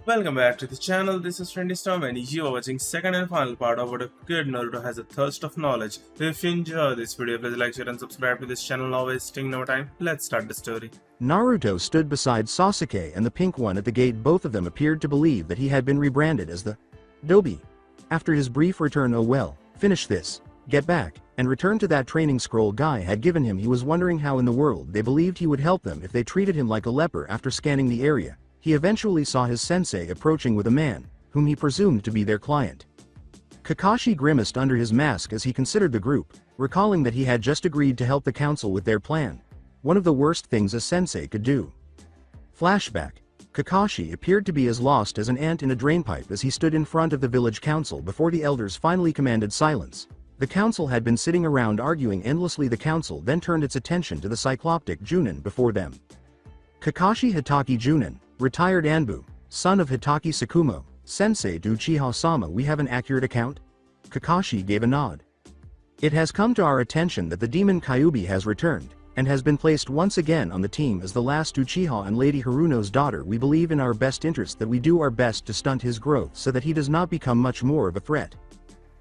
Welcome back to the channel. This is Trendy Storm and you are watching second and final part of what a kid Naruto has a thirst of knowledge. If you enjoy this video, please like, share and subscribe to this channel. Now wasting no time, let's start the story. Naruto stood beside Sasuke and the pink one at the gate. Both of them appeared to believe that he had been rebranded as the Dobi. After his brief return, oh well, finish this, get back, and return to that training scroll Guy had given him. He was wondering how in the world they believed he would help them if they treated him like a leper. After scanning the area, he eventually saw his sensei approaching with a man, whom he presumed to be their client. Kakashi grimaced under his mask as he considered the group, recalling that he had just agreed to help the council with their plan. One of the worst things a sensei could do. Flashback. Kakashi appeared to be as lost as an ant in a drainpipe as he stood in front of the village council before the elders finally commanded silence. The council had been sitting around arguing endlessly. The council then turned its attention to the cycloptic Junin before them. Kakashi Hitaki Junin, retired Anbu, son of Hitaki Sakumo, sensei to Uchiha-sama. We have an accurate account? Kakashi gave a nod. It has come to our attention that the demon Kyuubi has returned, and has been placed once again on the team as the last Uchiha and Lady Haruno's daughter. We believe in our best interest that we do our best to stunt his growth so that he does not become much more of a threat.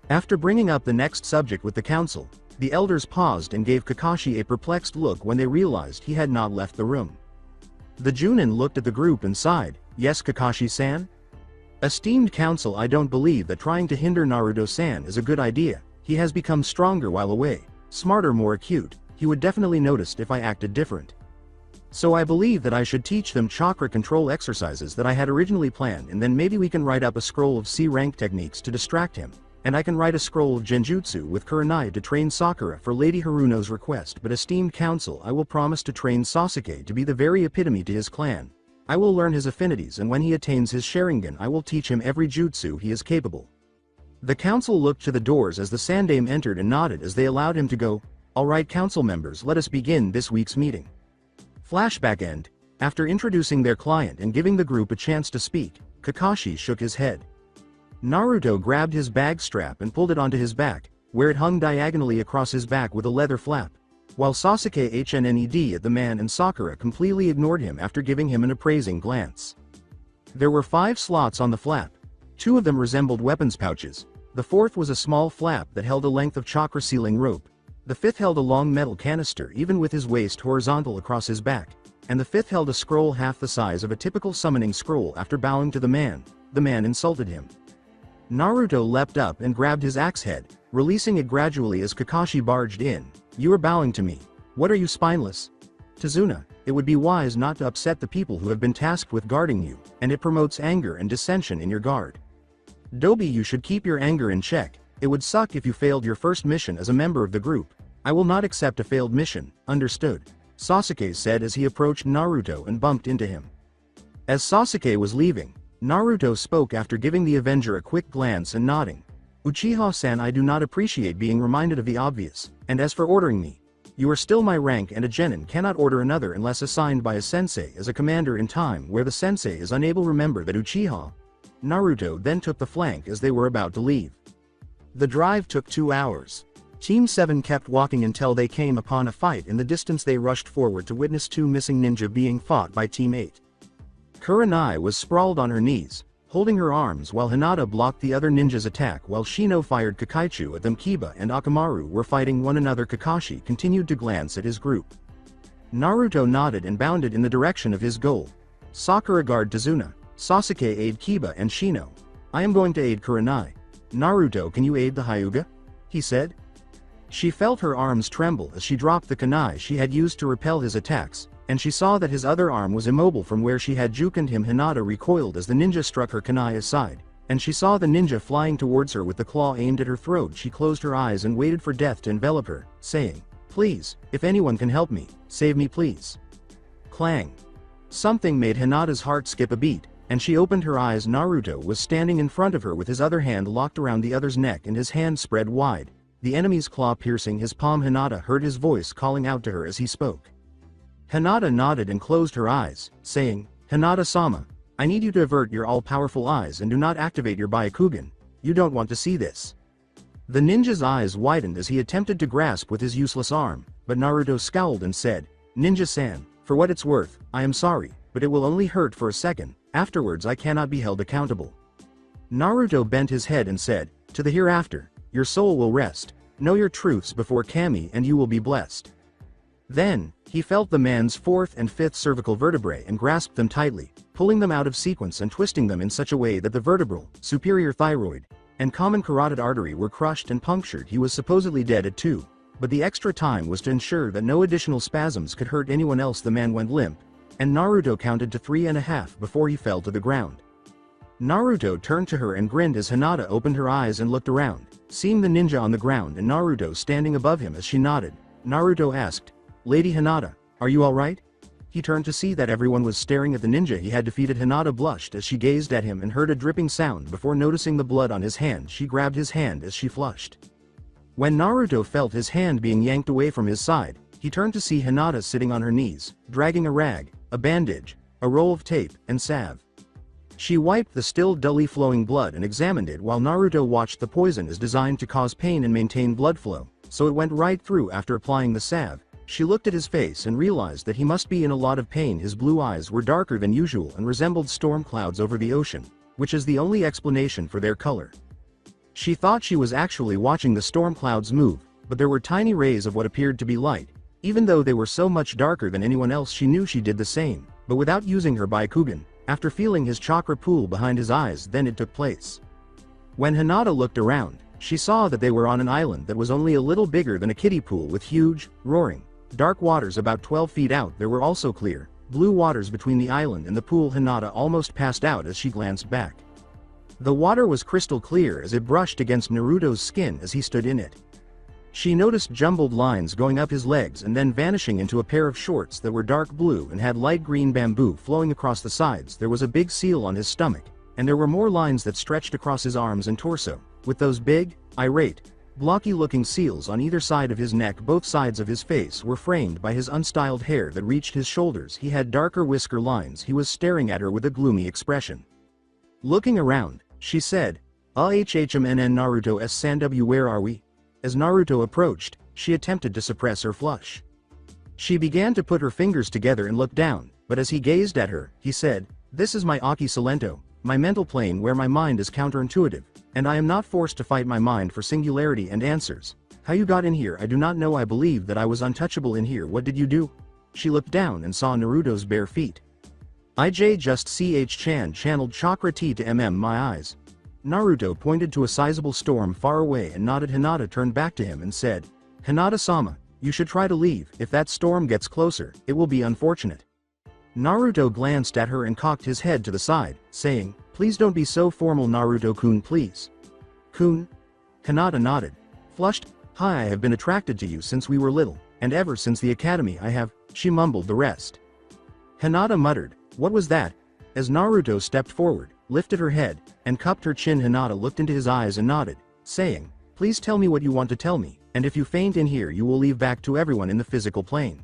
After bringing up the next subject with the council, the elders paused and gave Kakashi a perplexed look when they realized he had not left the room. The Junin looked at the group and sighed. Yes, Kakashi-san? Esteemed council, I don't believe that trying to hinder Naruto-san is a good idea. He has become stronger while away, smarter, more acute. He would definitely notice if I acted different. So I believe that I should teach them chakra control exercises that I had originally planned, and then maybe we can write up a scroll of C-rank techniques to distract him. And I can write a scroll of genjutsu with Kurenai to train Sakura for Lady Haruno's request. But esteemed council, I will promise to train Sasuke to be the very epitome to his clan. I will learn his affinities, and when he attains his Sharingan I will teach him every jutsu he is capable. The council looked to the doors as the Sandaime entered and nodded as they allowed him to go. Alright council members, let us begin this week's meeting. Flashback end. After introducing their client and giving the group a chance to speak, Kakashi shook his head. Naruto grabbed his bag strap and pulled it onto his back, where it hung diagonally across his back with a leather flap, while Sasuke HNNED at the man and Sakura completely ignored him after giving him an appraising glance. There were 5 slots on the flap. 2 of them resembled weapons pouches. The 4th was a small flap that held a length of chakra sealing rope. The 5th held a long metal canister even with his waist horizontal across his back, and the 5th held a scroll half the size of a typical summoning scroll. After bowing to the man insulted him. Naruto leapt up and grabbed his axe head, releasing it gradually as Kakashi barged in. You are bowing to me. What are you, spineless? Tazuna, it would be wise not to upset the people who have been tasked with guarding you, and it promotes anger and dissension in your guard. Dobi, you should keep your anger in check. It would suck if you failed your first mission as a member of the group. I will not accept a failed mission, understood? Sasuke said as he approached Naruto and bumped into him. As Sasuke was leaving, Naruto spoke after giving the Avenger a quick glance and nodding. Uchiha-san, I do not appreciate being reminded of the obvious, and as for ordering me, you are still my rank, and a genin cannot order another unless assigned by a sensei as a commander in time where the sensei is unable. Remember that, Uchiha. Naruto then took the flank as they were about to leave. The drive took 2 hours. Team 7 kept walking until they came upon a fight in the distance. They rushed forward to witness 2 missing ninja being fought by Team 8. Kurenai was sprawled on her knees, holding her arms while Hinata blocked the other ninja's attack while Shino fired Kakaichu at them. Kiba and Akamaru were fighting one another. Kakashi continued to glance at his group. Naruto nodded and bounded in the direction of his goal. Sakura, guard Tazuna. Sasuke, aid Kiba and Shino. I am going to aid Kurenai. Naruto, can you aid the Hyuga? He said. She felt her arms tremble as she dropped the kunai she had used to repel his attacks, and she saw that his other arm was immobile from where she had jukened him. Hinata recoiled as the ninja struck her kunai aside, and she saw the ninja flying towards her with the claw aimed at her throat. She closed her eyes and waited for death to envelop her, saying, Please, if anyone can help me, save me please. Clang. Something made Hinata's heart skip a beat, and she opened her eyes. Naruto was standing in front of her with his other hand locked around the other's neck and his hand spread wide, the enemy's claw piercing his palm. Hinata heard his voice calling out to her as he spoke. Hinata nodded and closed her eyes, saying, Hinata-sama, I need you to avert your all-powerful eyes and do not activate your Byakugan. You don't want to see this. The ninja's eyes widened as he attempted to grasp with his useless arm, but Naruto scowled and said, Ninja-san, for what it's worth, I am sorry, but it will only hurt for a second. Afterwards I cannot be held accountable. Naruto bent his head and said, "To the hereafter, your soul will rest. Know your truths before Kami and you will be blessed." Then, he felt the man's fourth and fifth cervical vertebrae and grasped them tightly, pulling them out of sequence and twisting them in such a way that the vertebral, superior thyroid, and common carotid artery were crushed and punctured. He was supposedly dead at 2, but the extra time was to ensure that no additional spasms could hurt anyone else. The man went limp, and Naruto counted to 3.5 before he fell to the ground. Naruto turned to her and grinned as Hinata opened her eyes and looked around, seeing the ninja on the ground and Naruto standing above him. As she nodded, Naruto asked, "Lady Hinata, are you alright?" He turned to see that everyone was staring at the ninja he had defeated. Hinata blushed as she gazed at him and heard a dripping sound before noticing the blood on his hand. She grabbed his hand as she flushed. When Naruto felt his hand being yanked away from his side, he turned to see Hinata sitting on her knees, dragging a rag, a bandage, a roll of tape, and salve. She wiped the still dully flowing blood and examined it while Naruto watched. The poison is designed to cause pain and maintain blood flow, so it went right through. After applying the salve, she looked at his face and realized that he must be in a lot of pain. His blue eyes were darker than usual and resembled storm clouds over the ocean, which is the only explanation for their color. She thought she was actually watching the storm clouds move, but there were tiny rays of what appeared to be light. Even though they were so much darker than anyone else, she knew she did the same, but without using her Byakugan. After feeling his chakra pool behind his eyes, then it took place. When Hinata looked around, she saw that they were on an island that was only a little bigger than a kiddie pool with huge, roaring, dark waters about 12 feet out. There were also clear, blue waters between the island and the pool. Hinata almost passed out as she glanced back. The water was crystal clear as it brushed against Naruto's skin as he stood in it. She noticed jumbled lines going up his legs and then vanishing into a pair of shorts that were dark blue and had light green bamboo flowing across the sides. There was a big seal on his stomach, and there were more lines that stretched across his arms and torso, with those big, irate, blocky-looking seals on either side of his neck. Both sides of his face were framed by his unstyled hair that reached his shoulders. He had darker whisker lines. He was staring at her with a gloomy expression. Looking around, she said, "Ahmn Naruto SW, where are we?" As Naruto approached, she attempted to suppress her flush. She began to put her fingers together and look down, but as he gazed at her, he said, "This is my Aki Salento, my mental plane where my mind is counterintuitive, and I am not forced to fight my mind for singularity and answers. How you got in here I do not know. I believe that I was untouchable in here. What did you do?" She looked down and saw Naruto's bare feet. "IJ just Ch-chan channeled chakra T to my eyes." Naruto pointed to a sizable storm far away and nodded. Hinata turned back to him and said, "Hinata-sama, you should try to leave. If that storm gets closer, it will be unfortunate." Naruto glanced at her and cocked his head to the side, saying, "Please don't be so formal, Naruto-kun, please." "Kun?" Hinata nodded. Flushed, "Hi, I have been attracted to you since we were little, and ever since the academy I have," she mumbled the rest. Hinata muttered, "What was that?" As Naruto stepped forward, lifted her head, and cupped her chin. Hinata looked into his eyes and nodded, saying, "Please tell me what you want to tell me, and if you faint in here you will leave back to everyone in the physical plane."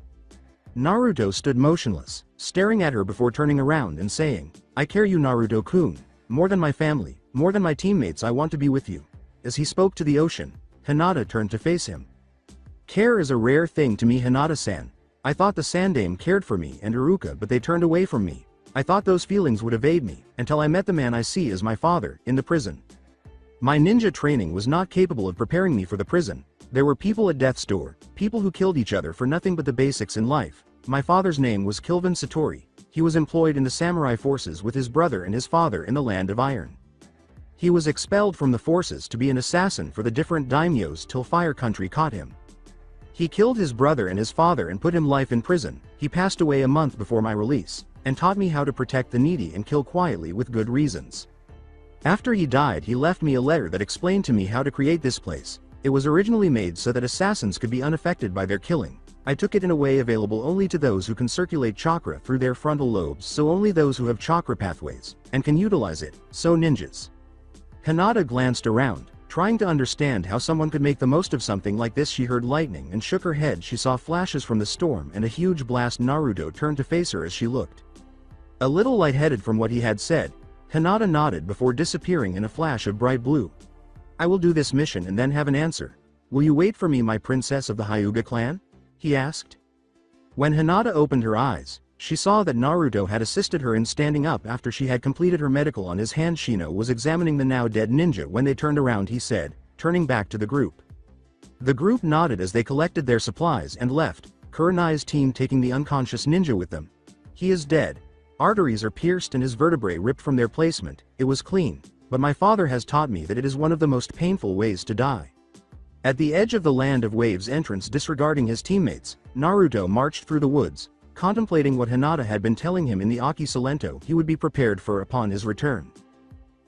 Naruto stood motionless, staring at her before turning around and saying, "I care you, Naruto-kun, more than my family, more than my teammates. I want to be with you." As he spoke to the ocean, Hinata turned to face him. "Care is a rare thing to me, Hinata-san. I thought the Sandame cared for me and Iruka, but they turned away from me. I thought those feelings would evade me, until I met the man I see as my father, in the prison. My ninja training was not capable of preparing me for the prison. There were people at death's door, people who killed each other for nothing but the basics in life. My father's name was Kilvin Satori. He was employed in the samurai forces with his brother and his father in the Land of Iron. He was expelled from the forces to be an assassin for the different daimyos till Fire Country caught him. He killed his brother and his father and put him life in prison. He passed away a month before my release, and taught me how to protect the needy and kill quietly with good reasons. After he died, he left me a letter that explained to me how to create this place. It was originally made so that assassins could be unaffected by their killing. I took it in a way available only to those who can circulate chakra through their frontal lobes, so only those who have chakra pathways, and can utilize it, so ninjas." Hinata glanced around, trying to understand how someone could make the most of something like this. She heard lightning and shook her head. She saw flashes from the storm and a huge blast. Naruto turned to face her as she looked. A little lightheaded from what he had said, Hinata nodded before disappearing in a flash of bright blue. "I will do this mission and then have an answer. Will you wait for me, my princess of the Hyuga clan?" he asked. When Hinata opened her eyes, She saw that Naruto had assisted her in standing up after she had completed her medical on his hand. Shino was examining the now dead ninja. When they turned around, he said, turning back to the group. The group nodded as they collected their supplies and left, Kurenai's team taking the unconscious ninja with them. He is dead. Arteries are pierced and his vertebrae ripped from their placement. It was clean, but my father has taught me that it is one of the most painful ways to die. At the edge of the Land of Waves entrance, disregarding his teammates, Naruto marched through the woods, contemplating what Hinata had been telling him in the Aki Salento he would be prepared for upon his return.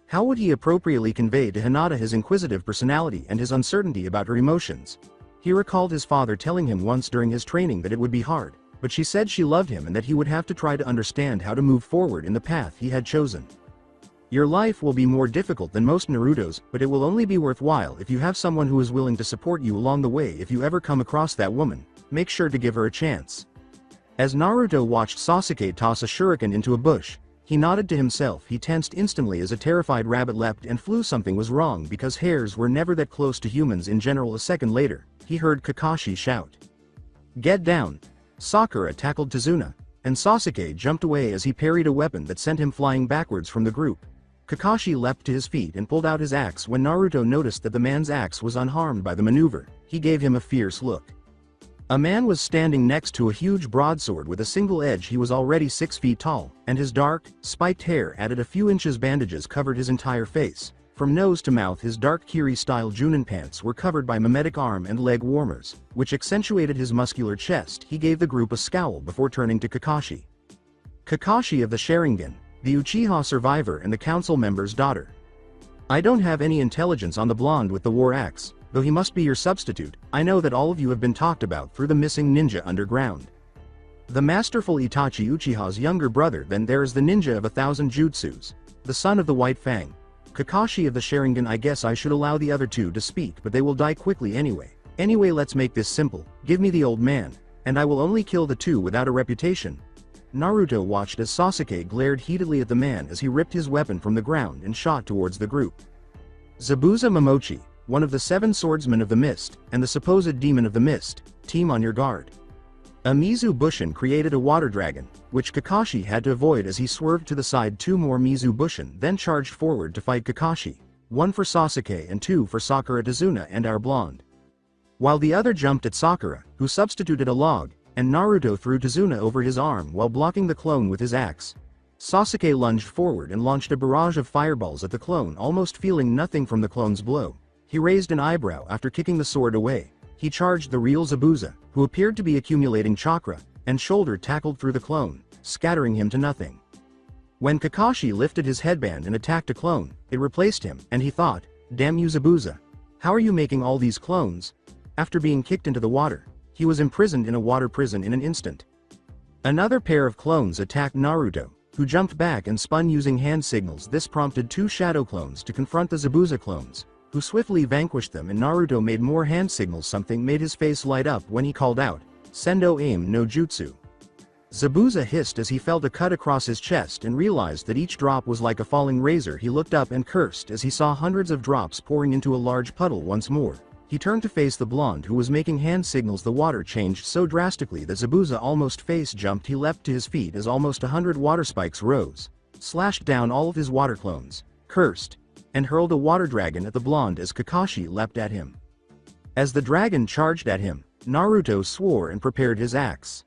How would he appropriately convey to Hinata his inquisitive personality and his uncertainty about her emotions? He recalled his father telling him once during his training that it would be hard, but she said she loved him and that he would have to try to understand how to move forward in the path he had chosen. Your life will be more difficult than most Naruto's, but it will only be worthwhile if you have someone who is willing to support you along the way. If you ever come across that woman, make sure to give her a chance. As Naruto watched Sasuke toss a shuriken into a bush, he nodded to himself. He tensed instantly as a terrified rabbit leapt and flew. Something was wrong because hares were never that close to humans in general. A second later, he heard Kakashi shout, "Get down!" Sakura tackled Tazuna, and Sasuke jumped away as he parried a weapon that sent him flying backwards from the group. Kakashi leapt to his feet and pulled out his axe. When Naruto noticed that the man's axe was unharmed by the maneuver, he gave him a fierce look. A man was standing next to a huge broadsword with a single edge. He was already 6 feet tall, and his dark, spiked hair added a few inches. Bandages covered his entire face. From nose to mouth, his dark Kiri-style Junin pants were covered by mimetic arm and leg warmers, which accentuated his muscular chest. He gave the group a scowl before turning to Kakashi. Kakashi of the Sharingan, the Uchiha survivor and the council member's daughter. I don't have any intelligence on the blonde with the war axe, though he must be your substitute. I know that all of you have been talked about through the missing ninja underground. The masterful Itachi, Uchiha's younger brother. Then there is the ninja of 1,000 jutsus, the son of the White Fang. Kakashi of the Sharingan. I guess I should allow the other two to speak, but they will die quickly anyway. Anyway, let's make this simple. Give me the old man, and I will only kill the two without a reputation. Naruto watched as Sasuke glared heatedly at the man as he ripped his weapon from the ground and shot towards the group. Zabuza Momochi, one of the 7 swordsmen of the mist, and the supposed demon of the mist, team on your guard. Mizu Bushin created a water dragon, which Kakashi had to avoid as he swerved to the side. 2 more Mizu Bushin then charged forward to fight Kakashi, 1 for Sasuke and 2 for Sakura, Tazuna and our blonde. While the other jumped at Sakura, who substituted a log, and Naruto threw Tazuna over his arm while blocking the clone with his axe. Sasuke lunged forward and launched a barrage of fireballs at the clone, almost feeling nothing from the clone's blow. He raised an eyebrow after kicking the sword away. He charged the real Zabuza, who appeared to be accumulating chakra, and shoulder tackled through the clone, scattering him to nothing. When Kakashi lifted his headband and attacked a clone, it replaced him, and he thought, damn you Zabuza. How are you making all these clones? After being kicked into the water, he was imprisoned in a water prison in an instant. Another pair of clones attacked Naruto, who jumped back and spun using hand signals. This prompted 2 shadow clones to confront the Zabuza clones, who swiftly vanquished them, and Naruto made more hand signals. Something made his face light up when he called out, Sendo Aim no Jutsu. Zabuza hissed as he felt a cut across his chest and realized that each drop was like a falling razor. He looked up and cursed as he saw hundreds of drops pouring into a large puddle. Once more, he turned to face the blonde who was making hand signals. The water changed so drastically that Zabuza almost face jumped. He leapt to his feet as almost 100 water spikes rose, slashed down all of his water clones, cursed, and hurled a water dragon at the blonde as Kakashi leapt at him. As the dragon charged at him, Naruto swore and prepared his axe.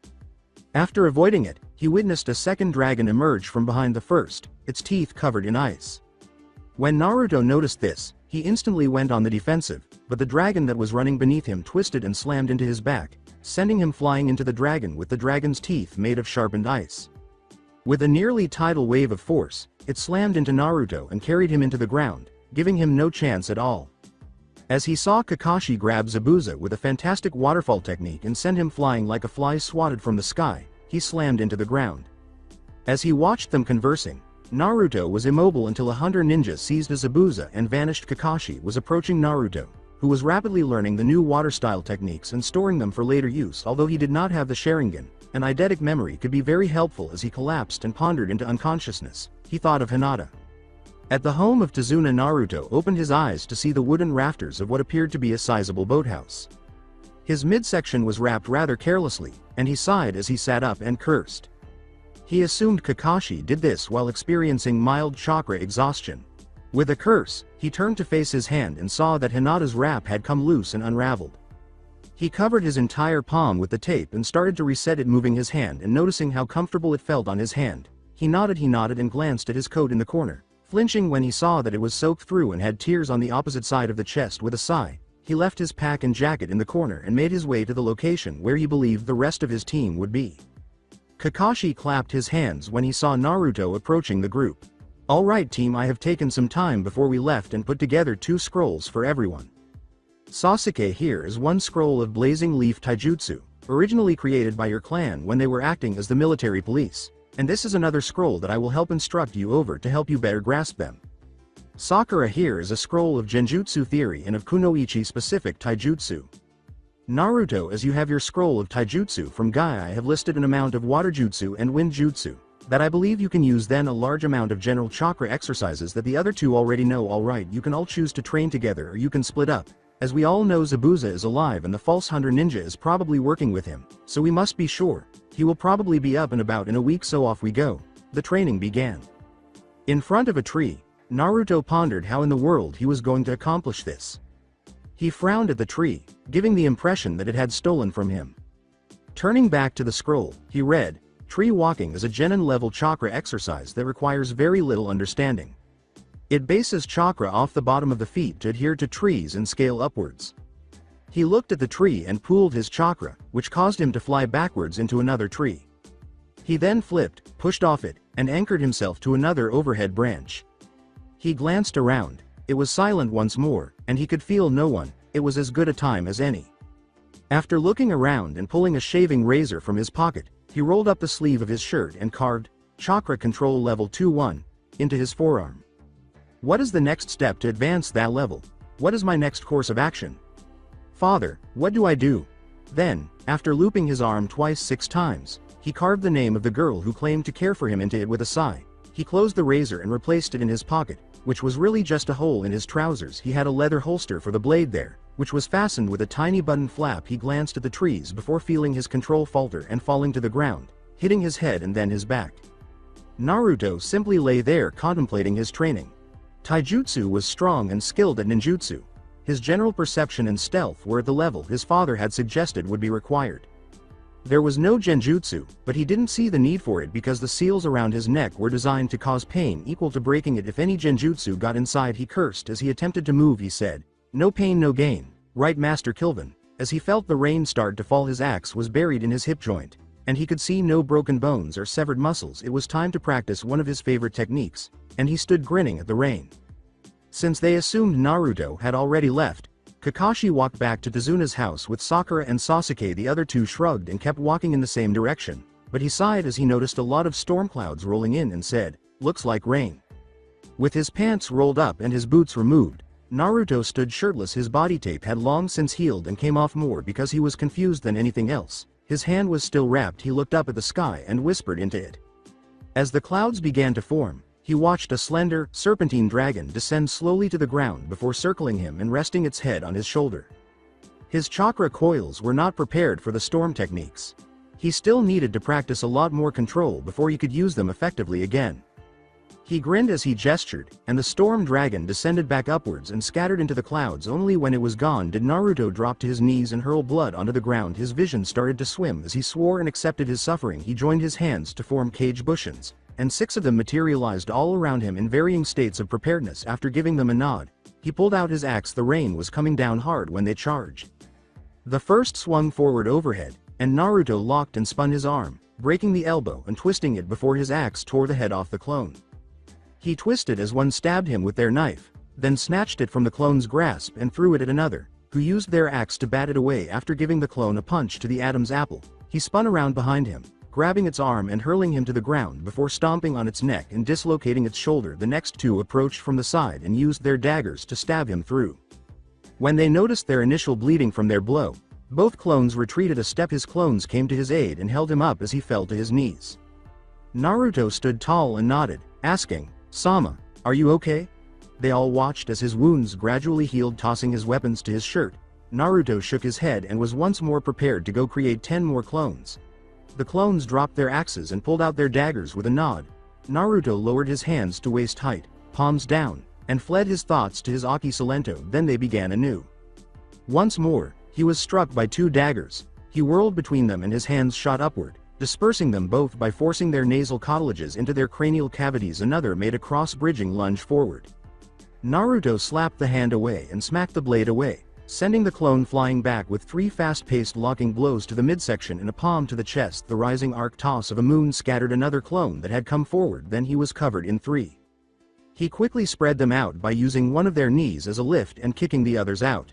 After avoiding it, he witnessed a second dragon emerge from behind the first, its teeth covered in ice. When Naruto noticed this, he instantly went on the defensive, but the dragon that was running beneath him twisted and slammed into his back, sending him flying into the dragon with the dragon's teeth made of sharpened ice. With a nearly tidal wave of force, it slammed into Naruto and carried him into the ground, giving him no chance at all. As he saw Kakashi grab Zabuza with a fantastic waterfall technique and send him flying like a fly swatted from the sky, he slammed into the ground. As he watched them conversing, Naruto was immobile until a hunter ninja seized a Zabuza and vanished. Kakashi was approaching Naruto, who was rapidly learning the new water style techniques and storing them for later use. Although he did not have the Sharingan, an eidetic memory could be very helpful. As he collapsed and pondered into unconsciousness, he thought of Hinata. At the home of Tazuna, Naruto opened his eyes to see the wooden rafters of what appeared to be a sizable boathouse. His midsection was wrapped rather carelessly, and he sighed as he sat up and cursed. He assumed Kakashi did this while experiencing mild chakra exhaustion. With a curse, he turned to face his hand and saw that Hinata's wrap had come loose and unraveled. He covered his entire palm with the tape and started to reset it, moving his hand and noticing how comfortable it felt on his hand. He nodded and glanced at his coat in the corner, flinching when he saw that it was soaked through and had tears on the opposite side of the chest. With a sigh, he left his pack and jacket in the corner and made his way to the location where he believed the rest of his team would be. Kakashi clapped his hands when he saw Naruto approaching the group. "Alright team, I have taken some time before we left and put together 2 scrolls for everyone. Sasuke, here is 1 scroll of Blazing Leaf Taijutsu, originally created by your clan when they were acting as the military police, and this is another scroll that I will help instruct you over to help you better grasp them. Sakura, here is a scroll of Genjutsu theory and of Kunoichi specific Taijutsu. Naruto, as you have your scroll of Taijutsu from Guy, I have listed an amount of Water Jutsu and Wind Jutsu that I believe you can use, then a large amount of general chakra exercises that the other 2 already know. Alright, you can all choose to train together or you can split up. As we all know, Zabuza is alive and the false hunter ninja is probably working with him, so we must be sure. He will probably be up and about in a week, so off we go." The training began. In front of a tree, Naruto pondered how in the world he was going to accomplish this. He frowned at the tree, giving the impression that it had stolen from him. Turning back to the scroll, he read, "Tree walking is a genin level chakra exercise that requires very little understanding. It bases chakra off the bottom of the feet to adhere to trees and scale upwards." He looked at the tree and pooled his chakra, which caused him to fly backwards into another tree. He then flipped, pushed off it, and anchored himself to another overhead branch. He glanced around. It was silent once more, and he could feel no one. It was as good a time as any. After looking around and pulling a shaving razor from his pocket, he rolled up the sleeve of his shirt and carved Chakra Control Level 2-1 into his forearm. What is the next step to advance that level? What is my next course of action? Father, what do I do? Then, after looping his arm twice 6 times, he carved the name of the girl who claimed to care for him into it. With a sigh, he closed the razor and replaced it in his pocket, which was really just a hole in his trousers. He had a leather holster for the blade there, which was fastened with a tiny button flap. He glanced at the trees before feeling his control falter and falling to the ground, hitting his head and then his back. Naruto simply lay there contemplating his training. Taijutsu was strong and skilled at ninjutsu. His general perception and stealth were at the level his father had suggested would be required. There was no genjutsu, but he didn't see the need for it because the seals around his neck were designed to cause pain equal to breaking it if any genjutsu got inside. He cursed as he attempted to move. He said, "No pain, no gain, right, Master Kilvin?" As he felt the rain start to fall, his axe was buried in his hip joint, and he could see no broken bones or severed muscles. It was time to practice one of his favorite techniques, and he stood grinning at the rain. Since they assumed Naruto had already left, Kakashi walked back to Tazuna's house with Sakura and Sasuke. The other 2 shrugged and kept walking in the same direction, but he sighed as he noticed a lot of storm clouds rolling in and said, "Looks like rain." With his pants rolled up and his boots removed, Naruto stood shirtless. His body tape had long since healed and came off more because he was confused than anything else. His hand was still wrapped. He looked up at the sky and whispered into it. As the clouds began to form, he watched a slender, serpentine dragon descend slowly to the ground before circling him and resting its head on his shoulder. His chakra coils were not prepared for the storm techniques. He still needed to practice a lot more control before he could use them effectively again. He grinned as he gestured, and the storm dragon descended back upwards and scattered into the clouds. Only when it was gone did Naruto drop to his knees and hurl blood onto the ground. His vision started to swim as he swore and accepted his suffering. He joined his hands to form cage bushins, and 6 of them materialized all around him in varying states of preparedness. After giving them a nod, he pulled out his axe. The rain was coming down hard when they charged. The first swung forward overhead, and Naruto locked and spun his arm, breaking the elbow and twisting it before his axe tore the head off the clone. He twisted as one stabbed him with their knife, then snatched it from the clone's grasp and threw it at another, who used their axe to bat it away. After giving the clone a punch to the Adam's apple, he spun around behind him, grabbing its arm and hurling him to the ground before stomping on its neck and dislocating its shoulder. The next 2 approached from the side and used their daggers to stab him through. When they noticed their initial bleeding from their blow, both clones retreated a step. His clones came to his aid and held him up as he fell to his knees. Naruto stood tall and nodded, asking, "Sama, are you okay?" They all watched as his wounds gradually healed. Tossing his weapons to his shirt, Naruto shook his head and was once more prepared to go create 10 more clones. The clones dropped their axes and pulled out their daggers with a nod. Naruto lowered his hands to waist height, palms down, and fled his thoughts to his Aki Salento. Then they began anew. Once more, he was struck by two daggers. He whirled between them and his hands shot upward, dispersing them both by forcing their nasal cartilages into their cranial cavities. Another made a cross-bridging lunge forward. Naruto slapped the hand away and smacked the blade away, sending the clone flying back with three fast-paced locking blows to the midsection and a palm to the chest. The rising arc toss of a moon scattered another clone that had come forward. Then he was covered in three. He quickly spread them out by using one of their knees as a lift and kicking the others out.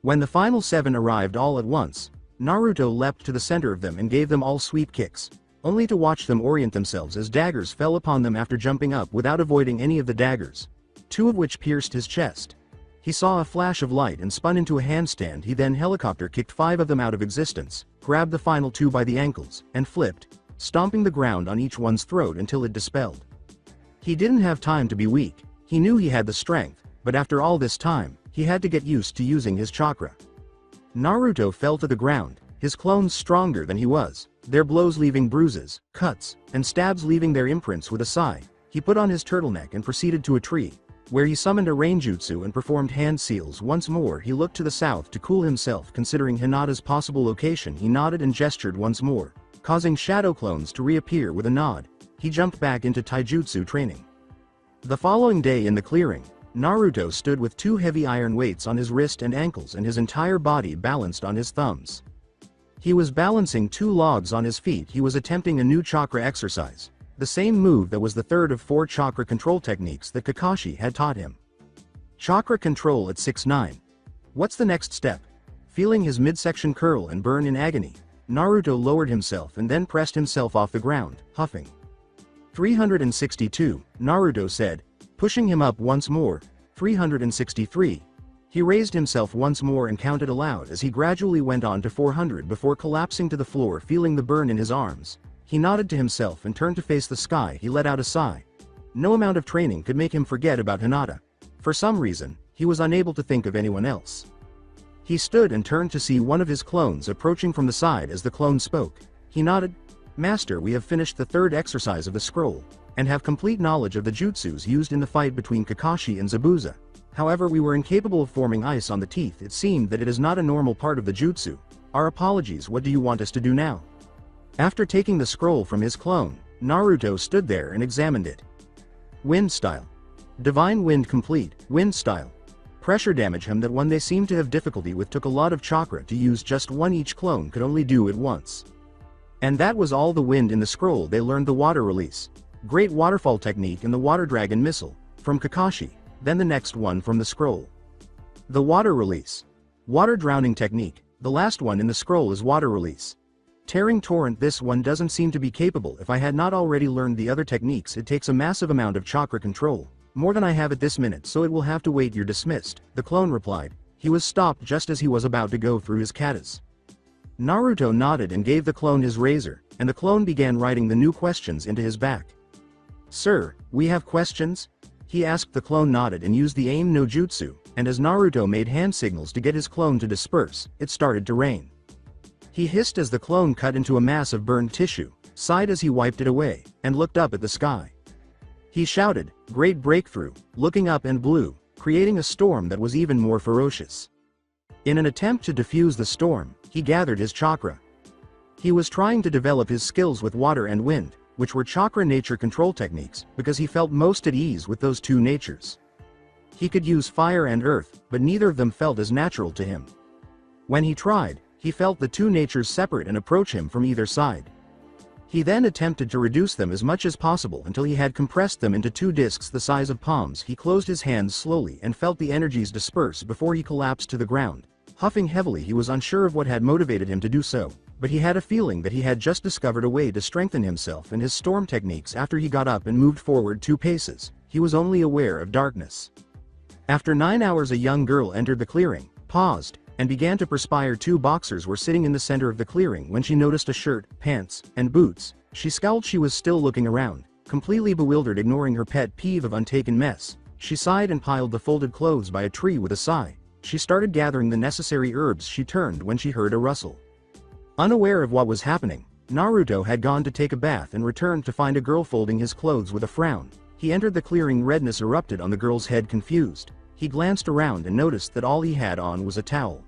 When the final 7 arrived all at once, Naruto leapt to the center of them and gave them all sweep kicks, only to watch them orient themselves as daggers fell upon them after jumping up without avoiding any of the daggers, 2 of which pierced his chest. He saw a flash of light and spun into a handstand. He then helicopter kicked 5 of them out of existence, grabbed the final 2 by the ankles, and flipped, stomping the ground on each one's throat until it dispelled. He didn't have time to be weak. He knew he had the strength, but after all this time, he had to get used to using his chakra. Naruto fell to the ground, his clones stronger than he was, their blows leaving bruises, cuts, and stabs leaving their imprints. With a sigh, he put on his turtleneck and proceeded to a tree, where he summoned a rainjutsu and performed hand seals. Once more he looked to the south to cool himself. Considering Hinata's possible location, he nodded and gestured once more, causing shadow clones to reappear. With a nod, he jumped back into taijutsu training. The following day in the clearing, Naruto stood with 2 heavy iron weights on his wrist and ankles and his entire body balanced on his thumbs. He was balancing 2 logs on his feet. He was attempting a new chakra exercise, the same move that was the third of 4 chakra control techniques that Kakashi had taught him. Chakra control at 6-9. What's the next step? Feeling his midsection curl and burn in agony, Naruto lowered himself and then pressed himself off the ground, huffing. 362, Naruto said, pushing him up once more. 363. He raised himself once more and counted aloud as he gradually went on to 400 before collapsing to the floor. Feeling the burn in his arms, he nodded to himself and turned to face the sky. He let out a sigh. No amount of training could make him forget about Hinata. For some reason, he was unable to think of anyone else. He stood and turned to see one of his clones approaching from the side. As the clone spoke, he nodded. Master, we have finished the 3rd exercise of the scroll, and have complete knowledge of the jutsus used in the fight between Kakashi and Zabuza. However, we were incapable of forming ice on the teeth. It seemed that it is not a normal part of the jutsu. Our apologies. What do you want us to do now? After taking the scroll from his clone, Naruto stood there and examined it. Wind style. Divine wind complete. Wind style. Pressure damage him. That one they seemed to have difficulty with. Took a lot of chakra to use just one. Each clone could only do it once. And that was all the wind in the scroll. They learned the water release, great waterfall technique, and the water dragon missile from Kakashi, then the next one from the scroll. The water release. Water drowning technique. The last one in the scroll is water release. Tearing torrent. This one doesn't seem to be capable. If I had not already learned the other techniques, it takes a massive amount of chakra control, more than I have at this minute, so it will have to wait. You're dismissed, the clone replied. He was stopped just as he was about to go through his katas. Naruto nodded and gave the clone his razor, and the clone began writing the new questions into his back. Sir, we have questions? He asked. The clone nodded and used the aim no jutsu, and as Naruto made hand signals to get his clone to disperse, it started to rain. He hissed as the clone cut into a mass of burned tissue, sighed as he wiped it away, and looked up at the sky. He shouted, "Great breakthrough," looking up and blew, creating a storm that was even more ferocious. In an attempt to diffuse the storm, he gathered his chakra. He was trying to develop his skills with water and wind, which were chakra nature control techniques, because he felt most at ease with those 2 natures. He could use fire and earth, but neither of them felt as natural to him. When he tried, he felt the 2 natures separate and approach him from either side. He then attempted to reduce them as much as possible until he had compressed them into 2 discs the size of palms. He closed his hands slowly and felt the energies disperse before he collapsed to the ground. Huffing heavily, he was unsure of what had motivated him to do so, but he had a feeling that he had just discovered a way to strengthen himself and his storm techniques. After he got up and moved forward 2 paces, he was only aware of darkness. After 9 hours, a young girl entered the clearing, paused, and began to perspire. 2 boxers were sitting in the center of the clearing when she noticed a shirt, pants, and boots. She scowled. She was still looking around, completely bewildered, ignoring her pet peeve of untaken mess. She sighed and piled the folded clothes by a tree. With a sigh, she started gathering the necessary herbs. She turned when she heard a rustle. Unaware of what was happening, Naruto had gone to take a bath and returned to find a girl folding his clothes with a frown. He entered the clearing. Redness erupted on the girl's head. Confused, he glanced around and noticed that all he had on was a towel.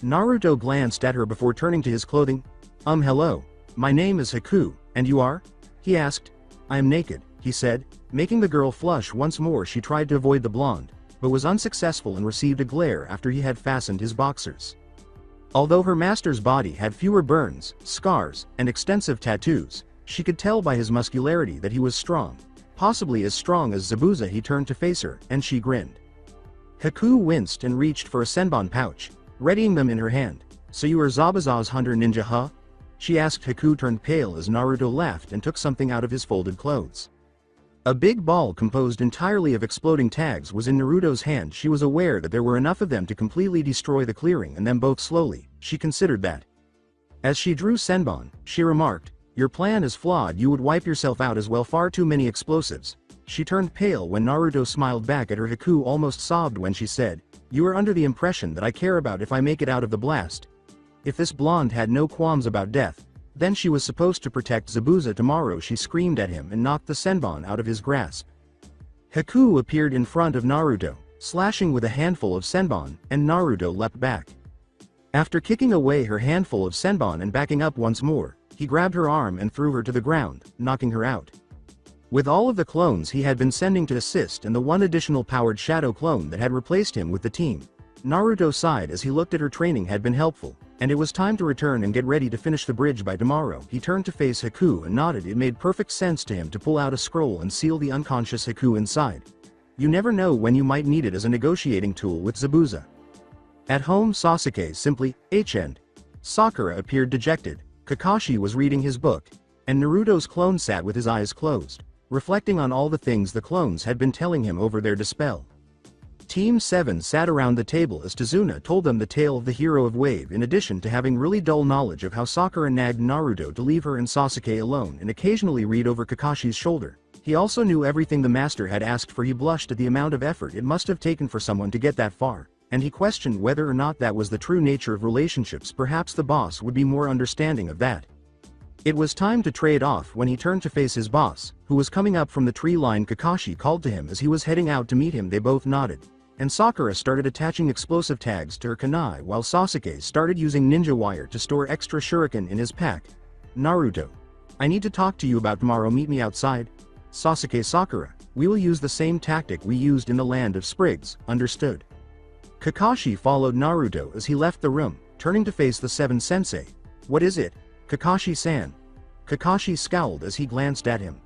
Naruto glanced at her before turning to his clothing. Hello. My name is Haku, and you are? He asked. I am naked, he said, making the girl flush once more. She tried to avoid the blonde, but was unsuccessful and received a glare after he had fastened his boxers. Although her master's body had fewer burns, scars, and extensive tattoos, she could tell by his muscularity that he was strong, possibly as strong as Zabuza. He turned to face her, and she grinned. Haku winced and reached for a senbon pouch, readying them in her hand. So you are Zabuza's hunter ninja, huh? She asked. Haku turned pale as Naruto laughed and took something out of his folded clothes. A big ball composed entirely of exploding tags was in Naruto's hand. She was aware that there were enough of them to completely destroy the clearing and them both slowly. She considered that. As she drew senbon, she remarked, your plan is flawed. You would wipe yourself out as well. Far too many explosives. She turned pale when Naruto smiled back at her. Haku almost sobbed when she said, you are under the impression that I care about if I make it out of the blast. If this blonde had no qualms about death, then she was supposed to protect Zabuza. Tomorrow. She screamed at him and knocked the senbon out of his grasp. Haku appeared in front of Naruto, slashing with a handful of senbon, and Naruto leapt back. After kicking away her handful of senbon and backing up once more, he grabbed her arm and threw her to the ground, knocking her out. With all of the clones he had been sending to assist and the one additional powered shadow clone that had replaced him with the team, Naruto sighed as he looked at her. Training had been helpful, and it was time to return and get ready to finish the bridge by tomorrow. He turned to face Haku and nodded. It made perfect sense to him to pull out a scroll and seal the unconscious Haku inside. You never know when you might need it as a negotiating tool with Zabuza. At home, Sasuke simply and Sakura appeared dejected. Kakashi was reading his book, and Naruto's clone sat with his eyes closed, reflecting on all the things the clones had been telling him over their dispel. Team 7 sat around the table as Tazuna told them the tale of the hero of Wave. In addition to having really dull knowledge of how Sakura nagged Naruto to leave her and Sasuke alone and occasionally read over Kakashi's shoulder, he also knew everything the master had asked for. He blushed at the amount of effort it must have taken for someone to get that far, and he questioned whether or not that was the true nature of relationships. Perhaps the boss would be more understanding of that. It was time to trade off when he turned to face his boss, who was coming up from the tree line. Kakashi called to him as he was heading out to meet him. They both nodded, and Sakura started attaching explosive tags to her kunai while Sasuke started using ninja wire to store extra shuriken in his pack. Naruto, I need to talk to you about tomorrow. Meet me outside. Sasuke. Sakura, we will use the same tactic we used in the land of Sprigs. Understood. Kakashi followed Naruto as he left the room, turning to face the 7 sensei. What is it, Kakashi-san? Kakashi scowled as he glanced at him.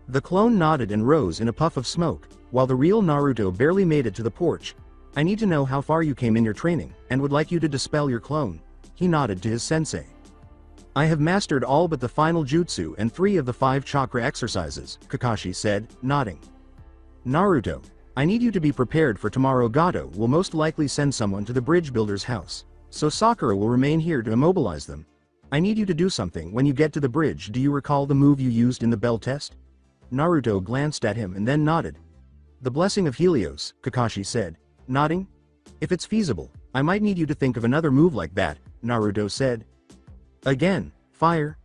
The clone nodded and rose in a puff of smoke, while the real Naruto barely made it to the porch. I need to know how far you came in your training, and would like you to dispel your clone. He nodded to his sensei. I have mastered all but the final jutsu and 3 of the 5 chakra exercises, Kakashi said, nodding. Naruto, I need you to be prepared for tomorrow. Gato will most likely send someone to the bridge builder's house, so Sakura will remain here to immobilize them. I need you to do something when you get to the bridge. Do you recall the move you used in the bell test? Naruto glanced at him and then nodded. The blessing of Helios, Kakashi said, nodding. If it's feasible, I might need you to think of another move like that, Naruto said. Again, fire?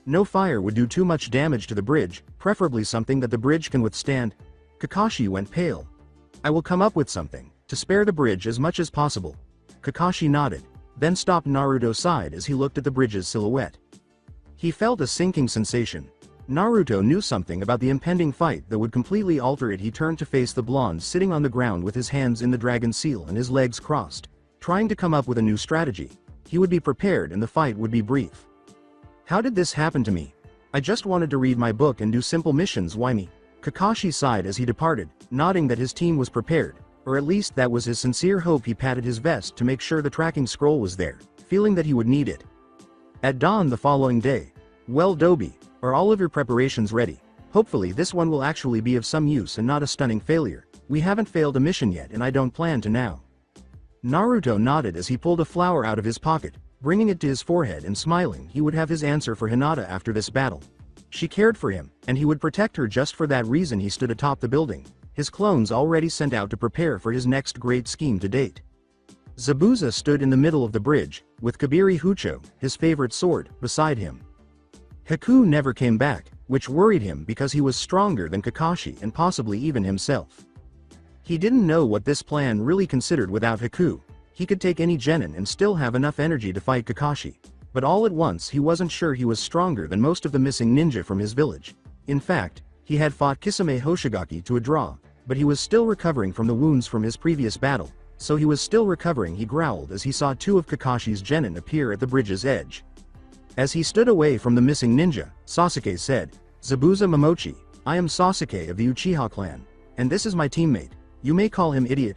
No, fire would do too much damage to the bridge, preferably something that the bridge can withstand. Kakashi went pale. I will come up with something, to spare the bridge as much as possible. Kakashi nodded, then stopped. Naruto sighed as he looked at the bridge's silhouette. He felt a sinking sensation. Naruto knew something about the impending fight that would completely alter it. He turned to face the blonde sitting on the ground with his hands in the dragon seal and his legs crossed, trying to come up with a new strategy. He would be prepared and the fight would be brief. How did this happen to me? I just wanted to read my book and do simple missions. Why me? Kakashi sighed as he departed, nodding that his team was prepared, or at least that was his sincere hope. He patted his vest to make sure the tracking scroll was there, feeling that he would need it. At dawn the following day, well, Dobi, are all of your preparations ready? Hopefully this one will actually be of some use and not a stunning failure. We haven't failed a mission yet and I don't plan to now. Naruto nodded as he pulled a flower out of his pocket, bringing it to his forehead and smiling. He would have his answer for Hinata after this battle. She cared for him, and he would protect her. Just for that reason he stood atop the building, his clones already sent out to prepare for his next great scheme to date. Zabuza stood in the middle of the bridge, with Kabiri Hucho, his favorite sword, beside him. Haku never came back, which worried him because he was stronger than Kakashi and possibly even himself. He didn't know what this plan really considered without Haku. He could take any genin and still have enough energy to fight Kakashi. But all at once he wasn't sure he was stronger than most of the missing ninja from his village. In fact, he had fought Kisame Hoshigaki to a draw, but he was still recovering from the wounds from his previous battle. So he was still recovering. He growled as he saw two of Kakashi's genin appear at the bridge's edge. As he stood away from the missing ninja, Sasuke said, "Zabuza Momochi, I am Sasuke of the Uchiha clan, and this is my teammate. You may call him idiot."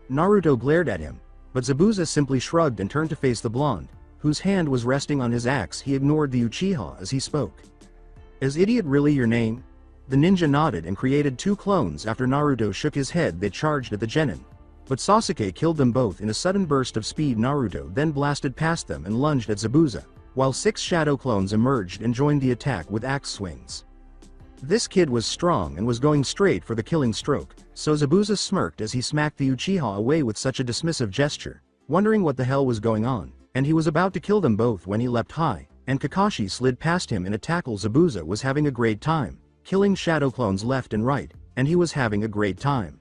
Naruto glared at him, but Zabuza simply shrugged and turned to face the blonde, whose hand was resting on his axe. He ignored the Uchiha as he spoke. "Is idiot really your name?" The ninja nodded and created two clones. After Naruto shook his head, they charged at the genin. But Sasuke killed them both in a sudden burst of speed. Naruto then blasted past them and lunged at Zabuza, while 6 shadow clones emerged and joined the attack with axe swings. This kid was strong and was going straight for the killing stroke, so Zabuza smirked as he smacked the Uchiha away with such a dismissive gesture, wondering what the hell was going on, and he was about to kill them both when he leapt high, and Kakashi slid past him in a tackle. Zabuza was having a great time, killing shadow clones left and right, and he was having a great time.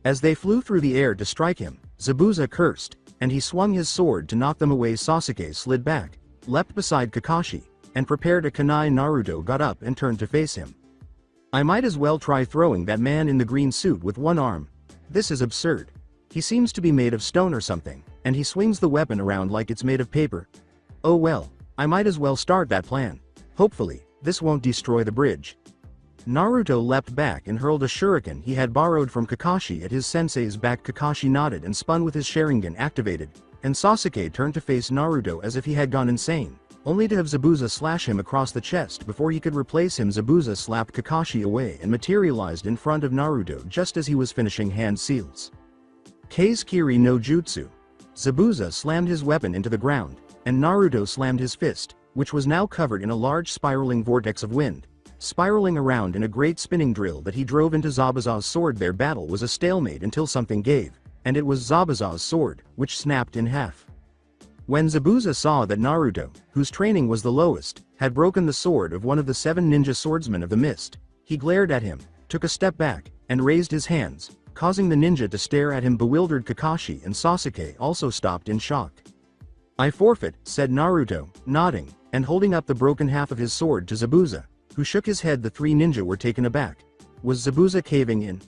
As they flew through the air to strike him, Zabuza cursed, and he swung his sword to knock them away. Sasuke slid back, leapt beside Kakashi, and prepared a kunai. Naruto got up and turned to face him. "I might as well try throwing that man in the green suit with one arm. This is absurd. He seems to be made of stone or something, and he swings the weapon around like it's made of paper. Oh well, I might as well start that plan. Hopefully, this won't destroy the bridge." Naruto leapt back and hurled a shuriken he had borrowed from Kakashi at his sensei's back. Kakashi nodded and spun with his Sharingan activated, and Sasuke turned to face Naruto as if he had gone insane, only to have Zabuza slash him across the chest before he could replace him. Zabuza slapped Kakashi away and materialized in front of Naruto just as he was finishing hand seals. Kase Kiri no Jutsu. Zabuza slammed his weapon into the ground, and Naruto slammed his fist, which was now covered in a large spiraling vortex of wind, spiraling around in a great spinning drill that he drove into Zabuza's sword. Their battle was a stalemate until something gave, and it was Zabuza's sword, which snapped in half. When Zabuza saw that Naruto, whose training was the lowest, had broken the sword of one of the 7 ninja swordsmen of the mist, he glared at him, took a step back, and raised his hands, causing the ninja to stare at him. Bewildered Kakashi and Sasuke also stopped in shock. "I forfeit," said Naruto, nodding, and holding up the broken half of his sword to Zabuza, who shook his head. The 3 ninja were taken aback. Was Zabuza caving in?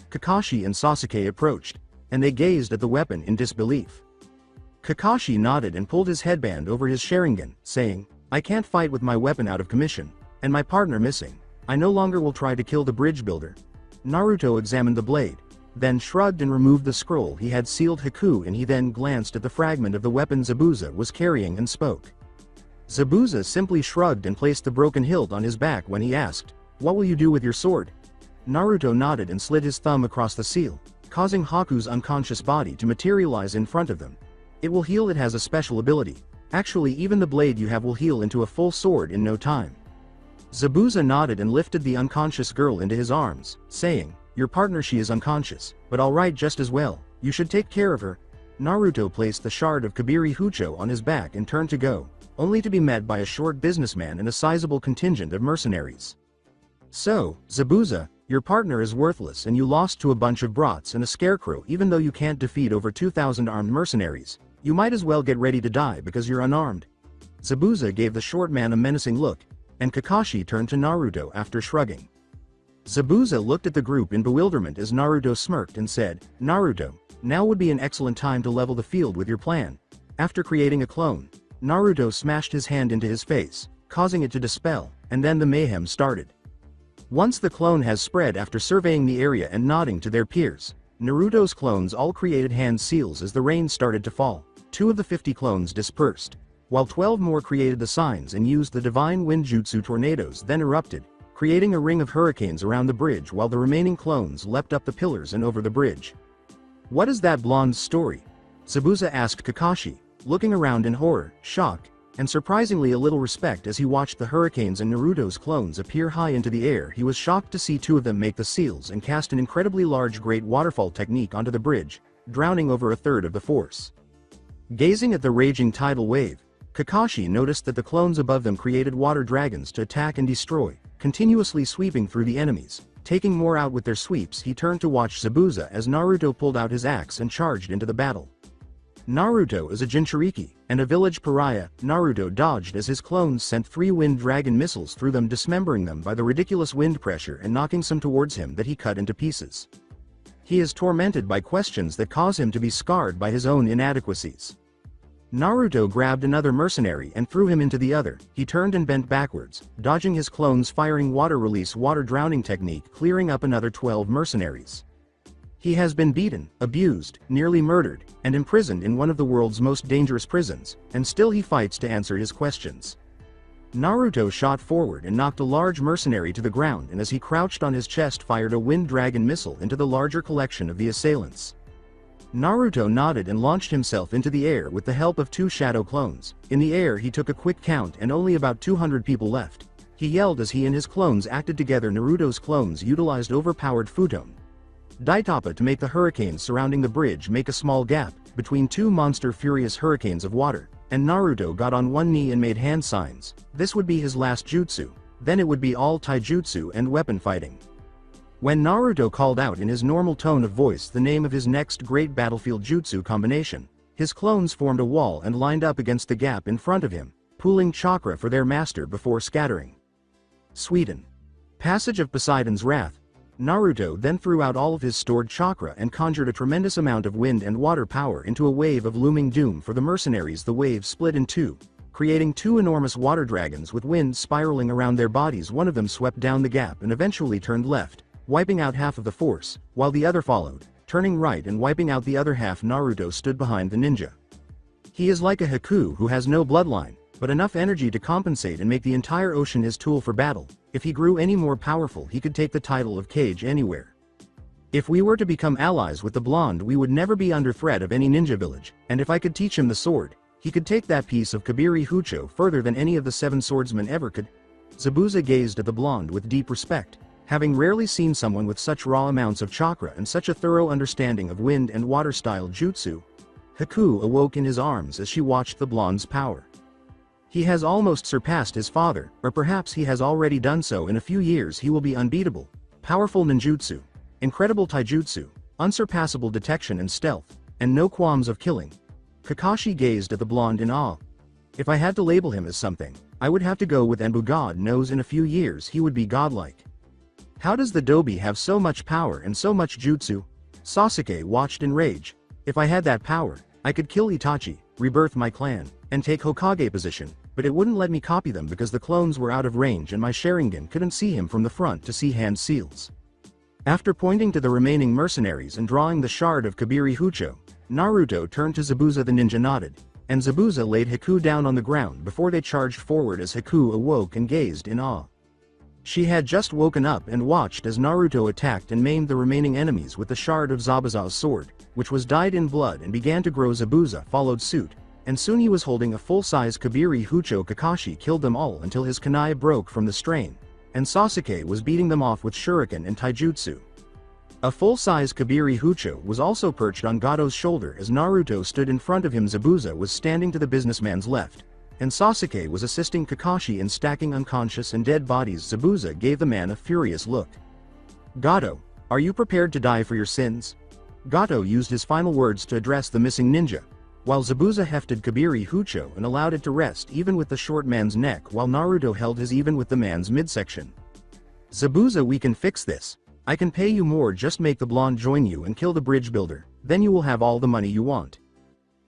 Kakashi and Sasuke approached, and they gazed at the weapon in disbelief. Kakashi nodded and pulled his headband over his Sharingan, saying, "I can't fight with my weapon out of commission, and my partner missing. I no longer will try to kill the bridge builder." Naruto examined the blade, then shrugged and removed the scroll he had sealed Haku, and he then glanced at the fragment of the weapon Zabuza was carrying and spoke. Zabuza simply shrugged and placed the broken hilt on his back when he asked, "What will you do with your sword?" Naruto nodded and slid his thumb across the seal, causing Haku's unconscious body to materialize in front of them. "It will heal. It has a special ability. Actually, even the blade you have will heal into a full sword in no time." Zabuza nodded and lifted the unconscious girl into his arms, saying, "Your partner, she is unconscious, but alright just as well. You should take care of her." Naruto placed the shard of Kabiri Hucho on his back and turned to go, only to be met by a short businessman and a sizable contingent of mercenaries. "So, Zabuza, your partner is worthless and you lost to a bunch of brats and a scarecrow. Even though you can't defeat over 2,000 armed mercenaries, you might as well get ready to die because you're unarmed." Zabuza gave the short man a menacing look, and Kakashi turned to Naruto after shrugging. Zabuza looked at the group in bewilderment as Naruto smirked and said, "Naruto, now would be an excellent time to level the field with your plan." After creating a clone, Naruto smashed his hand into his face, causing it to dispel, and then the mayhem started. Once the clone has spread, after surveying the area and nodding to their peers, Naruto's clones all created hand seals. As the rain started to fall, 2 of the 50 clones dispersed, while 12 more created the signs and used the divine wind jutsu. Tornadoes then erupted, creating a ring of hurricanes around the bridge, while the remaining clones leapt up the pillars and over the bridge. "What is that blonde's story?" Zabuza asked Kakashi, looking around in horror, shock, and surprisingly a little respect as he watched the hurricanes and Naruto's clones appear high into the air. He was shocked to see 2 of them make the seals and cast an incredibly large great waterfall technique onto the bridge, drowning over a third of the force. Gazing at the raging tidal wave, Kakashi noticed that the clones above them created water dragons to attack and destroy, continuously sweeping through the enemies. Taking more out with their sweeps, he turned to watch Zabuza as Naruto pulled out his axe and charged into the battle. Naruto is a Jinchuriki, and a village pariah. Naruto dodged as his clones sent 3 wind dragon missiles through them, dismembering them by the ridiculous wind pressure and knocking some towards him that he cut into pieces. He is tormented by questions that cause him to be scarred by his own inadequacies. Naruto grabbed another mercenary and threw him into the other. He turned and bent backwards, dodging his clones' firing water release water drowning technique, clearing up another 12 mercenaries. He has been beaten, abused, nearly murdered, and imprisoned in one of the world's most dangerous prisons, and still he fights to answer his questions. Naruto shot forward and knocked a large mercenary to the ground, and as he crouched on his chest fired a wind dragon missile into the larger collection of the assailants. Naruto nodded and launched himself into the air with the help of 2 shadow clones. In the air he took a quick count and only about 200 people left. He yelled as he and his clones acted together. Naruto's clones utilized overpowered futon Daitapa to make the hurricanes surrounding the bridge make a small gap between 2 monster furious hurricanes of water, and Naruto got on one knee and made hand signs. This would be his last jutsu, then it would be all taijutsu and weapon fighting. When Naruto called out in his normal tone of voice the name of his next great battlefield jutsu combination, his clones formed a wall and lined up against the gap in front of him, pooling chakra for their master before scattering. Sweden. Passage of Poseidon's Wrath. Naruto then threw out all of his stored chakra and conjured a tremendous amount of wind and water power into a wave of looming doom for the mercenaries. The wave split in 2, creating 2 enormous water dragons with wind spiraling around their bodies. One of them swept down the gap and eventually turned left, wiping out half of the force, while the other followed, turning right and wiping out the other half. Naruto stood behind the ninja. He is like a Haku who has no bloodline, but enough energy to compensate and make the entire ocean his tool for battle. If he grew any more powerful, he could take the title of Kage anywhere. If we were to become allies with the blonde, we would never be under threat of any ninja village, and if I could teach him the sword, he could take that piece of Kabiri Hucho further than any of the 7 swordsmen ever could. Zabuza gazed at the blonde with deep respect, having rarely seen someone with such raw amounts of chakra and such a thorough understanding of wind and water style jutsu. Haku awoke in his arms as she watched the blonde's power. He has almost surpassed his father, or perhaps he has already done so. In a few years he will be unbeatable. Powerful ninjutsu, incredible taijutsu, unsurpassable detection and stealth, and no qualms of killing. Kakashi gazed at the blonde in awe. If I had to label him as something, I would have to go with Enbu. God knows in a few years he would be godlike. How does the Dobi have so much power and so much jutsu? Sasuke watched in rage. If I had that power, I could kill Itachi, rebirth my clan, and take Hokage position, but it wouldn't let me copy them because the clones were out of range and my Sharingan couldn't see him from the front to see hand seals. After pointing to the remaining mercenaries and drawing the shard of Kabiri Hucho, Naruto turned to Zabuza. The ninja nodded, and Zabuza laid Haku down on the ground before they charged forward. As Haku awoke and gazed in awe. She had just woken up and watched as Naruto attacked and maimed the remaining enemies with the shard of Zabuza's sword, which was dyed in blood and began to grow. Zabuza followed suit, and soon he was holding a full-size Kabiri Hucho. Kakashi killed them all until his kunai broke from the strain, and Sasuke was beating them off with shuriken and taijutsu. A full-size Kabiri Hucho was also perched on Gato's shoulder as Naruto stood in front of him. Zabuza was standing to the businessman's left, and Sasuke was assisting Kakashi in stacking unconscious and dead bodies. Zabuza gave the man a furious look. Gato, are you prepared to die for your sins? Gato used his final words to address the missing ninja, while Zabuza hefted Kabiri Hucho and allowed it to rest even with the short man's neck while Naruto held his even with the man's midsection. Zabuza, we can fix this. I can pay you more, just make the blonde join you and kill the bridge builder, then you will have all the money you want.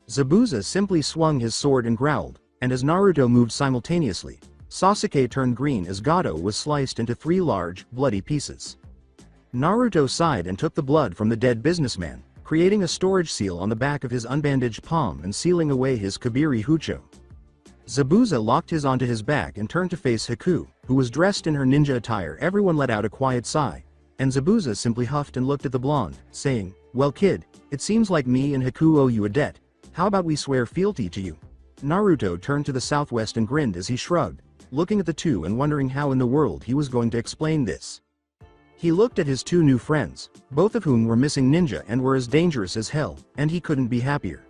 Zabuza simply swung his sword and growled, and as Naruto moved simultaneously, Sasuke turned green as Gato was sliced into 3 large, bloody pieces. Naruto sighed and took the blood from the dead businessman, creating a storage seal on the back of his unbandaged palm and sealing away his Kabiri Hucho. Zabuza locked his onto his back and turned to face Haku, who was dressed in her ninja attire. Everyone let out a quiet sigh, and Zabuza simply huffed and looked at the blonde, saying, "Well kid, it seems like me and Haku owe you a debt. How about we swear fealty to you?" Naruto turned to the southwest and grinned as he shrugged, looking at the two and wondering how in the world he was going to explain this. He looked at his 2 new friends, both of whom were missing ninja and were as dangerous as hell, and he couldn't be happier.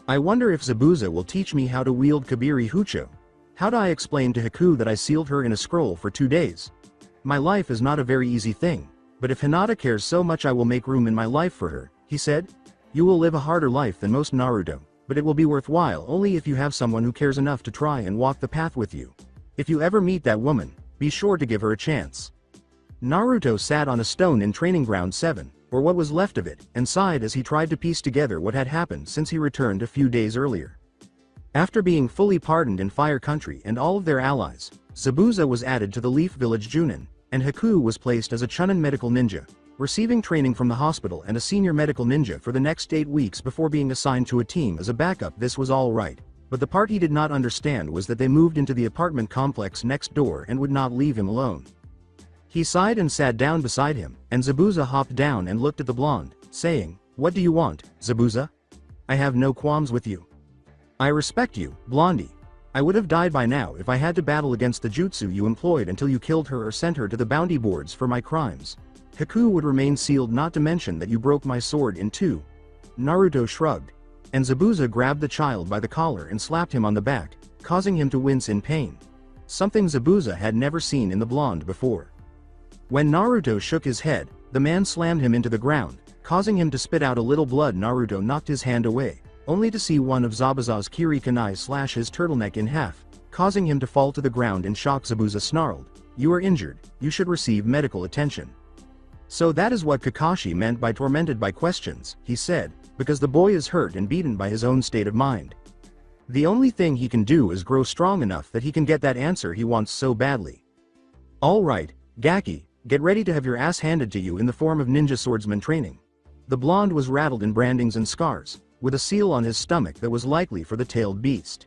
I wonder if Zabuza will teach me how to wield Kabiri Hucho. How do I explain to Haku that I sealed her in a scroll for 2 days? My life is not a very easy thing, but if Hinata cares so much I will make room in my life for her, he said. You will live a harder life than most Naruto, but it will be worthwhile only if you have someone who cares enough to try and walk the path with you. If you ever meet that woman, be sure to give her a chance. Naruto sat on a stone in Training Ground 7, or what was left of it, and sighed as he tried to piece together what had happened since he returned a few days earlier. After being fully pardoned in Fire Country and all of their allies, Zabuza was added to the Leaf Village Junin, and Haku was placed as a Chunin medical ninja, receiving training from the hospital and a senior medical ninja for the next 8 weeks before being assigned to a team as a backup. This was all right, but the part he did not understand was that they moved into the apartment complex next door and would not leave him alone. He sighed and sat down beside him, and Zabuza hopped down and looked at the blonde, saying, "What do you want, Zabuza? I have no qualms with you. I respect you, Blondie. I would have died by now if I had to battle against the jutsu you employed until you killed her or sent her to the bounty boards for my crimes. Haku would remain sealed, not to mention that you broke my sword in 2. Naruto shrugged, and Zabuza grabbed the child by the collar and slapped him on the back, causing him to wince in pain. Something Zabuza had never seen in the blonde before. When Naruto shook his head, the man slammed him into the ground, causing him to spit out a little blood. Naruto knocked his hand away, only to see one of Zabuza's kiri kunai slash his turtleneck in half, causing him to fall to the ground in shock. Zabuza snarled, "You are injured, you should receive medical attention." So that is what Kakashi meant by tormented by questions, he said, because the boy is hurt and beaten by his own state of mind. The only thing he can do is grow strong enough that he can get that answer he wants so badly. Alright, Gaki, get ready to have your ass handed to you in the form of ninja swordsman training. The blonde was rattled in brandings and scars, with a seal on his stomach that was likely for the tailed beast.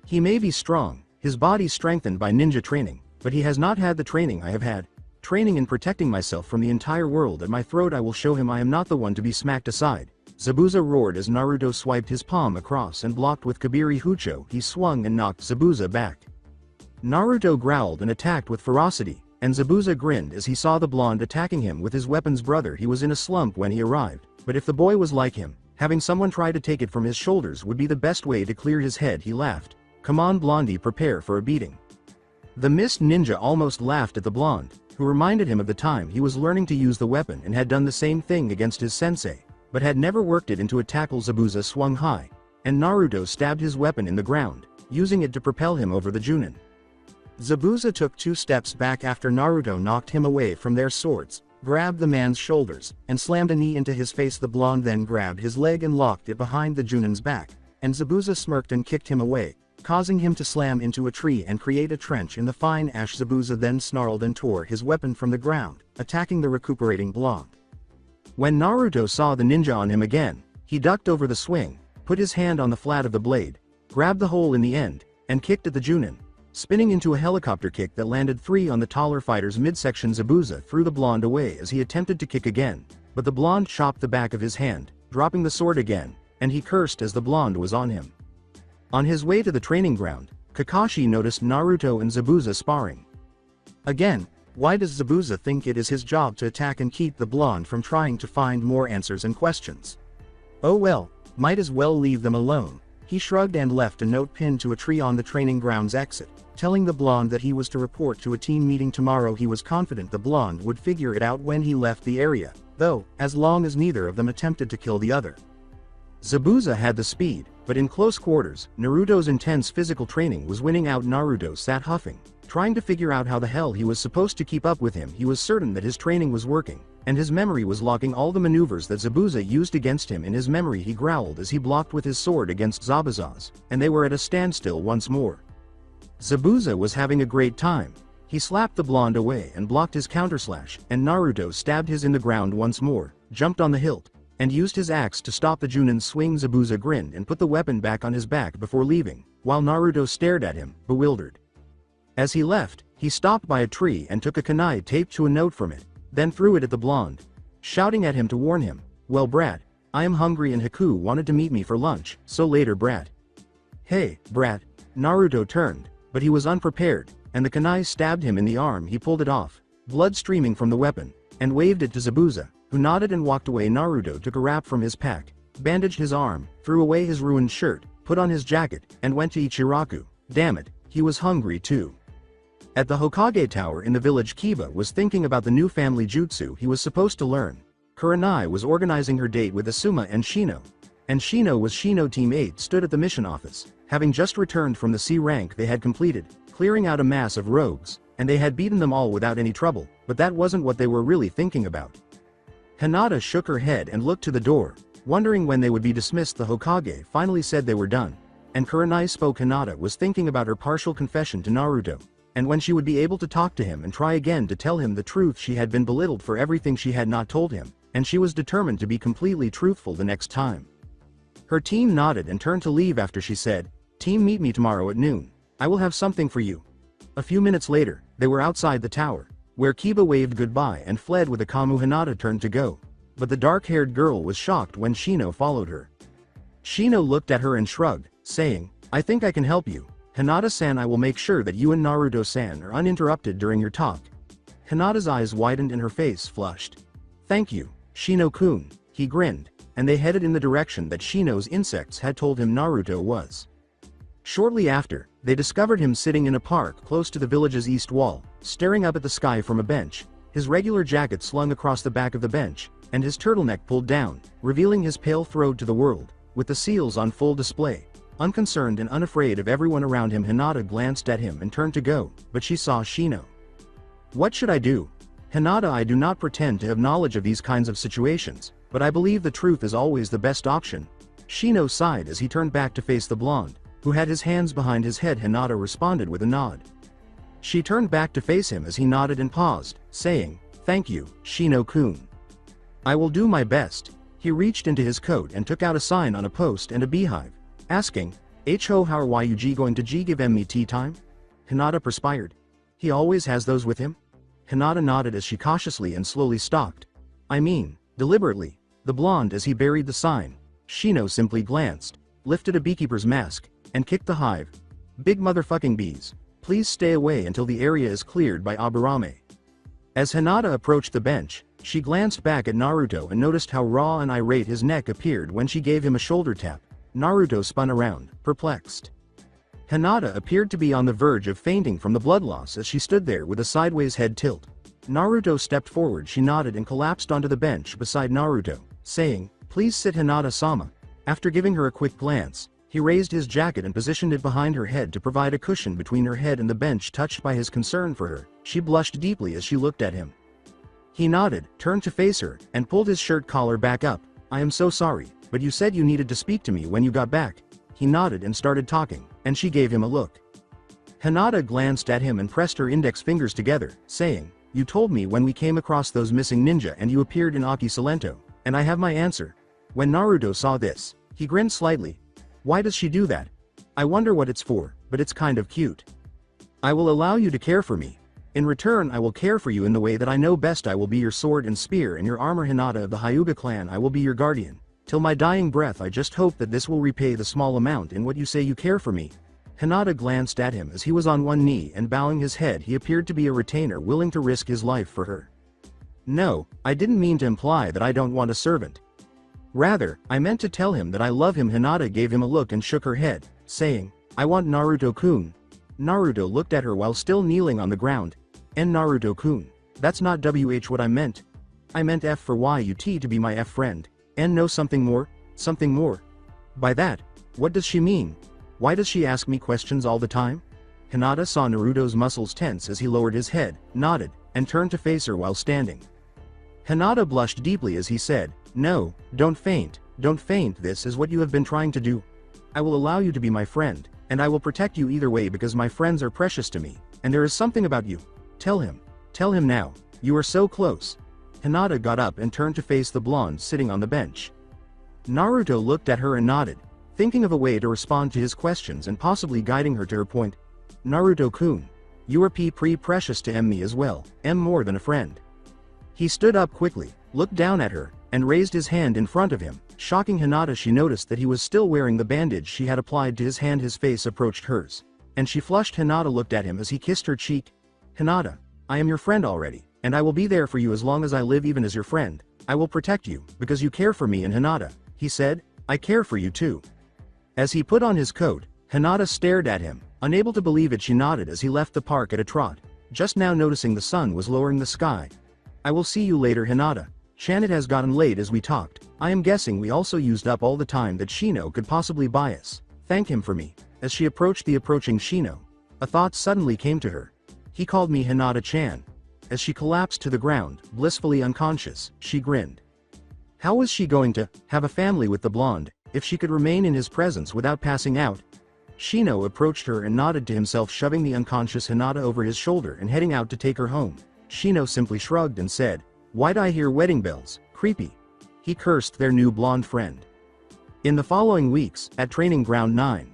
He may be strong, his body strengthened by ninja training, but he has not had the training I have had. Training in protecting myself from the entire world at my throat. I will show him I am not the one to be smacked aside. Zabuza roared as Naruto swiped his palm across and blocked with Kabiri Hucho. He swung and knocked Zabuza back. Naruto growled and attacked with ferocity, and Zabuza grinned as he saw the blonde attacking him with his weapon's brother. He was in a slump when he arrived, but if the boy was like him, having someone try to take it from his shoulders would be the best way to clear his head. He laughed. Come on Blondie, prepare for a beating. The mist ninja almost laughed at the blonde, who reminded him of the time he was learning to use the weapon and had done the same thing against his sensei, but had never worked it into a tackle. Zabuza swung high, and Naruto stabbed his weapon in the ground, using it to propel him over the Junin. Zabuza took 2 steps back after Naruto knocked him away from their swords, grabbed the man's shoulders, and slammed a knee into his face. The blonde then grabbed his leg and locked it behind the Junin's back, and Zabuza smirked and kicked him away, causing him to slam into a tree and create a trench in the fine ash. Zabuza then snarled and tore his weapon from the ground, attacking the recuperating blonde. When Naruto saw the ninja on him again, he ducked over the swing, put his hand on the flat of the blade, grabbed the hole in the end, and kicked at the Junin, spinning into a helicopter kick that landed 3 on the taller fighter's midsection. Zabuza threw the blonde away as he attempted to kick again, but the blonde chopped the back of his hand, dropping the sword again, and he cursed as the blonde was on him. On his way to the training ground, Kakashi noticed Naruto and Zabuza sparring. Again, why does Zabuza think it is his job to attack and keep the blonde from trying to find more answers and questions? Oh well, might as well leave them alone. He shrugged and left a note pinned to a tree on the training ground's exit, telling the blonde that he was to report to a team meeting tomorrow. He was confident the blonde would figure it out when he left the area, though, as long as neither of them attempted to kill the other. Zabuza had the speed, but in close quarters, Naruto's intense physical training was winning out. Naruto sat huffing, trying to figure out how the hell he was supposed to keep up with him. He was certain that his training was working, and his memory was logging all the maneuvers that Zabuza used against him in his memory. He growled as he blocked with his sword against Zabuza's, and they were at a standstill once more. Zabuza was having a great time. He slapped the blonde away and blocked his counterslash, and Naruto stabbed his in the ground once more, jumped on the hilt, and used his axe to stop the Junin's swing. Zabuza grinned and put the weapon back on his back before leaving, while Naruto stared at him, bewildered. As he left, he stopped by a tree and took a kunai taped to a note from it, then threw it at the blonde, shouting at him to warn him, "Well brat, I am hungry and Haku wanted to meet me for lunch, so later brat." "Hey, brat." Naruto turned, but he was unprepared, and the kunai stabbed him in the arm. He pulled it off, blood streaming from the weapon, and waved it to Zabuza, who nodded and walked away. Naruto took a wrap from his pack, bandaged his arm, threw away his ruined shirt, put on his jacket, and went to eat shiraku. Damn it, he was hungry too. At the Hokage Tower in the village, Kiba was thinking about the new family jutsu he was supposed to learn. Kurenai was organizing her date with Asuma and Shino. And Shino was Shino Team 8 stood at the mission office, having just returned from the C rank they had completed, clearing out a mass of rogues, and they had beaten them all without any trouble, but that wasn't what they were really thinking about. Hinata shook her head and looked to the door, wondering when they would be dismissed. The Hokage finally said they were done, and Kurenai spoke. Hinata was thinking about her partial confession to Naruto, and when she would be able to talk to him and try again to tell him the truth. She had been belittled for everything she had not told him, and she was determined to be completely truthful the next time. Her team nodded and turned to leave after she said, "Team, meet me tomorrow at noon. I will have something for you." A few minutes later, they were outside the tower, where Kiba waved goodbye and fled with a Kamu. Hinata turned to go, but the dark-haired girl was shocked when Shino followed her. Shino looked at her and shrugged, saying, "I think I can help you. Hinata-san, I will make sure that you and Naruto-san are uninterrupted during your talk." Hinata's eyes widened and her face flushed. "Thank you, Shino-kun," he grinned, and they headed in the direction that Shino's insects had told him Naruto was. Shortly after, they discovered him sitting in a park close to the village's east wall, staring up at the sky from a bench, his regular jacket slung across the back of the bench, and his turtleneck pulled down, revealing his pale throat to the world, with the seals on full display. Unconcerned and unafraid of everyone around him, Hinata glanced at him and turned to go, but she saw Shino. "What should I do?" "Hinata, I do not pretend to have knowledge of these kinds of situations, but I believe the truth is always the best option." Shino sighed as he turned back to face the blonde, who had his hands behind his head. Hinata responded with a nod. She turned back to face him as he nodded and paused, saying, "Thank you, Shino-kun. I will do my best." He reached into his coat and took out a sign on a post and a beehive, asking, "Ho, how are you going to give me tea time?" Hinata perspired. "He always has those with him?" Hinata nodded as she cautiously and slowly stalked. "I mean, deliberately." The blonde as he buried the sign. Shino simply glanced, lifted a beekeeper's mask, and kicked the hive. "Big motherfucking bees. Please stay away until the area is cleared by Aburame." As Hinata approached the bench, she glanced back at Naruto and noticed how raw and irate his neck appeared when she gave him a shoulder tap. Naruto spun around, perplexed. Hinata appeared to be on the verge of fainting from the blood loss as she stood there with a sideways head tilt. Naruto stepped forward. She nodded and collapsed onto the bench beside Naruto, saying, "Please sit, Hinata-sama." After giving her a quick glance, he raised his jacket and positioned it behind her head to provide a cushion between her head and the bench. Touched by his concern for her, she blushed deeply as she looked at him. He nodded, turned to face her, and pulled his shirt collar back up. "I am so sorry, but you said you needed to speak to me when you got back." He nodded and started talking, and she gave him a look. Hinata glanced at him and pressed her index fingers together, saying, "You told me when we came across those missing ninja and you appeared in Aki Salento, and I have my answer." When Naruto saw this, he grinned slightly. "Why does she do that? I wonder what it's for, but it's kind of cute. I will allow you to care for me. In return, I will care for you in the way that I know best. I will be your sword and spear and your armor. Hinata of the Hyuga clan, I will be your guardian. Till my dying breath. I just hope that this will repay the small amount in what you say you care for me." Hinata glanced at him as he was on one knee and bowing his head. He appeared to be a retainer willing to risk his life for her. "No, I didn't mean to imply that I don't want a servant. Rather, I meant to tell him that I love him." Hinata gave him a look and shook her head, saying, "I want Naruto-kun." Naruto looked at her while still kneeling on the ground. "And Naruto-kun. That's not what I meant. I meant F for YUT, to be my F friend. And know something more? Something more? By that, what does she mean? Why does she ask me questions all the time?" Hinata saw Naruto's muscles tense as he lowered his head, nodded, and turned to face her while standing. Hinata blushed deeply as he said, "No, don't faint, don't faint. This is what you have been trying to do. I will allow you to be my friend, and I will protect you either way because my friends are precious to me, and there is something about you. Tell him now, you are so close." Hinata got up and turned to face the blonde sitting on the bench. Naruto looked at her and nodded, thinking of a way to respond to his questions and possibly guiding her to her point. "Naruto-kun, you are precious to me as well, more than a friend." He stood up quickly, looked down at her, and raised his hand in front of him. Shocking Hinata, she noticed that he was still wearing the bandage she had applied to his hand. His face approached hers, and she flushed. Hinata looked at him as he kissed her cheek. "Hinata, I am your friend already, and I will be there for you as long as I live. Even as your friend, I will protect you, because you care for me." And Hinata, he said, "I care for you too." As he put on his coat, Hinata stared at him, unable to believe it. She nodded as he left the park at a trot, just now noticing the sun was lowering the sky. "I will see you later, Hinata. Chan, it has gotten late as we talked. I am guessing we also used up all the time that Shino could possibly buy us. Thank him for me." As she approached the approaching Shino, a thought suddenly came to her. He called me Hinata-chan. As she collapsed to the ground, blissfully unconscious, she grinned. How was she going to have a family with the blonde, if she could remain in his presence without passing out? Shino approached her and nodded to himself, shoving the unconscious Hinata over his shoulder and heading out to take her home. Shino simply shrugged and said, "Why'd I hear wedding bells? Creepy." He cursed their new blonde friend. In the following weeks, at Training Ground 9,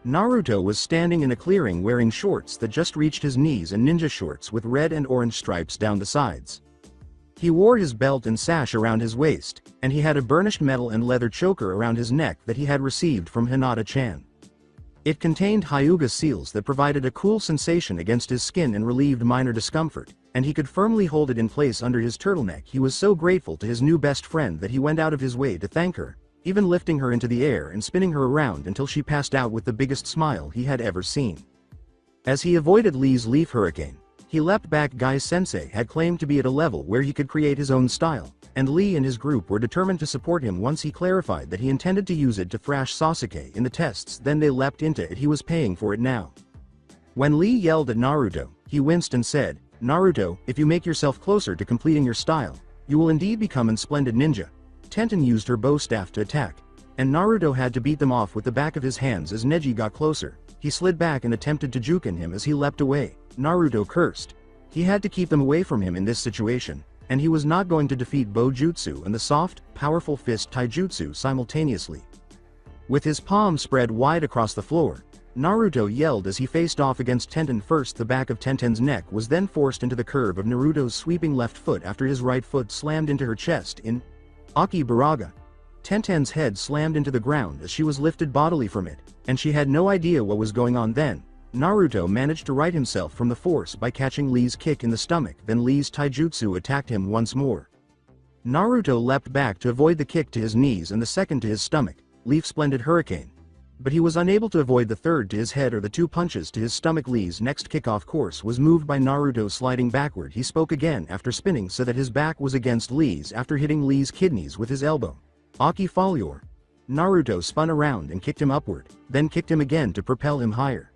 Naruto was standing in a clearing wearing shorts that just reached his knees and ninja shorts with red and orange stripes down the sides. He wore his belt and sash around his waist, and he had a burnished metal and leather choker around his neck that he had received from Hinata-chan. It contained Hyuga seals that provided a cool sensation against his skin and relieved minor discomfort, and he could firmly hold it in place under his turtleneck. He was so grateful to his new best friend that he went out of his way to thank her, even lifting her into the air and spinning her around until she passed out with the biggest smile he had ever seen. As he avoided Lee's leaf hurricane, he leapt back. Guy-sensei had claimed to be at a level where he could create his own style, and Lee and his group were determined to support him once he clarified that he intended to use it to thrash Sasuke in the tests. Then they leapt into it. He was paying for it now. When Lee yelled at Naruto, he winced and said, "Naruto, if you make yourself closer to completing your style, you will indeed become a splendid ninja." Tenten used her bow staff to attack, and Naruto had to beat them off with the back of his hands. As Neji got closer, he slid back and attempted to juken him as he leapt away. Naruto cursed. He had to keep them away from him in this situation, and he was not going to defeat Bojutsu and the soft, powerful fist taijutsu simultaneously. With his palms spread wide across the floor, Naruto yelled as he faced off against Tenten. First, the back of Tenten's neck was then forced into the curve of Naruto's sweeping left foot after his right foot slammed into her chest in Aki Baraga. Tenten's head slammed into the ground as she was lifted bodily from it, and she had no idea what was going on then. Naruto managed to right himself from the force by catching Lee's kick in the stomach. Then Lee's taijutsu attacked him once more. Naruto leapt back to avoid the kick to his knees and the second to his stomach, Leaf Splendid Hurricane. But he was unable to avoid the third to his head or the two punches to his stomach. Lee's next kickoff course was moved by Naruto sliding backward. He spoke again after spinning so that his back was against Lee's after hitting Lee's kidneys with his elbow. Aki Failure. Naruto spun around and kicked him upward, then kicked him again to propel him higher.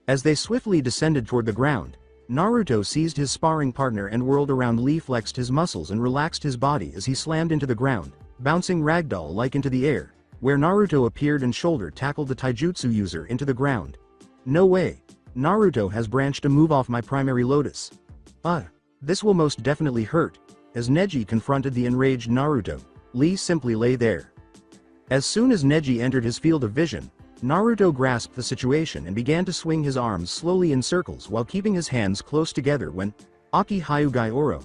As they swiftly descended toward the ground, Naruto seized his sparring partner and whirled around. Lee flexed his muscles and relaxed his body as he slammed into the ground, bouncing ragdoll-like into the air, where Naruto appeared and shoulder tackled the taijutsu user into the ground. "No way. Naruto has branched a move off my primary lotus. This will most definitely hurt." As Neji confronted the enraged Naruto, Lee simply lay there. As soon as Neji entered his field of vision, Naruto grasped the situation and began to swing his arms slowly in circles while keeping his hands close together when Aki Hyugai Oro.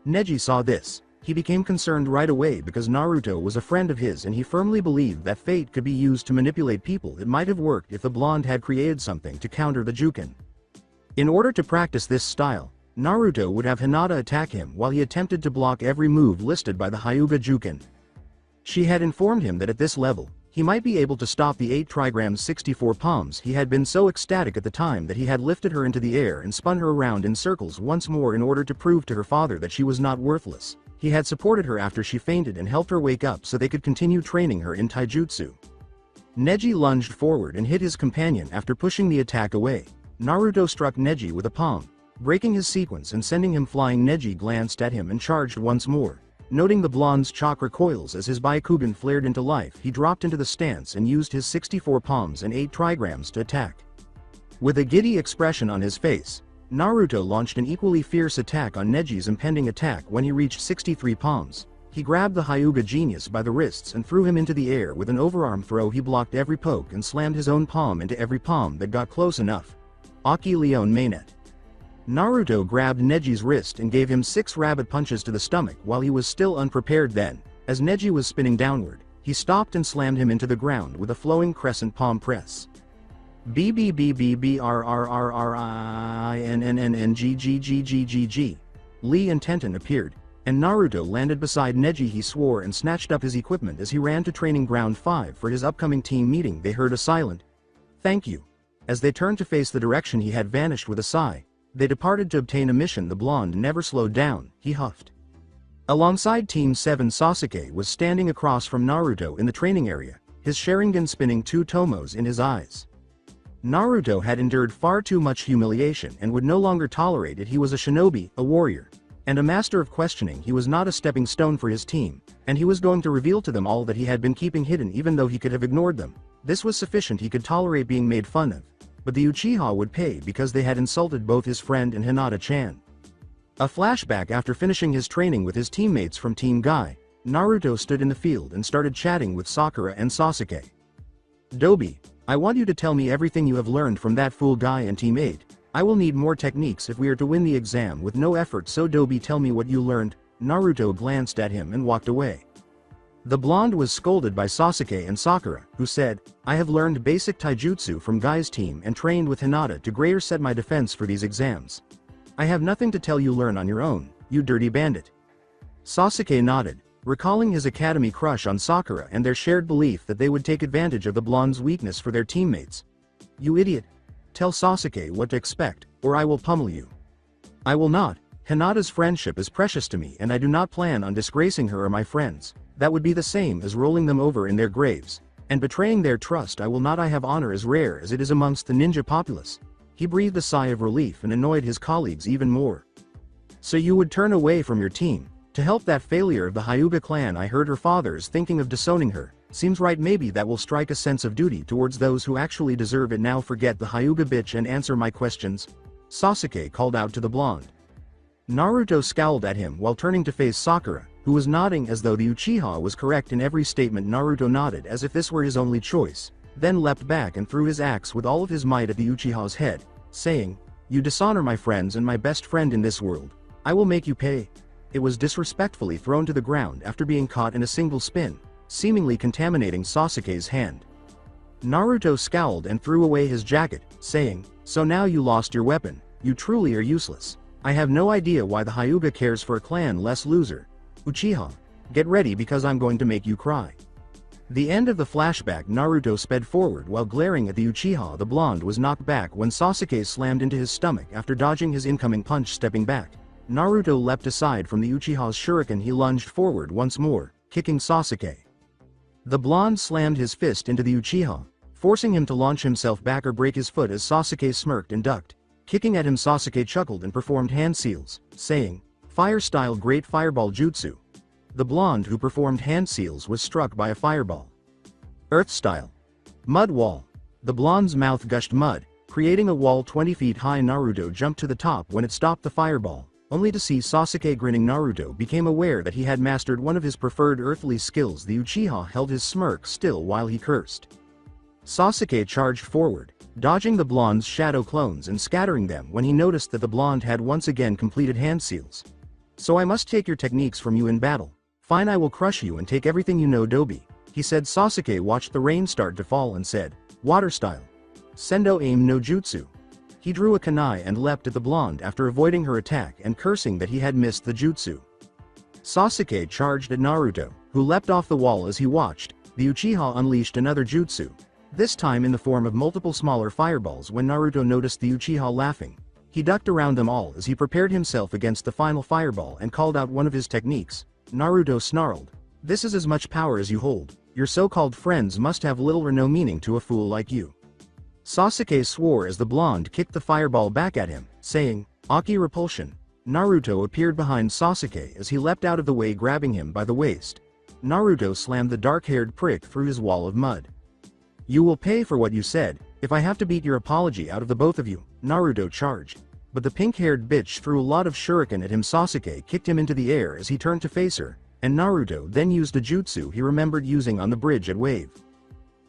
Neji saw this. He became concerned right away because Naruto was a friend of his and he firmly believed that fate could be used to manipulate people. It might have worked if the blonde had created something to counter the Juken. In order to practice this style, Naruto would have Hinata attack him while he attempted to block every move listed by the Hyuga Juken. She had informed him that at this level, he might be able to stop the 8 trigrams 64 palms. He had been so ecstatic at the time that he had lifted her into the air and spun her around in circles once more in order to prove to her father that she was not worthless. He had supported her after she fainted and helped her wake up so they could continue training her in taijutsu. Neji lunged forward and hit his companion after pushing the attack away. Naruto struck Neji with a palm, breaking his sequence and sending him flying. Neji glanced at him and charged once more. Noting the blonde's chakra coils as his Byakugan flared into life, he dropped into the stance and used his 64 palms and 8 trigrams to attack. With a giddy expression on his face, Naruto launched an equally fierce attack on Neji's impending attack. When he reached 63 palms, he grabbed the Hyuga genius by the wrists and threw him into the air with an overarm throw. He blocked every poke and slammed his own palm into every palm that got close enough. Aki Leon Mainet. Naruto grabbed Neji's wrist and gave him 6 rabbit punches to the stomach while he was still unprepared. Then, as Neji was spinning downward, he stopped and slammed him into the ground with a flowing crescent palm press. BBBBBRRRRINNNNGGGGGG. Lee and Tenten appeared. and Naruto landed beside Neji. He swore and snatched up his equipment as he ran to Training Ground 5 for his upcoming team meeting. They heard a silent "thank you." As they turned to face the direction he had vanished with a sigh, they departed to obtain a mission. The blonde never slowed down, he huffed. Alongside Team 7, Sasuke was standing across from Naruto in the training area, his Sharingan spinning 2 tomos in his eyes. Naruto had endured far too much humiliation and would no longer tolerate it. He was a shinobi, a warrior, and a master of questioning. He was not a stepping stone for his team, and he was going to reveal to them all that he had been keeping hidden. Even though he could have ignored them, this was sufficient. He could tolerate being made fun of, but the Uchiha would pay because they had insulted both his friend and Hinata-chan. A flashback: after finishing his training with his teammates from Team Guy, Naruto stood in the field and started chatting with Sakura and Sasuke. "Dobi, I want you to tell me everything you have learned from that fool Guy and Team 8. I will need more techniques if we are to win the exam with no effort, so Dobi, tell me what you learned." Naruto glanced at him and walked away. The blonde was scolded by Sasuke and Sakura, who said, "I have learned basic taijutsu from Guy's team and trained with Hinata to greater set my defense for these exams. I have nothing to tell you. Learn on your own, you dirty bandit." Sasuke nodded, recalling his academy crush on Sakura and their shared belief that they would take advantage of the blonde's weakness for their teammates. "You idiot. Tell Sasuke what to expect, or I will pummel you." "I will not. Hinata's friendship is precious to me and I do not plan on disgracing her or my friends. That would be the same as rolling them over in their graves, and betraying their trust. I will not. I have honor as rare as it is amongst the ninja populace." He breathed a sigh of relief and annoyed his colleagues even more. "So you would turn away from your team to help that failure of the Hyuga clan? I heard her father is thinking of disowning her. Seems right. Maybe that will strike a sense of duty towards those who actually deserve it. Now forget the Hyuga bitch and answer my questions," Sasuke called out to the blonde. Naruto scowled at him while turning to face Sakura, who was nodding as though the Uchiha was correct in every statement. Naruto nodded as if this were his only choice, then leapt back and threw his axe with all of his might at the Uchiha's head, saying, "You dishonor my friends and my best friend in this world. I will make you pay." It was disrespectfully thrown to the ground after being caught in a single spin, seemingly contaminating Sasuke's hand. Naruto scowled and threw away his jacket, saying, "So now you lost your weapon. You truly are useless. I have no idea why the Hyuga cares for a clan less loser. Uchiha, get ready because I'm going to make you cry." The end of the flashback. Naruto sped forward while glaring at the Uchiha. The blonde was knocked back when Sasuke slammed into his stomach after dodging his incoming punch. Stepping back, Naruto leapt aside from the Uchiha's shuriken. He lunged forward once more, kicking Sasuke. The blonde slammed his fist into the Uchiha, forcing him to launch himself back or break his foot as Sasuke smirked and ducked. Kicking at him, Sasuke chuckled and performed hand seals, saying, "Fire style great fireball jutsu." The blonde who performed hand seals was struck by a fireball. Earth style mud wall. The blonde's mouth gushed mud, creating a wall 20 feet high. Naruto jumped to the top when it stopped the fireball, only to see Sasuke grinning. Naruto became aware that he had mastered one of his preferred earthly skills. The Uchiha held his smirk still while he cursed. Sasuke charged forward, dodging the blonde's shadow clones and scattering them when he noticed that the blonde had once again completed hand seals. "So I must take your techniques from you in battle. Fine, I will crush you and take everything you know, Dobi," he said. Sasuke watched the rain start to fall and said, "Water style Sendo aim no jutsu." He drew a kunai and leapt at the blonde after avoiding her attack and cursing that he had missed the jutsu. Sasuke charged at Naruto, who leapt off the wall as he watched. The Uchiha unleashed another jutsu, this time in the form of multiple smaller fireballs. When Naruto noticed the Uchiha laughing, he ducked around them all as he prepared himself against the final fireball and called out one of his techniques. Naruto snarled, "This is as much power as you hold. Your so-called friends must have little or no meaning to a fool like you." Sasuke swore as the blonde kicked the fireball back at him, saying, "Aki repulsion." Naruto appeared behind Sasuke as he leapt out of the way, grabbing him by the waist. Naruto slammed the dark-haired prick through his wall of mud. "You will pay for what you said, if I have to beat your apology out of the both of you." Naruto charged, but the pink-haired bitch threw a lot of shuriken at him. Sasuke kicked him into the air as he turned to face her, and Naruto then used a jutsu he remembered using on the bridge at Wave.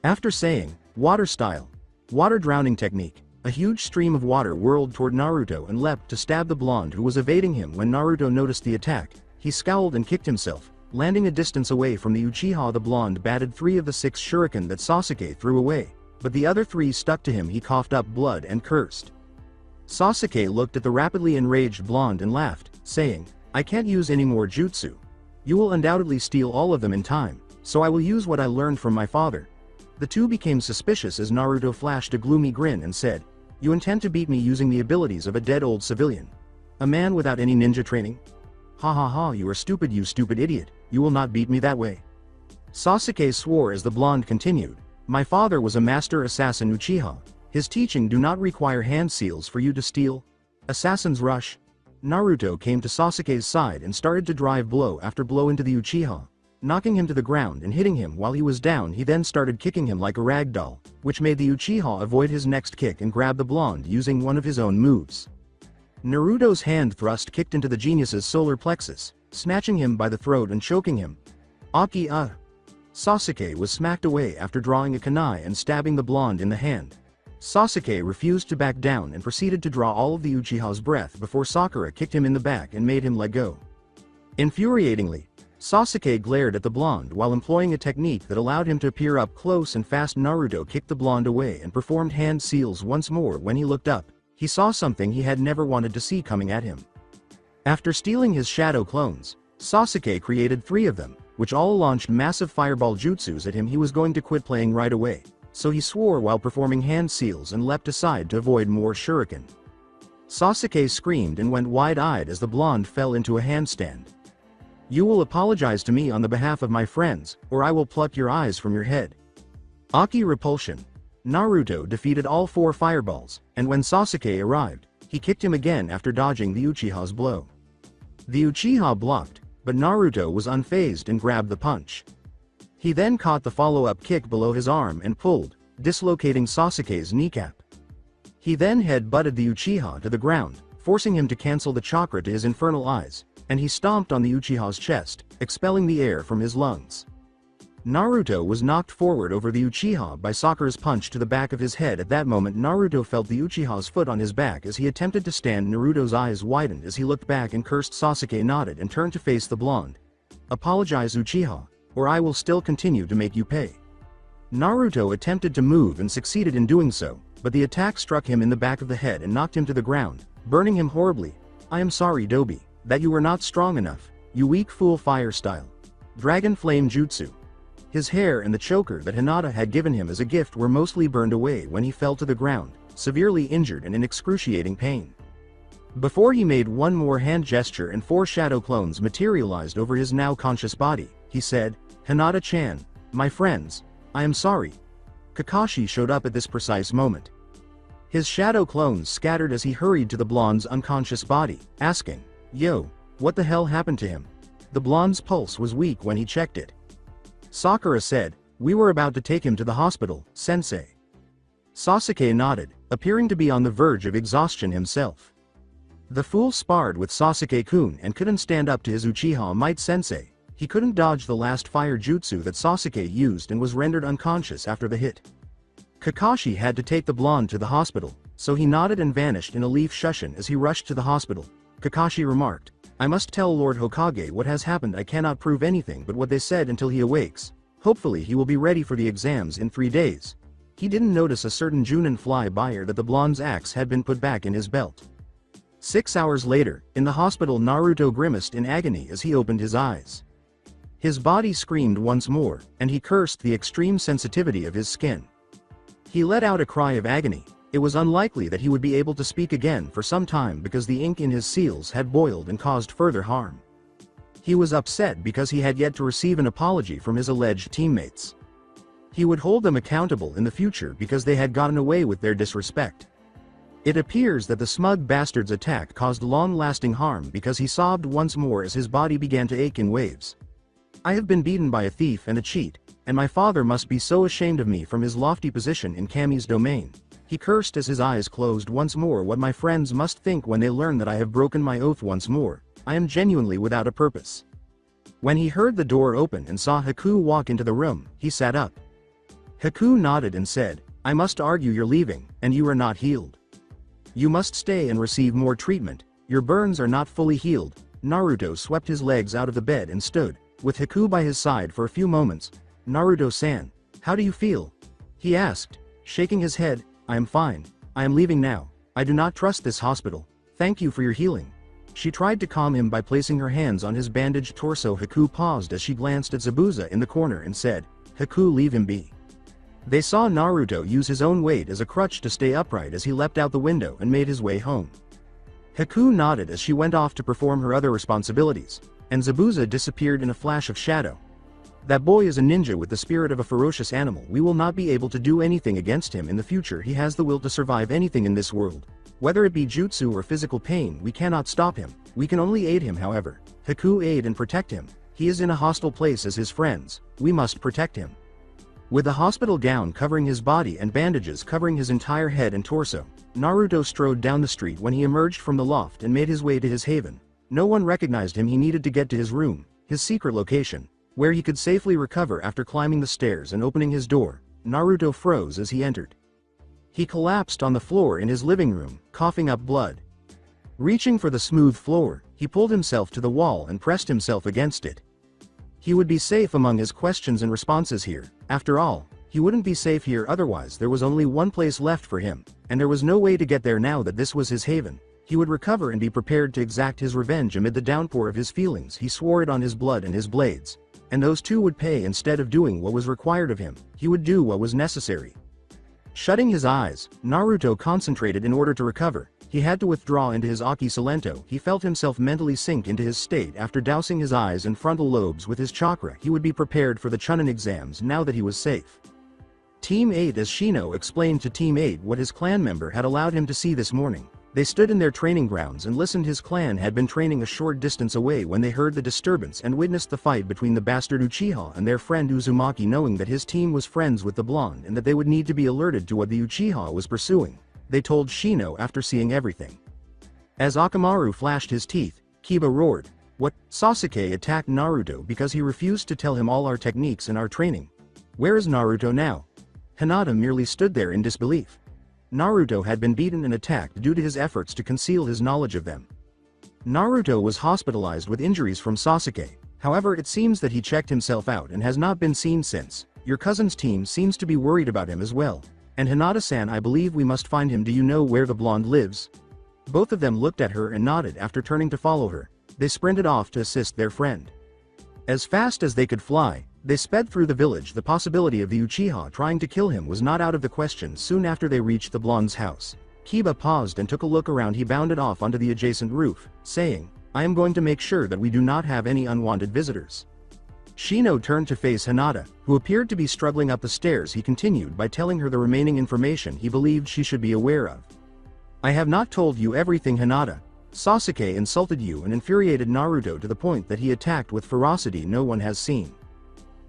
After saying, "Water style water drowning technique," a huge stream of water whirled toward Naruto and leapt to stab the blonde who was evading him. When Naruto noticed the attack, he scowled and kicked himself, landing a distance away from the Uchiha. The blonde batted 3 of the 6 shuriken that Sasuke threw away, but the other 3 stuck to him. He coughed up blood and cursed. Sasuke looked at the rapidly enraged blonde and laughed, saying, I can't use any more jutsu. You will undoubtedly steal all of them in time, so I will use what I learned from my father. The two became suspicious as Naruto flashed a gloomy grin and said, "You intend to beat me using the abilities of a dead old civilian? A man without any ninja training? Ha ha ha, you are stupid, you stupid idiot, you will not beat me that way." Sasuke swore as the blonde continued, "My father was a master assassin Uchiha. His teaching do not require hand seals for you to steal. Assassin's rush." Naruto came to Sasuke's side and started to drive blow after blow into the Uchiha, knocking him to the ground and hitting him while he was down. He then started kicking him like a rag doll, which made the Uchiha avoid his next kick and grab the blonde using one of his own moves. Naruto's hand thrust kicked into the genius's solar plexus, snatching him by the throat and choking him. Aki Sasuke was smacked away after drawing a kunai and stabbing the blonde in the hand. Sasuke refused to back down and proceeded to draw all of the Uchiha's breath before Sakura kicked him in the back and made him let go. Infuriatingly, Sasuke glared at the blonde while employing a technique that allowed him to appear up close and fast. Naruto kicked the blonde away and performed hand seals once more. When he looked up, he saw something he had never wanted to see coming at him. After stealing his shadow clones, Sasuke created 3 of them, which all launched massive fireball jutsus at him. He was going to quit playing right away, so he swore while performing hand seals and leapt aside to avoid more shuriken. Sasuke screamed and went wide-eyed as the blonde fell into a handstand. "You will apologize to me on the behalf of my friends, or I will pluck your eyes from your head." Aki repulsion. Naruto defeated all 4 fireballs, and when Sasuke arrived, he kicked him again after dodging the Uchiha's blow. The Uchiha blocked, but Naruto was unfazed and grabbed the punch. He then caught the follow-up kick below his arm and pulled, dislocating Sasuke's kneecap. He then head-butted the Uchiha to the ground, forcing him to cancel the chakra to his infernal eyes, and he stomped on the Uchiha's chest, expelling the air from his lungs. Naruto was knocked forward over the Uchiha by Sakura's punch to the back of his head. At that moment Naruto felt the Uchiha's foot on his back as he attempted to stand. Naruto's eyes widened as he looked back and cursed. Sasuke nodded and turned to face the blonde. "Apologize, Uchiha, or I will still continue to make you pay." Naruto attempted to move and succeeded in doing so, but the attack struck him in the back of the head and knocked him to the ground, burning him horribly. "I am sorry, Dobi, that you were not strong enough, you weak fool." Fire style. Dragon Flame Jutsu. His hair and the choker that Hinata had given him as a gift were mostly burned away when he fell to the ground, severely injured and in excruciating pain. Before he made one more hand gesture and 4 shadow clones materialized over his now conscious body, he said, "Hinata-chan, my friends, I am sorry." Kakashi showed up at this precise moment. His shadow clones scattered as he hurried to the blonde's unconscious body, asking, "Yo, what the hell happened to him?" The blonde's pulse was weak when he checked it. Sakura said, "We were about to take him to the hospital, sensei." Sasuke nodded, appearing to be on the verge of exhaustion himself. The fool sparred with Sasuke-kun and couldn't stand up to his Uchiha might. Sensei, he couldn't dodge the last fire jutsu that Sasuke used and was rendered unconscious after the hit. Kakashi had to take the blonde to the hospital, so he nodded and vanished in a leaf shushin as he rushed to the hospital. Kakashi remarked, "I must tell Lord Hokage what has happened. I cannot prove anything but what they said until he awakes. Hopefully he will be ready for the exams in 3 days." He didn't notice a certain Junin fly by that the blonde's axe had been put back in his belt. 6 hours later, in the hospital, Naruto grimaced in agony as he opened his eyes. His body screamed once more, and he cursed the extreme sensitivity of his skin. He let out a cry of agony. It was unlikely that he would be able to speak again for some time because the ink in his seals had boiled and caused further harm. He was upset because he had yet to receive an apology from his alleged teammates. He would hold them accountable in the future because they had gotten away with their disrespect. It appears that the smug bastard's attack caused long-lasting harm because he sobbed once more as his body began to ache in waves. "I have been beaten by a thief and a cheat, and my father must be so ashamed of me." From his lofty position in Kami's domain, he cursed as his eyes closed once more. "What my friends must think when they learn that I have broken my oath once more. I am genuinely without a purpose." When he heard the door open and saw Haku walk into the room, he sat up. Haku nodded and said, "I must argue you're leaving, and you are not healed. You must stay and receive more treatment. Your burns are not fully healed." Naruto swept his legs out of the bed and stood, with Haku by his side for a few moments. "Naruto-san, how do you feel?" he asked, shaking his head. "I am fine. I am leaving now. I do not trust this hospital. Thank you for your healing." She tried to calm him by placing her hands on his bandaged torso. Haku paused as she glanced at Zabuza in the corner and said, "Haku, leave him be." They saw Naruto use his own weight as a crutch to stay upright as he leapt out the window and made his way home. Haku nodded as she went off to perform her other responsibilities, and Zabuza disappeared in a flash of shadow. That boy is a ninja with the spirit of a ferocious animal. We will not be able to do anything against him in the future. He has the will to survive anything in this world. Whether it be jutsu or physical pain, we cannot stop him. We can only aid him, however. Haku, aid and protect him. He is in a hostile place as his friends. We must protect him. With the hospital gown covering his body and bandages covering his entire head and torso, Naruto strode down the street when he emerged from the loft and made his way to his haven. No one recognized him. He needed to get to his room, his secret location, where he could safely recover after climbing the stairs and opening his door. Naruto froze as he entered. He collapsed on the floor in his living room, coughing up blood. Reaching for the smooth floor, he pulled himself to the wall and pressed himself against it. He would be safe among his questions and responses here. After all, he wouldn't be safe here otherwise. There was only one place left for him, and there was no way to get there now that this was his haven. He would recover and be prepared to exact his revenge amid the downpour of his feelings. He swore it on his blood and his blades. And those two would pay. Instead of doing what was required of him, he would do what was necessary. Shutting his eyes, Naruto concentrated in order to recover. He had to withdraw into his Aki Salento. He felt himself mentally sink into his state after dousing his eyes and frontal lobes with his chakra. He would be prepared for the Chunin exams now that he was safe. Team 8, as Shino explained to Team 8 what his clan member had allowed him to see this morning. They stood in their training grounds and listened. His clan had been training a short distance away when they heard the disturbance and witnessed the fight between the bastard Uchiha and their friend Uzumaki. Knowing that his team was friends with the blonde and that they would need to be alerted to what the Uchiha was pursuing, they told Shino after seeing everything. As Akamaru flashed his teeth, Kiba roared, "What? Sasuke attacked Naruto because he refused to tell him all our techniques and our training. Where is Naruto now?" Hinata merely stood there in disbelief. Naruto had been beaten and attacked due to his efforts to conceal his knowledge of them. Naruto was hospitalized with injuries from Sasuke. However, it seems that he checked himself out and has not been seen since. Your cousin's team seems to be worried about him as well. And Hinata-san, I believe we must find him. Do you know where the blonde lives? Both of them looked at her and nodded after turning to follow her. They sprinted off to assist their friend. As fast as they could fly, they sped through the village. The possibility of the Uchiha trying to kill him was not out of the question. Soon after they reached the blonde's house, Kiba paused and took a look around. He bounded off onto the adjacent roof, saying, "I am going to make sure that we do not have any unwanted visitors." Shino turned to face Hinata, who appeared to be struggling up the stairs. He continued by telling her the remaining information he believed she should be aware of. "I have not told you everything, Hinata. Sasuke insulted you and infuriated Naruto to the point that he attacked with ferocity no one has seen.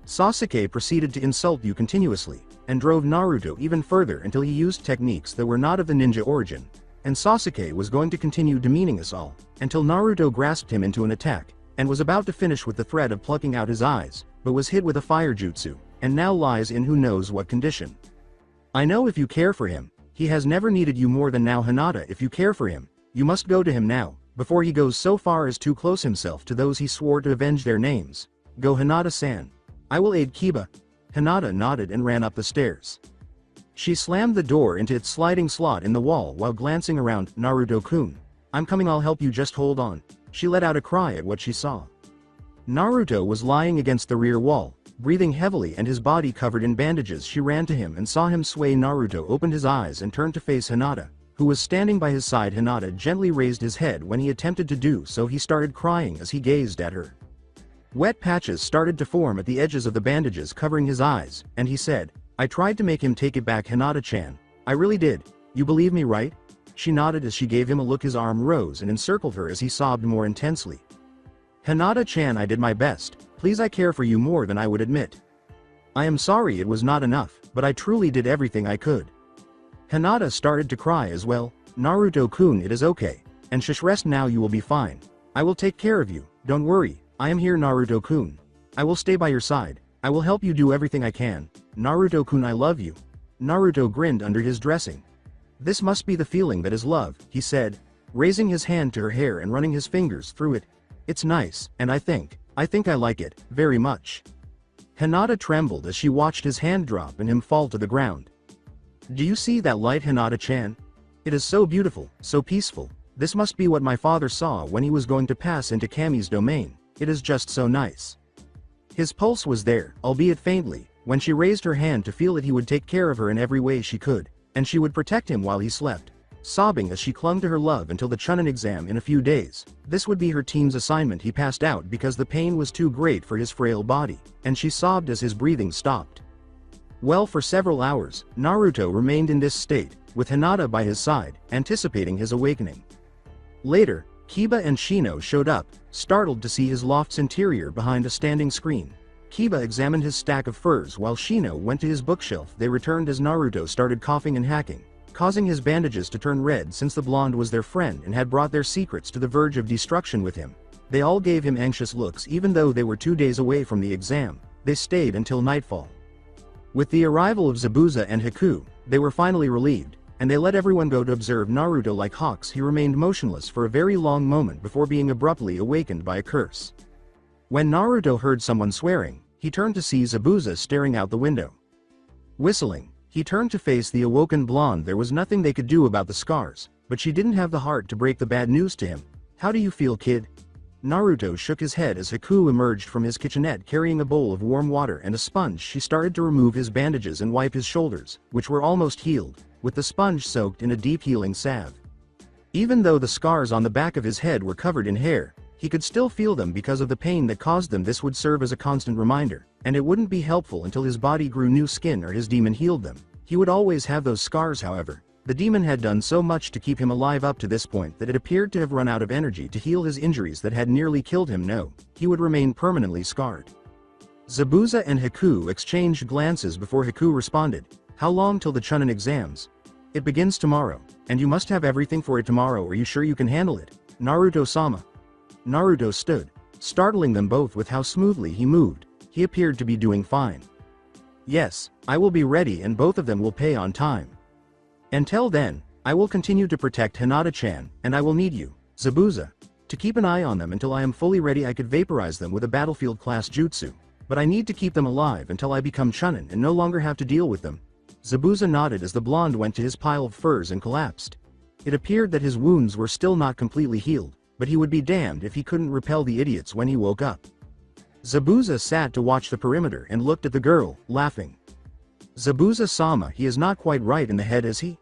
Sasuke proceeded to insult you continuously, and drove Naruto even further until he used techniques that were not of the ninja origin. And Sasuke was going to continue demeaning us all, until Naruto grasped him into an attack, and was about to finish with the threat of plucking out his eyes, but was hit with a fire jutsu, and now lies in who knows what condition. I know if you care for him, he has never needed you more than now, Hinata. If you care for him, you must go to him now, before he goes so far as to close himself to those he swore to avenge their names. Go, Hinata-san. I will aid Kiba." Hinata nodded and ran up the stairs. She slammed the door into its sliding slot in the wall while glancing around. "Naruto-kun, I'm coming, I'll help you, just hold on." She let out a cry at what she saw. Naruto was lying against the rear wall, breathing heavily and his body covered in bandages. She ran to him and saw him sway. Naruto opened his eyes and turned to face Hinata, who was standing by his side. Hinata gently raised his head when he attempted to do so. He started crying as he gazed at her. Wet patches started to form at the edges of the bandages covering his eyes, and he said, "I tried to make him take it back, Hinata-chan. I really did. You believe me, right?" She nodded as she gave him a look. His arm rose and encircled her as he sobbed more intensely. "Hinata-chan, I did my best. Please, I care for you more than I would admit. I am sorry it was not enough, but I truly did everything I could." Hinata started to cry as well. "Naruto-kun, it is okay. And shush, rest now, you will be fine. I will take care of you, don't worry. I am here, Naruto-kun. I will stay by your side. I will help you do everything I can. Naruto-kun, I love you." Naruto grinned under his dressing. "This must be the feeling that is love," he said, raising his hand to her hair and running his fingers through it. "It's nice, and I think I like it, very much." Hinata trembled as she watched his hand drop and him fall to the ground. "Do you see that light, Hinata-chan? It is so beautiful, so peaceful. This must be what my father saw when he was going to pass into Kami's domain. It is just so nice. His pulse was there, albeit faintly, when she raised her hand to feel that he would take care of her in every way she could, and she would protect him while he slept, sobbing as she clung to her love until the Chunin exam in a few days. This would be her team's assignment. He passed out because the pain was too great for his frail body, and she sobbed as his breathing stopped. Well, for several hours, Naruto remained in this state, with Hinata by his side, anticipating his awakening. Later, Kiba and Shino showed up, startled to see his loft's interior behind a standing screen. Kiba examined his stack of furs while Shino went to his bookshelf. They returned as Naruto started coughing and hacking, causing his bandages to turn red since the blonde was their friend and had brought their secrets to the verge of destruction with him. They all gave him anxious looks. Even though they were 2 days away from the exam, they stayed until nightfall. With the arrival of Zabuza and Haku, they were finally relieved, and they let everyone go to observe Naruto like hawks. He remained motionless for a very long moment before being abruptly awakened by a curse. When Naruto heard someone swearing, he turned to see Zabuza staring out the window. Whistling, he turned to face the awoken blonde. There was nothing they could do about the scars, but she didn't have the heart to break the bad news to him. "How do you feel, kid?" Naruto shook his head as Haku emerged from his kitchenette carrying a bowl of warm water and a sponge. She started to remove his bandages and wipe his shoulders, which were almost healed, with the sponge soaked in a deep healing salve. Even though the scars on the back of his head were covered in hair, he could still feel them because of the pain that caused them. This would serve as a constant reminder, and it wouldn't be helpful until his body grew new skin or his demon healed them. He would always have those scars. However, the demon had done so much to keep him alive up to this point that it appeared to have run out of energy to heal his injuries that had nearly killed him. No, he would remain permanently scarred. Zabuza and Haku exchanged glances before Haku responded, "How long till the Chunin exams?" "It begins tomorrow, and you must have everything for it tomorrow. Are you sure you can handle it, Naruto-sama?" Naruto stood, startling them both with how smoothly he moved. He appeared to be doing fine. "Yes, I will be ready, and both of them will pay on time. Until then, I will continue to protect Hinata-chan, and I will need you, Zabuza, to keep an eye on them until I am fully ready. I could vaporize them with a battlefield-class jutsu, but I need to keep them alive until I become Chunin and no longer have to deal with them." Zabuza nodded as the blonde went to his pile of furs and collapsed. It appeared that his wounds were still not completely healed, but he would be damned if he couldn't repel the idiots when he woke up. Zabuza sat to watch the perimeter and looked at the girl, laughing. "Zabuza-sama, he is not quite right in the head, is he?"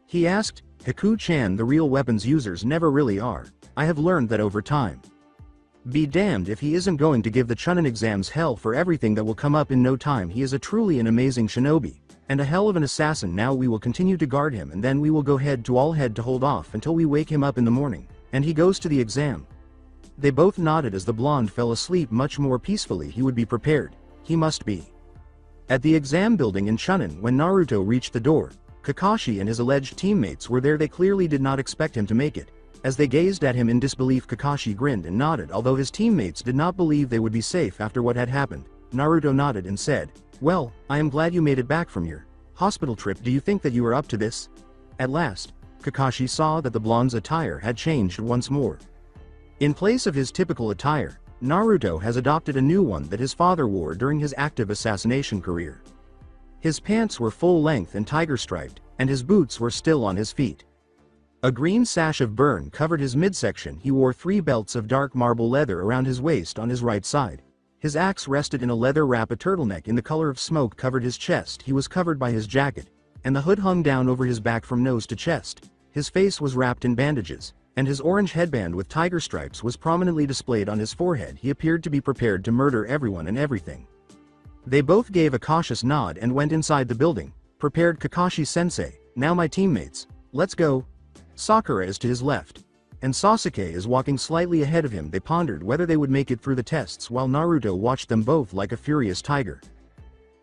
he asked. "Haku-chan, the real weapons users never really are. I have learned that over time. Be damned if he isn't going to give the Chunin exams hell for everything that will come up in no time. He is truly an amazing shinobi, and a hell of an assassin. Now we will continue to guard him, and then we will go head to hold off until we wake him up in the morning, and he goes to the exam." They both nodded as the blonde fell asleep much more peacefully. He would be prepared. He must be. At the exam building in Chunin, when Naruto reached the door, Kakashi and his alleged teammates were there. They clearly did not expect him to make it. As they gazed at him in disbelief, Kakashi grinned and nodded. Although his teammates did not believe they would be safe after what had happened, Naruto nodded and said, "Well, I am glad you made it back from your hospital trip. Do you think that you are up to this?" At last, Kakashi saw that the blonde's attire had changed once more. In place of his typical attire, Naruto has adopted a new one that his father wore during his active assassination career. His pants were full-length and tiger-striped, and his boots were still on his feet. A green sash of burn covered his midsection. He wore 3 belts of dark marble leather around his waist on his right side. His axe rested in a leather wrap. A turtleneck in the color of smoke covered his chest. He was covered by his jacket, and the hood hung down over his back from nose to chest. His face was wrapped in bandages, and his orange headband with tiger stripes was prominently displayed on his forehead. He appeared to be prepared to murder everyone and everything. They both gave a cautious nod and went inside the building. "Prepared, Kakashi-sensei. Now my teammates, let's go." Sakura is to his left, and Sasuke is walking slightly ahead of him. They pondered whether they would make it through the tests while Naruto watched them both like a furious tiger.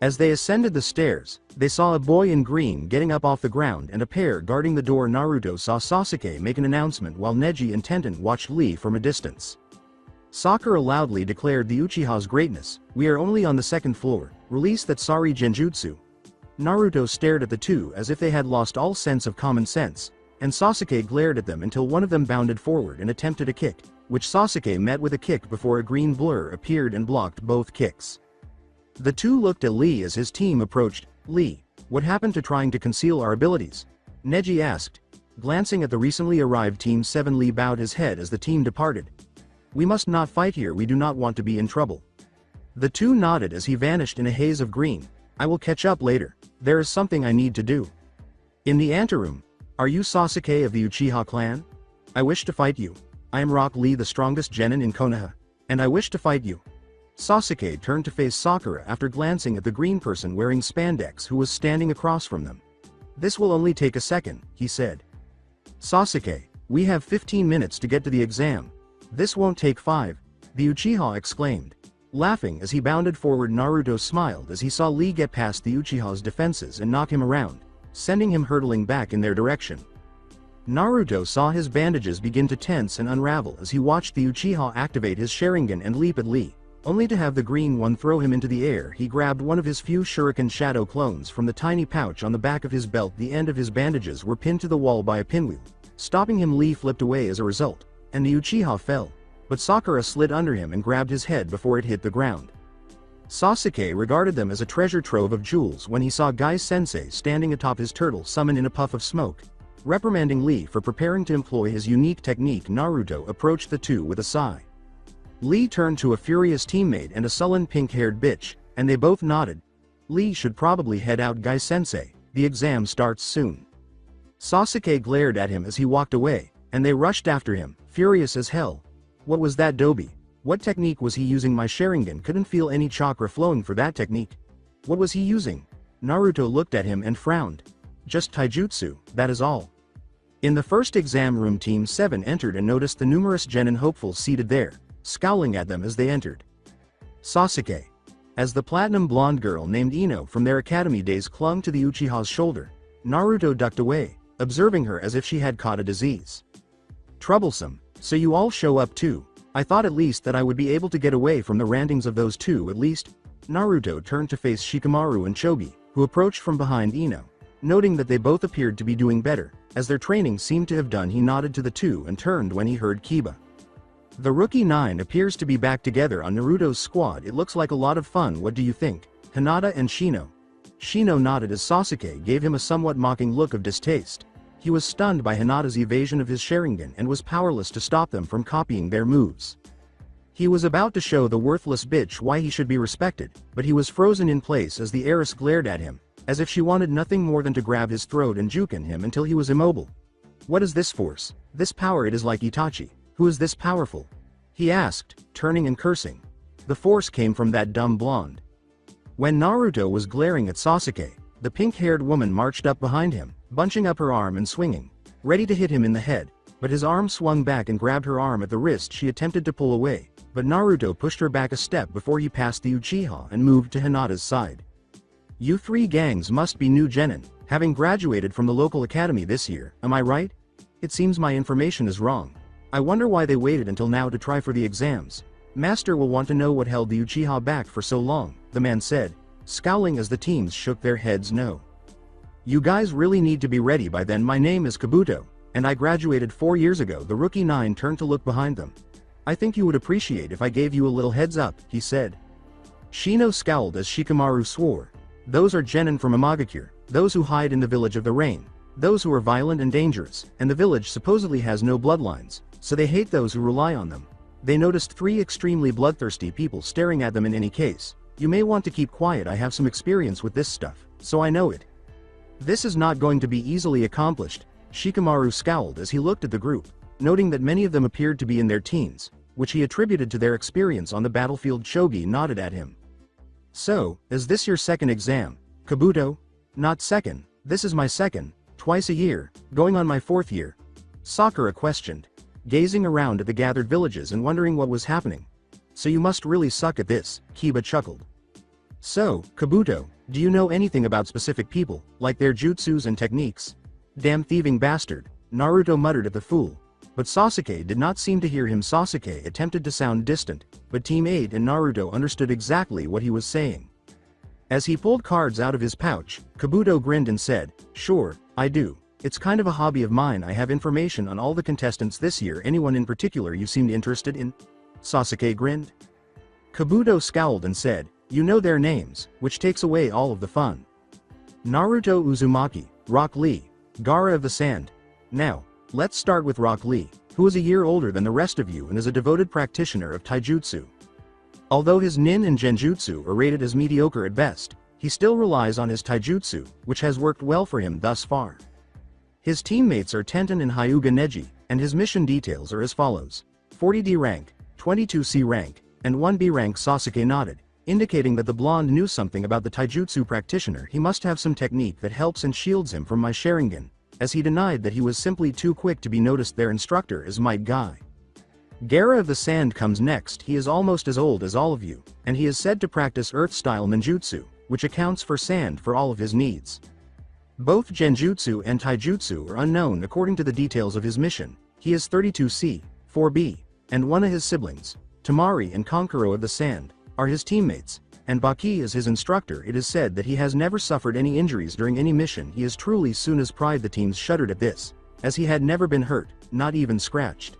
As they ascended the stairs, they saw a boy in green getting up off the ground and a pair guarding the door. Naruto saw Sasuke make an announcement while Neji and Tenten watched Lee from a distance. Sakura loudly declared the Uchiha's greatness. "We are only on the 2nd floor. Release that sorry genjutsu." Naruto stared at the two as if they had lost all sense of common sense, and Sasuke glared at them until one of them bounded forward and attempted a kick, which Sasuke met with a kick before a green blur appeared and blocked both kicks. The two looked at Lee as his team approached. "Lee, what happened to trying to conceal our abilities?" Neji asked. Glancing at the recently arrived Team 7, Lee bowed his head as the team departed. We must not fight here, we do not want to be in trouble. The two nodded as he vanished in a haze of green. I will catch up later. There is something I need to do. In the anteroom. Are you Sasuke of the Uchiha clan? I wish to fight you. I am Rock Lee, the strongest genin in Konoha. And I wish to fight you. Sasuke turned to face Sakura after glancing at the green person wearing spandex who was standing across from them. This will only take a second, he said. Sasuke, we have 15 minutes to get to the exam. This won't take 5, the Uchiha exclaimed. Laughing as he bounded forward, Naruto smiled as he saw Lee get past the Uchiha's defenses and knock him around, sending him hurtling back in their direction. Naruto saw his bandages begin to tense and unravel as he watched the Uchiha activate his Sharingan and leap at Lee, only to have the green one throw him into the air. He grabbed one of his few shuriken shadow clones from the tiny pouch on the back of his belt. The end of his bandages were pinned to the wall by a pinwheel. Stopping him, Lee flipped away as a result, and the Uchiha fell, but Sakura slid under him and grabbed his head before it hit the ground. Sasuke regarded them as a treasure trove of jewels when he saw Gai-sensei standing atop his turtle summon in a puff of smoke. Reprimanding Lee for preparing to employ his unique technique, Naruto approached the two with a sigh. Lee turned to a furious teammate and a sullen pink-haired bitch, and they both nodded. Lee should probably head out, Gai-sensei, the exam starts soon. Sasuke glared at him as he walked away, and they rushed after him, furious as hell. What was that, Dobi? What technique was he using? My Sharingan couldn't feel any chakra flowing for that technique. What was he using? Naruto looked at him and frowned. Just taijutsu, that is all. In the first exam room, Team 7 entered and noticed the numerous genin hopefuls seated there, scowling at them as they entered. Sasuke. As the platinum blonde girl named Ino from their academy days clung to the Uchiha's shoulder, Naruto ducked away, observing her as if she had caught a disease. Troublesome, so you all show up too. I thought at least that I would be able to get away from the rantings of those two at least. Naruto turned to face Shikamaru and Chogi, who approached from behind Ino. Noting that they both appeared to be doing better, as their training seemed to have done, he nodded to the two and turned when he heard Kiba. The Rookie 9 appears to be back together on Naruto's squad. It looks like a lot of fun. What do you think? Hinata and Shino. Shino nodded as Sasuke gave him a somewhat mocking look of distaste. He was stunned by Hinata's evasion of his Sharingan and was powerless to stop them from copying their moves. He was about to show the worthless bitch why he should be respected, but he was frozen in place as the heiress glared at him, as if she wanted nothing more than to grab his throat and juken him until he was immobile. What is this force? This power? It is like Itachi. Who is this powerful? He asked, turning and cursing. The force came from that dumb blonde. When Naruto was glaring at Sasuke, the pink-haired woman marched up behind him, bunching up her arm and swinging, ready to hit him in the head, but his arm swung back and grabbed her arm at the wrist. She attempted to pull away, but Naruto pushed her back a step before he passed the Uchiha and moved to Hinata's side. You three gangs must be new genin, having graduated from the local academy this year, am I right? It seems my information is wrong. I wonder why they waited until now to try for the exams. Master will want to know what held the Uchiha back for so long, the man said, scowling as the teams shook their heads no. You guys really need to be ready by then. My name is Kabuto, and I graduated 4 years ago. The Rookie 9 turned to look behind them. I think you would appreciate if I gave you a little heads up, he said. Shino scowled as Shikamaru swore. Those are genin from Imagakure, those who hide in the village of the rain, those who are violent and dangerous, and the village supposedly has no bloodlines, so they hate those who rely on them. They noticed 3 extremely bloodthirsty people staring at them. In any case, you may want to keep quiet. I have some experience with this stuff, so I know it. This is not going to be easily accomplished. Shikamaru scowled as he looked at the group, noting that many of them appeared to be in their teens, which he attributed to their experience on the battlefield. Chogi nodded at him. So, is this your second exam, Kabuto? Not second, this is my second, twice a year, going on my 4th year. Sakura questioned, gazing around at the gathered villages and wondering what was happening. So you must really suck at this, Kiba chuckled. So, Kabuto, do you know anything about specific people, like their jutsus and techniques? Damn thieving bastard, Naruto muttered at the fool. But Sasuke did not seem to hear him. Sasuke attempted to sound distant, but Team 8 and Naruto understood exactly what he was saying. As he pulled cards out of his pouch, Kabuto grinned and said, sure, I do. It's kind of a hobby of mine. I have information on all the contestants this year. Anyone in particular you seemed interested in? Sasuke grinned. Kabuto scowled and said, you know their names, which takes away all of the fun. Naruto Uzumaki, Rock Lee, Gaara of the Sand. Now, let's start with Rock Lee, who is a year older than the rest of you and is a devoted practitioner of taijutsu. Although his nin and genjutsu are rated as mediocre at best, he still relies on his taijutsu, which has worked well for him thus far. His teammates are Tenten and Hyuga Neji, and his mission details are as follows. 40D rank, 22C rank, and 1B rank. Sasuke nodded, indicating that the blonde knew something about the taijutsu practitioner. He must have some technique that helps and shields him from my Sharingan, as he denied that he was simply too quick to be noticed. Their instructor is Might Guy. Gara of the Sand comes next. He is almost as old as all of you, and he is said to practice earth-style ninjutsu, which accounts for sand for all of his needs. Both genjutsu and taijutsu are unknown according to the details of his mission. He is 32C, 4B, and one of his siblings, Tamari and Konkuro of the Sand, are his teammates, and Baki is his instructor. It is said that he has never suffered any injuries during any mission. He is truly soon as pride. The teams shuddered at this, as he had never been hurt, not even scratched.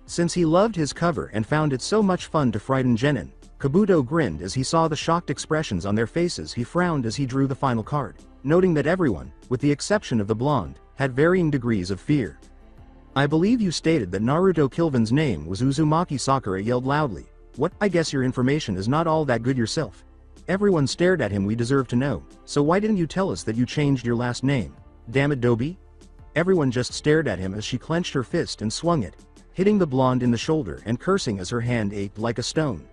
Since he loved his cover and found it so much fun to frighten Genin, Kabuto grinned as he saw the shocked expressions on their faces. He frowned as he drew the final card, noting that everyone, with the exception of the blonde, had varying degrees of fear. I believe you stated that Naruto Kilvin's name was Uzumaki. Sakura yelled loudly. What? I guess your information is not all that good yourself. Everyone stared at him. We deserve to know, so why didn't you tell us that you changed your last name? Damn it, Dobi. Everyone just stared at him as she clenched her fist and swung it, hitting the blonde in the shoulder and cursing as her hand ached like a stone.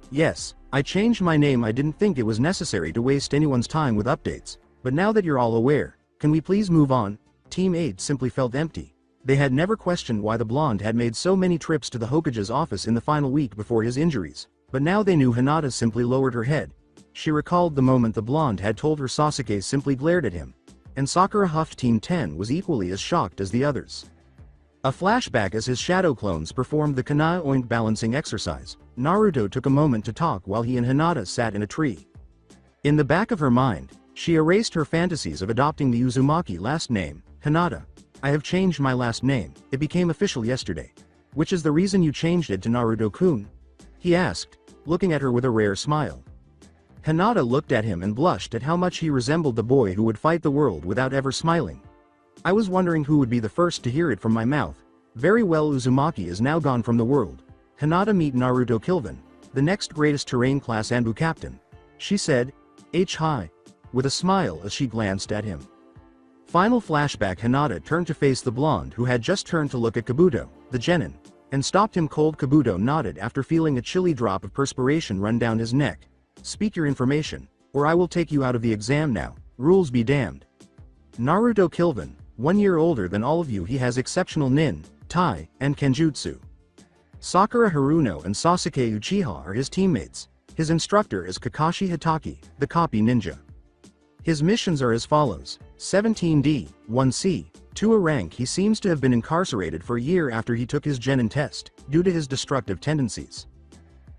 Yes, I changed my name. I didn't think it was necessary to waste anyone's time with updates, but now that you're all aware, can we please move on? Team 8 simply felt empty. They had never questioned why the blonde had made so many trips to the Hokage's office in the final week before his injuries, but now they knew. Hinata simply lowered her head. She recalled the moment the blonde had told her. Sasuke simply glared at him, and Sakura huffed. Team 10 was equally as shocked as the others. A flashback as his shadow clones performed the Kanai Oink balancing exercise. Naruto took a moment to talk while he and Hinata sat in a tree. In the back of her mind, she erased her fantasies of adopting the Uzumaki last name. Hinata, I have changed my last name. It became official yesterday. Which is the reason you changed it to Naruto-kun? He asked, looking at her with a rare smile. Hinata looked at him and blushed at how much he resembled the boy who would fight the world without ever smiling. I was wondering who would be the first to hear it from my mouth. Very well, Uzumaki is now gone from the world. Hinata, meet Naruto Kilvin, the next greatest terrain class Anbu captain. She said, Hi, with a smile as she glanced at him. Final flashback. Hinata turned to face the blonde who had just turned to look at Kabuto, the genin, and stopped him cold. Kabuto nodded after feeling a chilly drop of perspiration run down his neck. Speak your information, or I will take you out of the exam now. Rules be damned. Naruto Kilvin, 1 year older than all of you. He has exceptional nin, tai, and kenjutsu. Sakura Haruno and Sasuke Uchiha are his teammates. His instructor is Kakashi Hitaki, the copy ninja. His missions are as follows. 17D, 1C, 2 a rank. He seems to have been incarcerated for a year after he took his genin test, due to his destructive tendencies.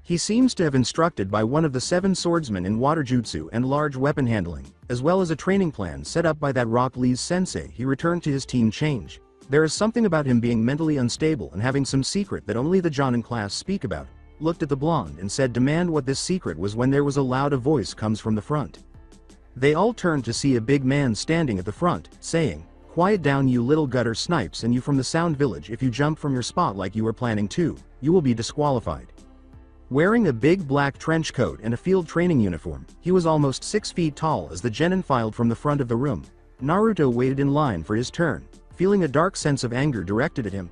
He seems to have instructed by one of the 7 swordsmen in water jutsu and large weapon handling, as well as a training plan set up by that Rock Lee's sensei. He returned to his team change. There is something about him being mentally unstable and having some secret that only the Jonin class speak about. Looked at the blonde and said, demand what this secret was. When there was a loud voice comes from the front. They all turned to see a big man standing at the front, saying, quiet down you little gutter snipes, and you from the Sound Village. If you jump from your spot like you were planning to, you will be disqualified. Wearing a big black trench coat and a field training uniform, he was almost 6 feet tall. As the genin filed from the front of the room, Naruto waited in line for his turn, feeling a dark sense of anger directed at him.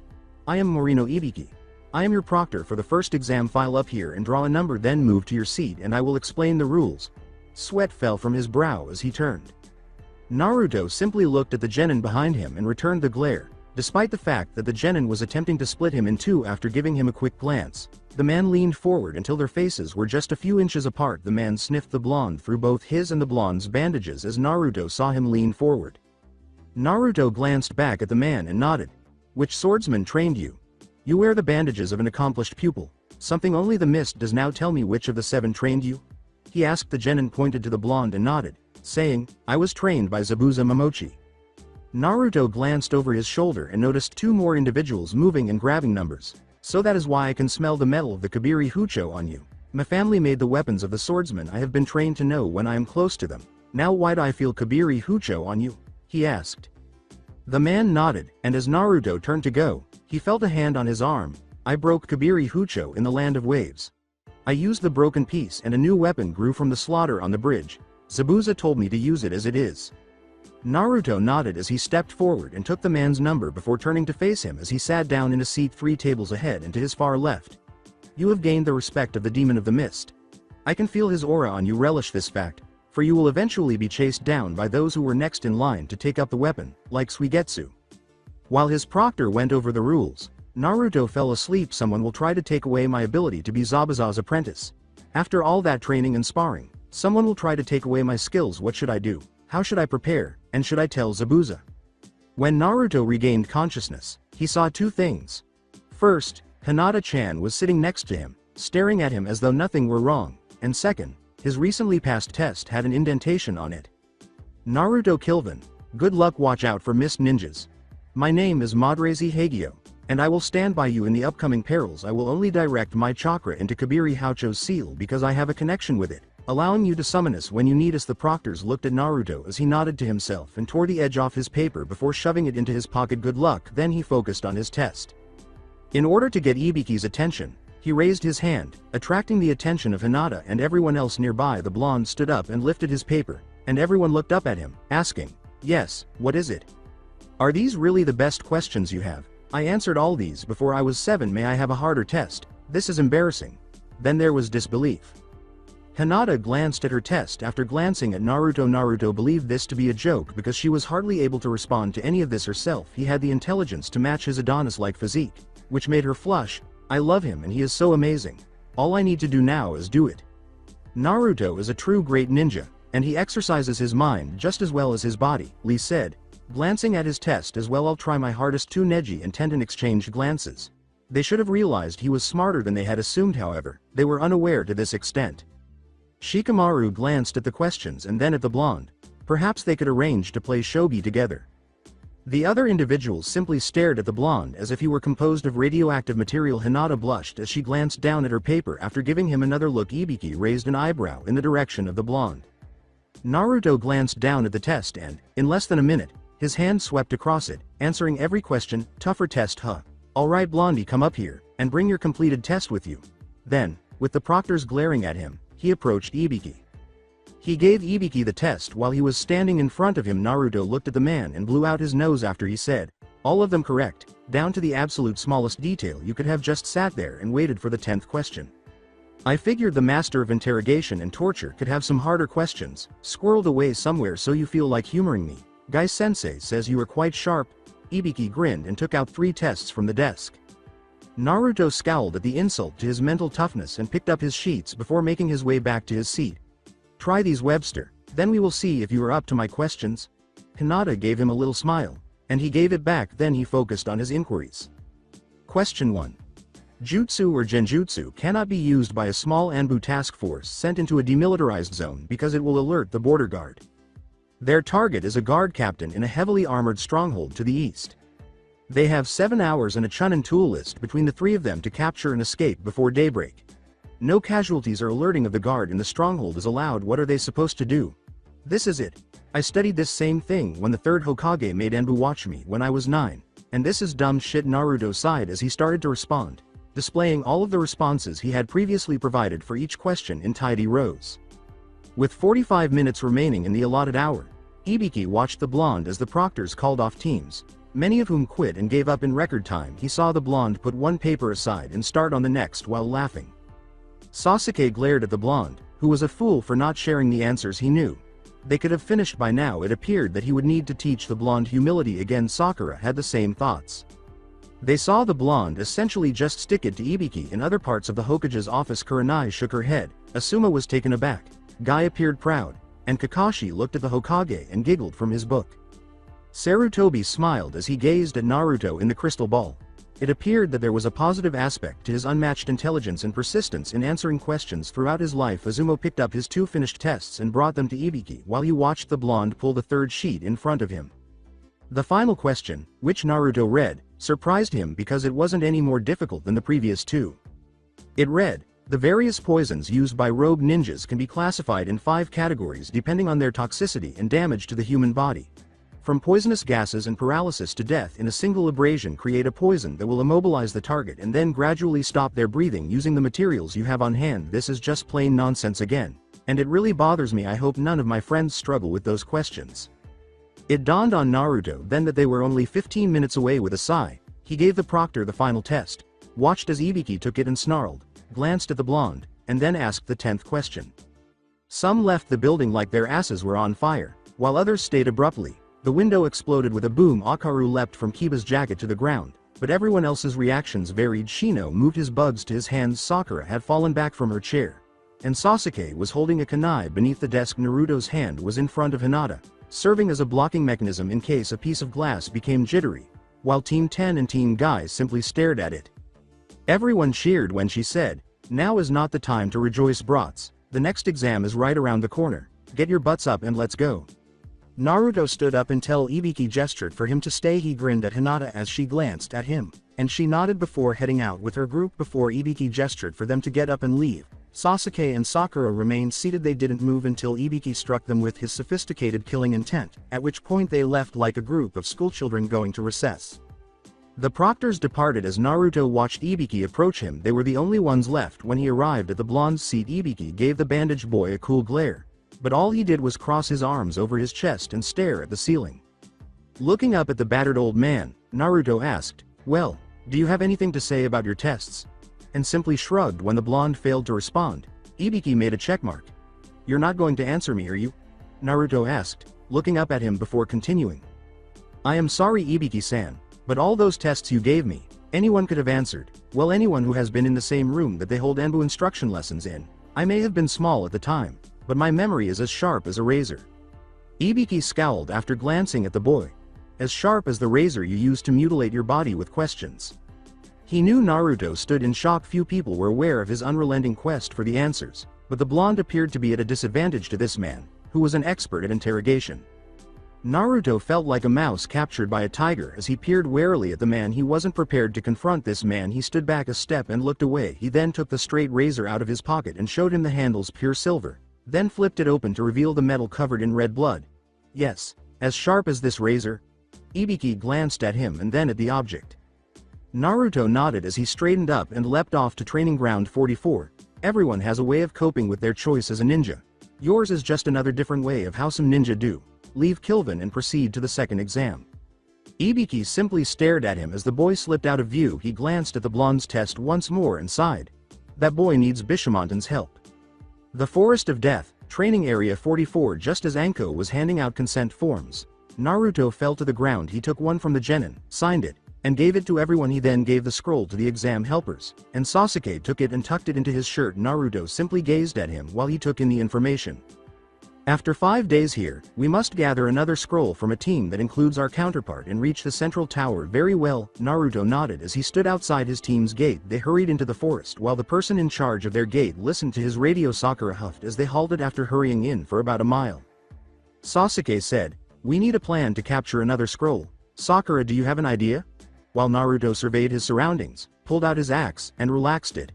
I am Morino Ibiki. I am your proctor for the first exam. File up here and draw a number, then move to your seat and I will explain the rules. Sweat fell from his brow as he turned. Naruto simply looked at the genin behind him and returned the glare, despite the fact that the genin was attempting to split him in two. After giving him a quick glance, the man leaned forward until their faces were just a few inches apart. The man sniffed the blonde through both his and the blonde's bandages as Naruto saw him lean forward. Naruto glanced back at the man and nodded. Which swordsman trained you? You wear the bandages of an accomplished pupil. Something only the mist does. Now tell me, which of the 7 trained you? He asked. The genin pointed to the blonde and nodded, saying, I was trained by Zabuza Momochi. Naruto glanced over his shoulder and noticed 2 more individuals moving and grabbing numbers. So that is why I can smell the metal of the Kabiri Hucho on you. My family made the weapons of the swordsman. I have been trained to know when I am close to them. Now why do I feel Kabiri Hucho on you? He asked. The man nodded, and as Naruto turned to go, he felt a hand on his arm. I broke Kabiri Hucho in the land of waves. I used the broken piece and a new weapon grew from the slaughter on the bridge. Zabuza told me to use it as it is. Naruto nodded as he stepped forward and took the man's number before turning to face him as he sat down in a seat 3 tables ahead and to his far left. You have gained the respect of the Demon of the Mist. I can feel his aura on you. Relish this fact, for you will eventually be chased down by those who were next in line to take up the weapon, like Suigetsu. While his proctor went over the rules, Naruto fell asleep. Someone will try to take away my ability to be Zabuza's apprentice. After all that training and sparring, someone will try to take away my skills. What should I do? How should I prepare, and should I tell Zabuza? When Naruto regained consciousness, he saw 2 things. First, Hinata-chan was sitting next to him, staring at him as though nothing were wrong, and second, his recently passed test had an indentation on it. Naruto Kilvin, good luck. Watch out for mist ninjas. My name is Madrazi Hagio, and I will stand by you in the upcoming perils. I will only direct my chakra into Kabiri Haucho's seal because I have a connection with it, allowing you to summon us when you need us. The proctors looked at Naruto as he nodded to himself and tore the edge off his paper before shoving it into his pocket. Good luck. Then he focused on his test. In order to get Ibiki's attention, he raised his hand, attracting the attention of Hinata and everyone else nearby. The blonde stood up and lifted his paper, and everyone looked up at him, asking, "Yes, what is it? Are these really the best questions you have? I answered all these before I was 7. May I have a harder test? This is embarrassing." Then there was disbelief. Hinata glanced at her test after glancing at Naruto. Naruto believed this to be a joke because she was hardly able to respond to any of this herself. He had the intelligence to match his Adonis-like physique, which made her flush. I love him and he is so amazing. All I need to do now is do it. Naruto is a true great ninja, and he exercises his mind just as well as his body, Lee said, glancing at his test as well. I'll try my hardest. 2 Neji and Tenten exchanged glances. They should have realized he was smarter than they had assumed. However, they were unaware to this extent. Shikamaru glanced at the questions and then at the blonde. Perhaps they could arrange to play shogi together. The other individuals simply stared at the blonde as if he were composed of radioactive material. Hinata blushed as she glanced down at her paper after giving him another look. Ibiki raised an eyebrow in the direction of the blonde. Naruto glanced down at the test and, in less than a minute, his hand swept across it, answering every question. Tougher test, huh? Alright Blondie, come up here, and bring your completed test with you. Then, with the proctors glaring at him, he approached Ibiki. He gave Ibiki the test while he was standing in front of him. Naruto looked at the man and blew out his nose after he said, "All of them correct, down to the absolute smallest detail. You could have just sat there and waited for the 10th question. I figured the master of interrogation and torture could have some harder questions, squirreled away somewhere so you feel like humoring me. Guy-sensei says you are quite sharp." Ibiki grinned and took out 3 tests from the desk. Naruto scowled at the insult to his mental toughness and picked up his sheets before making his way back to his seat. "Try these, Webster, then we will see if you are up to my questions." Hinata gave him a little smile, and he gave it back. Then he focused on his inquiries. Question 1. Jutsu or Genjutsu cannot be used by a small Anbu task force sent into a demilitarized zone because it will alert the border guard. Their target is a guard captain in a heavily armored stronghold to the east. They have 7 hours and a Chunin tool list between the 3 of them to capture and escape before daybreak. No casualties or alerting of the guard in the stronghold is allowed. What are they supposed to do? This is it. I studied this same thing when the 3rd Hokage made Anbu watch me when I was 9, and this is dumb shit. Naruto sighed as he started to respond, displaying all of the responses he had previously provided for each question in tidy rows. With 45 minutes remaining in the allotted hour, Ibiki watched the blonde as the proctors called off teams, many of whom quit and gave up in record time. He saw the blonde put one paper aside and start on the next while laughing. Sasuke glared at the blonde, who was a fool for not sharing the answers he knew. They could have finished by now. It appeared that he would need to teach the blonde humility again. Sakura had the same thoughts. They saw the blonde essentially just stick it to Ibiki in other parts of the Hokage's office. Kurenai shook her head, Asuma was taken aback, Guy appeared proud, and Kakashi looked at the Hokage and giggled from his book. Sarutobi smiled as he gazed at Naruto in the crystal ball. It appeared that there was a positive aspect to his unmatched intelligence and persistence in answering questions throughout his life. Azumo picked up his 2 finished tests and brought them to Ibiki while he watched the blonde pull the 3rd sheet in front of him. The final question, which Naruto read, surprised him because it wasn't any more difficult than the previous 2. It read, "The various poisons used by rogue ninjas can be classified in 5 categories depending on their toxicity and damage to the human body. From poisonous gases and paralysis to death in a single abrasion, create a poison that will immobilize the target and then gradually stop their breathing using the materials you have on hand. This is just plain nonsense again. And it really bothers me. I hope none of my friends struggle with those questions. It dawned on Naruto then that they were only 15 minutes away. With a sigh, he gave the proctor the final test, watched as Ibiki took it and snarled, glanced at the blonde, and then asked the 10th question. Some left the building like their asses were on fire, while others stayed abruptly. The window exploded with a boom. Akaru leapt from Kiba's jacket to the ground, but everyone else's reactions varied. Shino moved his bugs to his hands. Sakura had fallen back from her chair, and Sasuke was holding a kunai beneath the desk. Naruto's hand was in front of Hinata, serving as a blocking mechanism in case a piece of glass became jittery, while Team 10 and Team Guy simply stared at it. Everyone cheered when she said, "Now is not the time to rejoice, brats. The next exam is right around the corner. Get your butts up and let's go." Naruto stood up until Ibiki gestured for him to stay. He grinned at Hinata as she glanced at him, and she nodded before heading out with her group. Before Ibiki gestured for them to get up and leave, Sasuke and Sakura remained seated. They didn't move until Ibiki struck them with his sophisticated killing intent, at which point they left like a group of schoolchildren going to recess. The proctors departed as Naruto watched Ibiki approach him. They were the only ones left when he arrived at the blonde's seat. Ibiki gave the bandaged boy a cool glare, but all he did was cross his arms over his chest and stare at the ceiling. Looking up at the battered old man, Naruto asked, "Well, do you have anything to say about your tests?" and simply shrugged when the blonde failed to respond. Ibiki made a checkmark. "You're not going to answer me, are you?" Naruto asked, looking up at him before continuing. "I am sorry, Ibiki-san, but all those tests you gave me, anyone could have answered. Well, anyone who has been in the same room that they hold Enbu instruction lessons in. I may have been small at the time, but my memory is as sharp as a razor." Ibiki scowled after glancing at the boy. "As sharp as the razor you use to mutilate your body with questions." He knew Naruto stood in shock. Few people were aware of his unrelenting quest for the answers, but the blonde appeared to be at a disadvantage to this man, who was an expert at interrogation. Naruto felt like a mouse captured by a tiger as he peered warily at the man. He wasn't prepared to confront this man. He stood back a step and looked away. He then took the straight razor out of his pocket and showed him the handles, pure silver, then flipped it open to reveal the metal covered in red blood. "Yes, as sharp as this razor?" Ibiki glanced at him and then at the object. Naruto nodded as he straightened up and leapt off to training ground 44. Everyone has a way of coping with their choice as a ninja. Yours is just another different way of how some ninja do. Leave Kilvin and proceed to the second exam. Ibiki simply stared at him as the boy slipped out of view. He glanced at the blonde's test once more and sighed. That boy needs Bishamontan's help. The Forest of Death, training area 44. Just as Anko was handing out consent forms, Naruto fell to the ground. He took one from the genin, signed it, and gave it to everyone. He then gave the scroll to the exam helpers, and Sasuke took it and tucked it into his shirt. Naruto simply gazed at him while he took in the information. "After 5 days here, we must gather another scroll from a team that includes our counterpart and reach the central tower." "Very well," Naruto nodded as he stood outside his team's gate. They hurried into the forest while the person in charge of their gate listened to his radio. Sakura huffed as they halted after hurrying in for about a mile. Sasuke said, "We need a plan to capture another scroll. Sakura, do you have an idea?" While Naruto surveyed his surroundings, pulled out his axe, and relaxed it.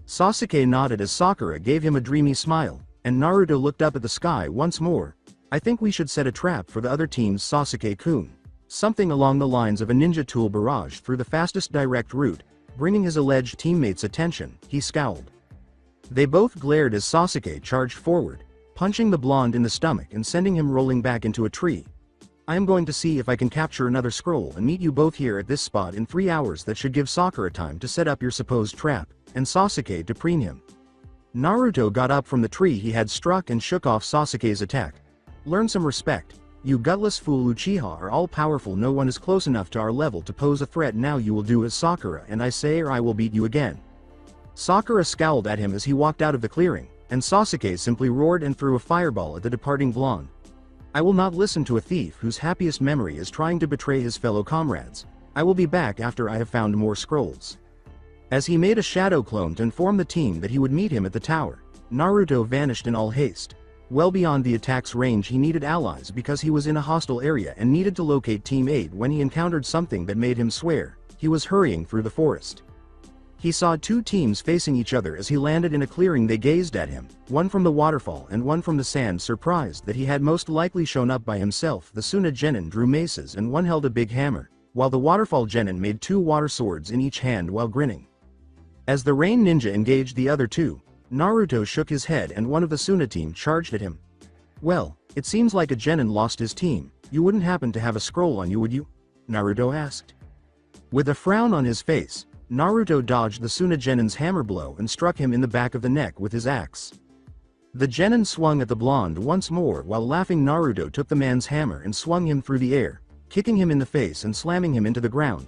Sasuke nodded as Sakura gave him a dreamy smile, and Naruto looked up at the sky once more. "I think we should set a trap for the other team's Sasuke-kun. Something along the lines of a ninja tool barrage through the fastest direct route." Bringing his alleged teammates' attention, he scowled. They both glared as Sasuke charged forward, punching the blonde in the stomach and sending him rolling back into a tree. "I am going to see if I can capture another scroll and meet you both here at this spot in 3 hours. That should give Sakura time to set up your supposed trap, and Sasuke to preen him." Naruto got up from the tree he had struck and shook off Sasuke's attack. "Learn some respect. You gutless fool. Uchiha are all-powerful. No one is close enough to our level to pose a threat. Now you will do as Sakura and I say, or I will beat you again." Sakura scowled at him as he walked out of the clearing, and Sasuke simply roared and threw a fireball at the departing blonde. "I will not listen to a thief whose happiest memory is trying to betray his fellow comrades. I will be back after I have found more scrolls." As he made a shadow clone to inform the team that he would meet him at the tower, Naruto vanished in all haste. Well beyond the attack's range, he needed allies because he was in a hostile area and needed to locate Team 8 when he encountered something that made him swear. He was hurrying through the forest. He saw two teams facing each other as he landed in a clearing. They gazed at him, one from the waterfall and one from the sand, surprised that he had most likely shown up by himself. The Suna genin drew maces and one held a big hammer, while the waterfall genin made two water swords in each hand while grinning. As the rain ninja engaged the other two, Naruto shook his head and one of the Suna team charged at him. "Well, it seems like a genin lost his team. You wouldn't happen to have a scroll on you, would you?" Naruto asked. With a frown on his face, Naruto dodged the Suna genin's hammer blow and struck him in the back of the neck with his axe. The genin swung at the blonde once more while laughing. Naruto took the man's hammer and swung him through the air, kicking him in the face and slamming him into the ground.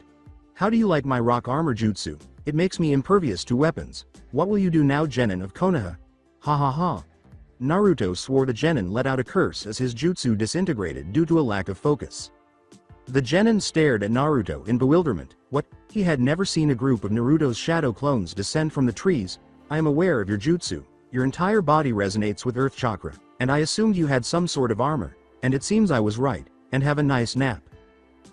"How do you like my rock armor jutsu? It makes me impervious to weapons. What will you do now, genin of Konoha?" "Ha ha ha." Naruto swore. The genin let out a curse as his jutsu disintegrated due to a lack of focus. The genin stared at Naruto in bewilderment. What? He had never seen a group of Naruto's shadow clones descend from the trees. "I am aware of your jutsu. Your entire body resonates with earth chakra, and I assumed you had some sort of armor, and it seems I was right, and have a nice nap."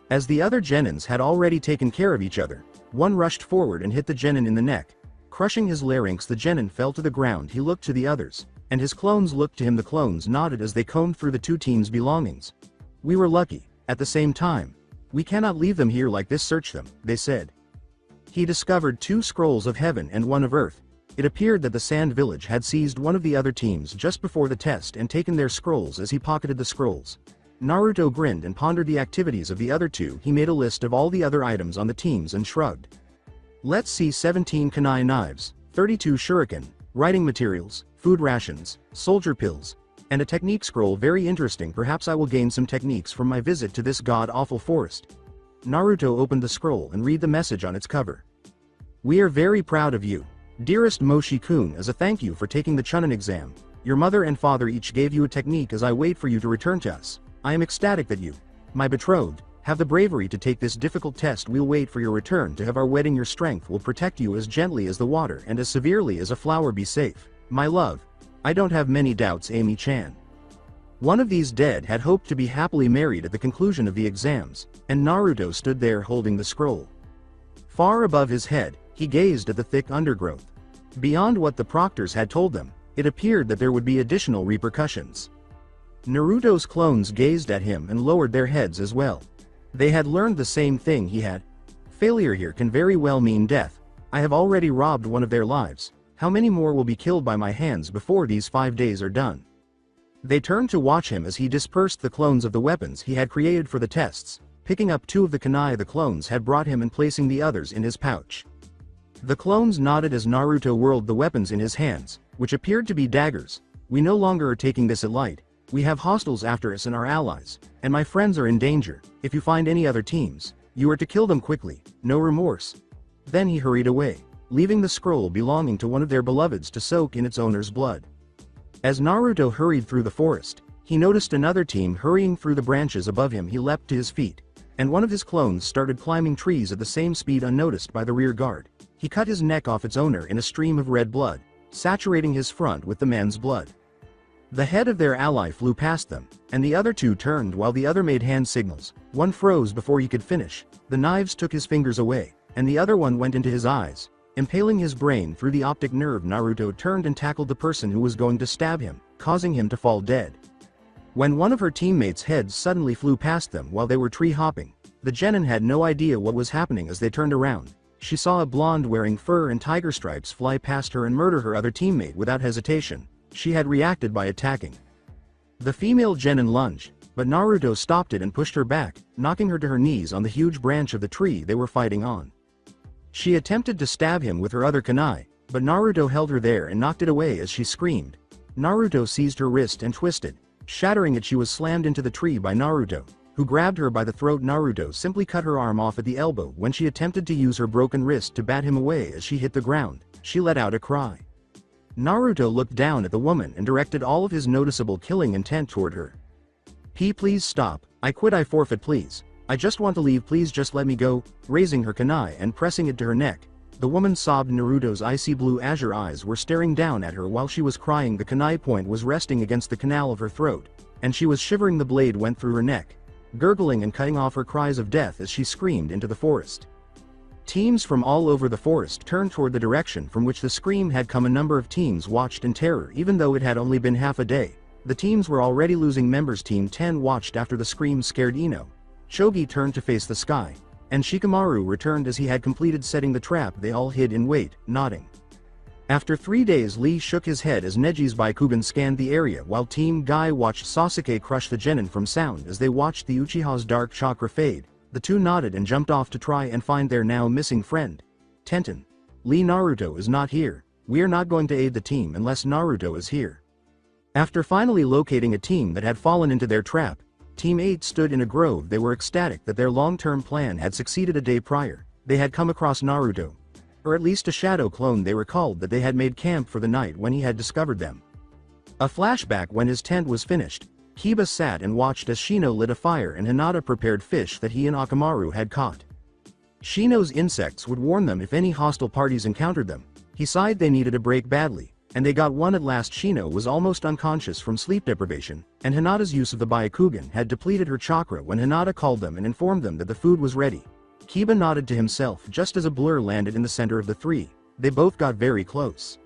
As the other genins had already taken care of each other, one rushed forward and hit the genin in the neck. Crushing his larynx, the genin fell to the ground. He looked to the others, and his clones looked to him. The clones nodded as they combed through the two teams' belongings. "We were lucky. At the same time, we cannot leave them here like this. Search them," they said. He discovered two scrolls of heaven and one of earth. It appeared that the Sand Village had seized one of the other teams just before the test and taken their scrolls. As he pocketed the scrolls, Naruto grinned and pondered the activities of the other two. He made a list of all the other items on the teams and shrugged. "Let's see, 17 kunai knives, 32 shuriken, writing materials, food rations, soldier pills, and a technique scroll. Very interesting. Perhaps I will gain some techniques from my visit to this god-awful forest." Naruto opened the scroll and read the message on its cover. "We are very proud of you. Dearest Moshi-kun, as a thank you for taking the Chunin exam, your mother and father each gave you a technique. As I wait for you to return to us, I am ecstatic that you, my betrothed, have the bravery to take this difficult test. We'll wait for your return to have our wedding. Your strength will protect you as gently as the water and as severely as a flower. Be safe, my love. I don't have many doubts, Amy-chan." One of these dead had hoped to be happily married at the conclusion of the exams, and Naruto stood there holding the scroll. Far above his head, he gazed at the thick undergrowth. Beyond what the proctors had told them, it appeared that there would be additional repercussions. Naruto's clones gazed at him and lowered their heads as well. They had learned the same thing he had. Failure here can very well mean death. I have already robbed one of their lives. How many more will be killed by my hands before these 5 days are done? They turned to watch him as he dispersed the clones of the weapons he had created for the tests, picking up 2 of the kunai the clones had brought him and placing the others in his pouch. The clones nodded as Naruto whirled the weapons in his hands, which appeared to be daggers. "We no longer are taking this at light. We have hostiles after us and our allies, and my friends are in danger. If you find any other teams, you are to kill them quickly, no remorse." Then he hurried away, leaving the scroll belonging to one of their beloveds to soak in its owner's blood. As Naruto hurried through the forest, he noticed another team hurrying through the branches above him. He leapt to his feet, and one of his clones started climbing trees at the same speed unnoticed by the rear guard. He cut his neck off its owner in a stream of red blood, saturating his front with the man's blood. The head of their ally flew past them, and the other two turned while the other made hand signals. One froze before he could finish. The knives took his fingers away, and the other one went into his eyes, impaling his brain through the optic nerve. Naruto turned and tackled the person who was going to stab him, causing him to fall dead. When one of her teammates' heads suddenly flew past them while they were tree hopping, the genin had no idea what was happening. As they turned around, she saw a blonde wearing fur and tiger stripes fly past her and murder her other teammate without hesitation. She had reacted by attacking. The female genin lunged, but Naruto stopped it and pushed her back, knocking her to her knees on the huge branch of the tree they were fighting on. She attempted to stab him with her other kunai, but Naruto held her there and knocked it away as she screamed. Naruto seized her wrist and twisted, shattering it. She was slammed into the tree by Naruto, who grabbed her by the throat. Naruto simply cut her arm off at the elbow when she attempted to use her broken wrist to bat him away. As she hit the ground, she let out a cry. Naruto looked down at the woman and directed all of his noticeable killing intent toward her. Please stop. I quit. I forfeit, please. I just want to leave. Please just let me go." Raising her kunai and pressing it to her neck, the woman sobbed. Naruto's icy blue azure eyes were staring down at her while she was crying. The kunai point was resting against the canal of her throat, and she was shivering. The blade went through her neck, gurgling and cutting off her cries of death as she screamed into the forest. Teams from all over the forest turned toward the direction from which the scream had come. A number of teams watched in terror even though it had only been half a day. The teams were already losing members. Team 10 watched after the scream scared Ino. Chogi turned to face the sky, and Shikamaru returned as he had completed setting the trap. They all hid in wait, nodding. After 3 days, Lee shook his head as Neji's Byakugan scanned the area while Team Guy watched Sasuke crush the genin from sound. As they watched the Uchiha's dark chakra fade, the two nodded and jumped off to try and find their now missing friend. Tenten. Lee, Naruto is not here. We are not going to aid the team unless Naruto is here. After finally locating a team that had fallen into their trap, Team 8 stood in a grove. They were ecstatic that their long-term plan had succeeded. A day prior, they had come across Naruto, or at least a shadow clone. They recalled that they had made camp for the night when he had discovered them. A flashback: when his tent was finished, Kiba sat and watched as Shino lit a fire and Hinata prepared fish that he and Akamaru had caught. Shino's insects would warn them if any hostile parties encountered them. He sighed. They needed a break badly, and they got one at last. Shino was almost unconscious from sleep deprivation, and Hinata's use of the Byakugan had depleted her chakra when Hinata called them and informed them that the food was ready. Kiba nodded to himself just as a blur landed in the center of the three. They both got very close.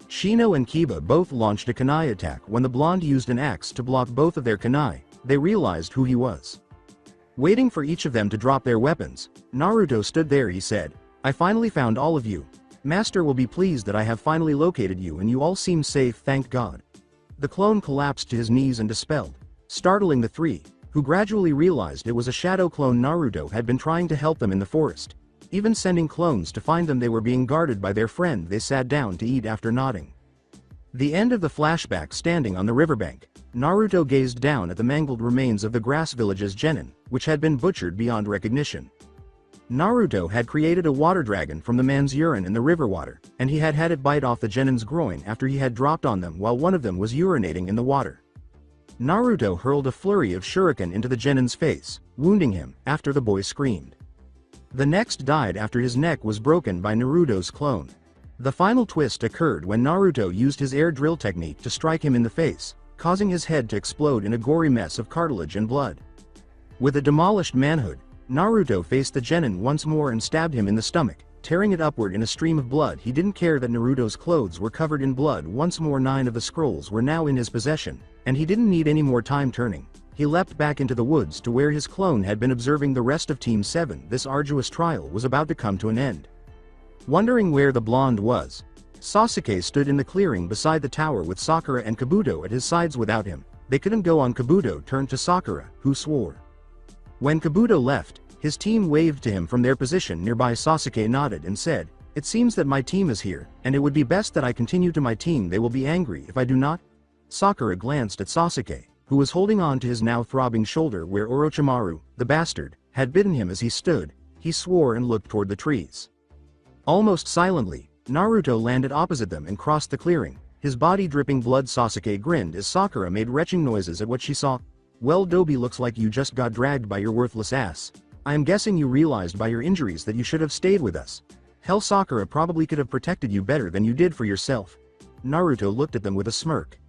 Shino and Kiba both launched a kunai attack. When the blonde used an axe to block both of their kunai, they realized who he was. Waiting for each of them to drop their weapons, Naruto stood there. He said, "I finally found all of you. Master will be pleased that I have finally located you and you all seem safe, thank God." The clone collapsed to his knees and dispelled, startling the three, who gradually realized it was a shadow clone. Naruto had been trying to help them in the forest, even sending clones to find them. They were being guarded by their friend. They sat down to eat after nodding. The end of the flashback. Standing on the riverbank, Naruto gazed down at the mangled remains of the grass village's genin, which had been butchered beyond recognition. Naruto had created a water dragon from the man's urine in the river water, and he had had it bite off the genin's groin after he had dropped on them while one of them was urinating in the water. Naruto hurled a flurry of shuriken into the genin's face, wounding him after the boy screamed. The next died after his neck was broken by Naruto's clone. The final twist occurred when Naruto used his air drill technique to strike him in the face, causing his head to explode in a gory mess of cartilage and blood. With a demolished manhood, Naruto faced the genin once more and stabbed him in the stomach, tearing it upward in a stream of blood. He didn't care that Naruto's clothes were covered in blood once more. 9 of the scrolls were now in his possession, and he didn't need any more time turning. He leapt back into the woods to where his clone had been observing the rest of Team 7. This arduous trial was about to come to an end. Wondering where the blonde was, Sasuke stood in the clearing beside the tower with Sakura and Kabuto at his sides. Without him, they couldn't go on. Kabuto turned to Sakura, who swore. When Kabuto left, his team waved to him from their position nearby. Sasuke nodded and said, "It seems that my team is here, and it would be best that I continue to my team. They will be angry if I do not." Sakura glanced at Sasuke, who was holding on to his now throbbing shoulder where Orochimaru, the bastard, had bitten him. As he stood, he swore and looked toward the trees. Almost silently, Naruto landed opposite them and crossed the clearing, his body dripping blood. Sasuke grinned as Sakura made retching noises at what she saw. "Well, Dobi, looks like you just got dragged by your worthless ass. I am guessing you realized by your injuries that you should have stayed with us. Hell, Sakura probably could have protected you better than you did for yourself." Naruto looked at them with a smirk.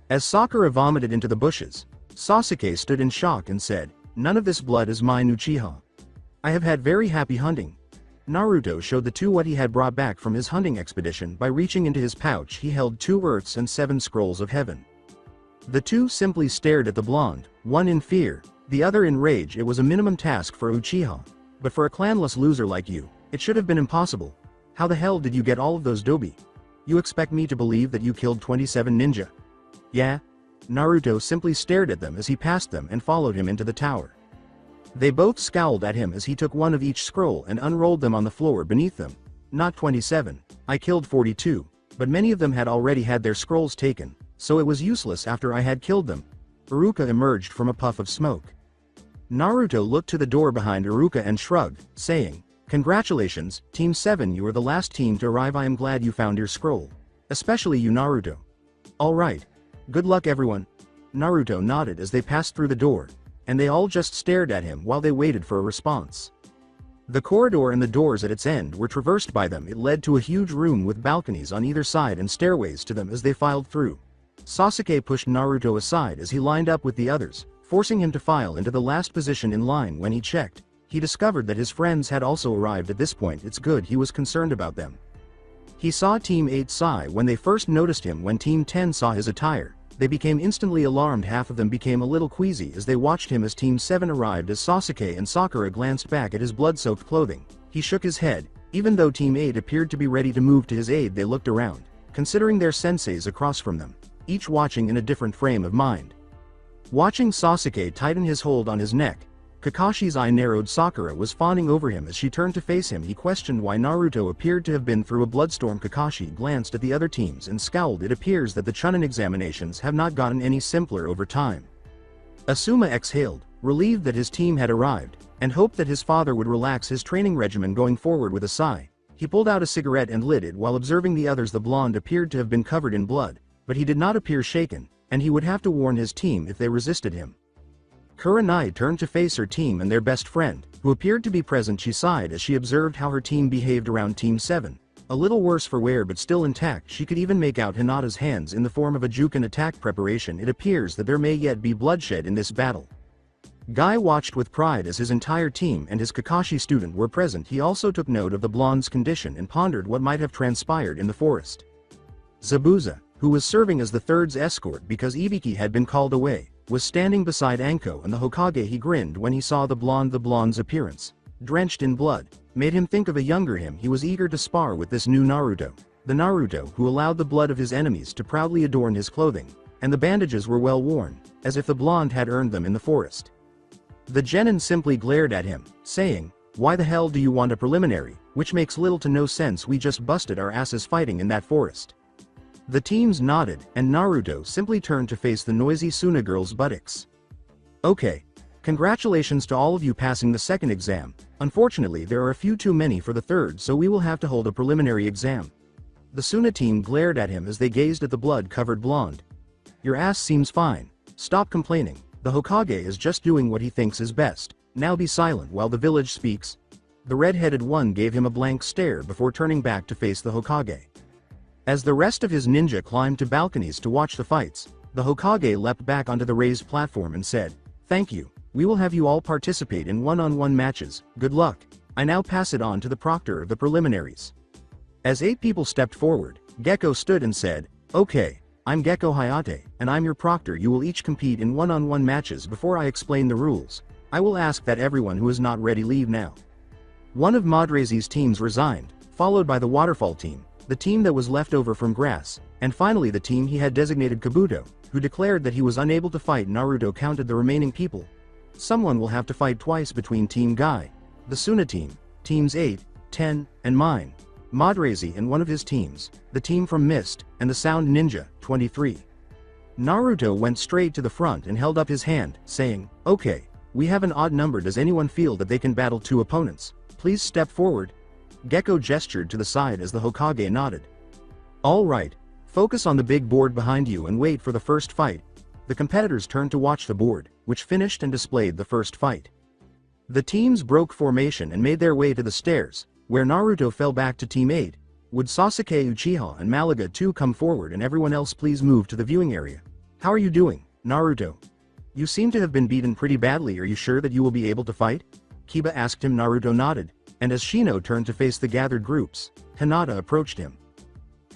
As Sakura vomited into the bushes, Sasuke stood in shock and said, "None of this blood is mine, Uchiha. I have had very happy hunting." Naruto showed the two what he had brought back from his hunting expedition. By reaching into his pouch, he held 2 earths and 7 scrolls of heaven. The two simply stared at the blonde, one in fear, the other in rage. It was a minimum task for Uchiha, but for a clanless loser like you, it should have been impossible. How the hell did you get all of those, Dobi? You expect me to believe that you killed 27 ninja? Yeah? Naruto simply stared at them as he passed them and followed him into the tower. They both scowled at him as he took one of each scroll and unrolled them on the floor beneath them. "Not 27, I killed 42, but many of them had already had their scrolls taken, so it was useless after I had killed them." Iruka emerged from a puff of smoke. Naruto looked to the door behind Iruka and shrugged, saying, "Congratulations, Team 7, you are the last team to arrive. I am glad you found your scroll. Especially you, Naruto." "Alright. Good luck, everyone." Naruto nodded as they passed through the door, and they all just stared at him while they waited for a response. The corridor and the doors at its end were traversed by them. It led to a huge room with balconies on either side and stairways to them as they filed through. Sasuke pushed Naruto aside as he lined up with the others, forcing him to file into the last position in line. When he checked, He discovered that his friends had also arrived at this point. It's good he was concerned about them. He saw Team 8 sigh when they first noticed him. When Team 10 saw his attire, they became instantly alarmed. Half of them became a little queasy as they watched him as Team 7 arrived. As Sasuke and Sakura glanced back at his blood-soaked clothing, he shook his head. Even though Team 8 appeared to be ready to move to his aid, they looked around, considering their senseis across from them, each watching in a different frame of mind. Watching Sasuke tighten his hold on his neck, Kakashi's eye narrowed. Sakura was fawning over him as she turned to face him. He questioned why Naruto appeared to have been through a bloodstorm. Kakashi glanced at the other teams and scowled. It appears that the Chunin examinations have not gotten any simpler over time. Asuma exhaled, relieved that his team had arrived, and hoped that his father would relax his training regimen going forward. With a sigh, he pulled out a cigarette and lit it while observing the others. The blonde appeared to have been covered in blood, but he did not appear shaken, and he would have to warn his team if they resisted him. Kurenai turned to face her team and their best friend, who appeared to be present. She sighed as she observed how her team behaved around Team 7. A little worse for wear but still intact. She could even make out Hinata's hands in the form of a juken attack preparation. It appears that there may yet be bloodshed in this battle. Guy watched with pride as his entire team and his Kakashi student were present. He also took note of the blonde's condition and pondered what might have transpired in the forest. Zabuza, who was serving as the third's escort because Ibiki had been called away, was standing beside Anko and the Hokage. He grinned when he saw the blonde. The blonde's appearance, drenched in blood, made him think of a younger him. He was eager to spar with this new Naruto, the Naruto who allowed the blood of his enemies to proudly adorn his clothing, and the bandages were well worn, as if the blonde had earned them in the forest. The genin simply glared at him, saying, "Why the hell do you want a preliminary, which makes little to no sense? We just busted our asses fighting in that forest." The teams nodded, and Naruto simply turned to face the noisy Suna girl's buttocks. "Okay. Congratulations to all of you passing the second exam. Unfortunately there are a few too many for the third, so we will have to hold a preliminary exam." The Suna team glared at him as they gazed at the blood-covered blonde. "Your ass seems fine. Stop complaining. The Hokage is just doing what he thinks is best. Now be silent while the village speaks." The red-headed one gave him a blank stare before turning back to face the Hokage. As the rest of his ninja climbed to balconies to watch the fights, the Hokage leapt back onto the raised platform and said, "Thank you. We will have you all participate in one-on-one matches. Good luck. I now pass it on to the proctor of the preliminaries." As 8 people stepped forward, Gecko stood and said, "Okay, I'm Gecko Hayate, and I'm your proctor. You will each compete in one-on-one matches. Before I explain the rules, I will ask that everyone who is not ready leave now." One of Madrazy's teams resigned, followed by the Waterfall team, the team that was left over from Grass, and finally the team he had designated Kabuto, who declared that he was unable to fight. Naruto counted the remaining people. Someone will have to fight twice between Team Guy, the Suna team, Teams 8, 10, and mine, Madrazy and one of his teams, the team from Mist, and the Sound Ninja, 23. Naruto went straight to the front and held up his hand, saying, "Okay, we have an odd number. Does anyone feel that they can battle 2 opponents? Please step forward." Gecko gestured to the side as the Hokage nodded. "All right, focus on the big board behind you and wait for the first fight." The competitors turned to watch the board, which finished and displayed the first fight. The teams broke formation and made their way to the stairs, where Naruto fell back to Team 8. "Would Sasuke, Uchiha and Malaga too come forward, and everyone else please move to the viewing area." "How are you doing, Naruto? You seem to have been beaten pretty badly. Are you sure that you will be able to fight?" Kiba asked him. Naruto nodded, and as Shino turned to face the gathered groups, Hinata approached him.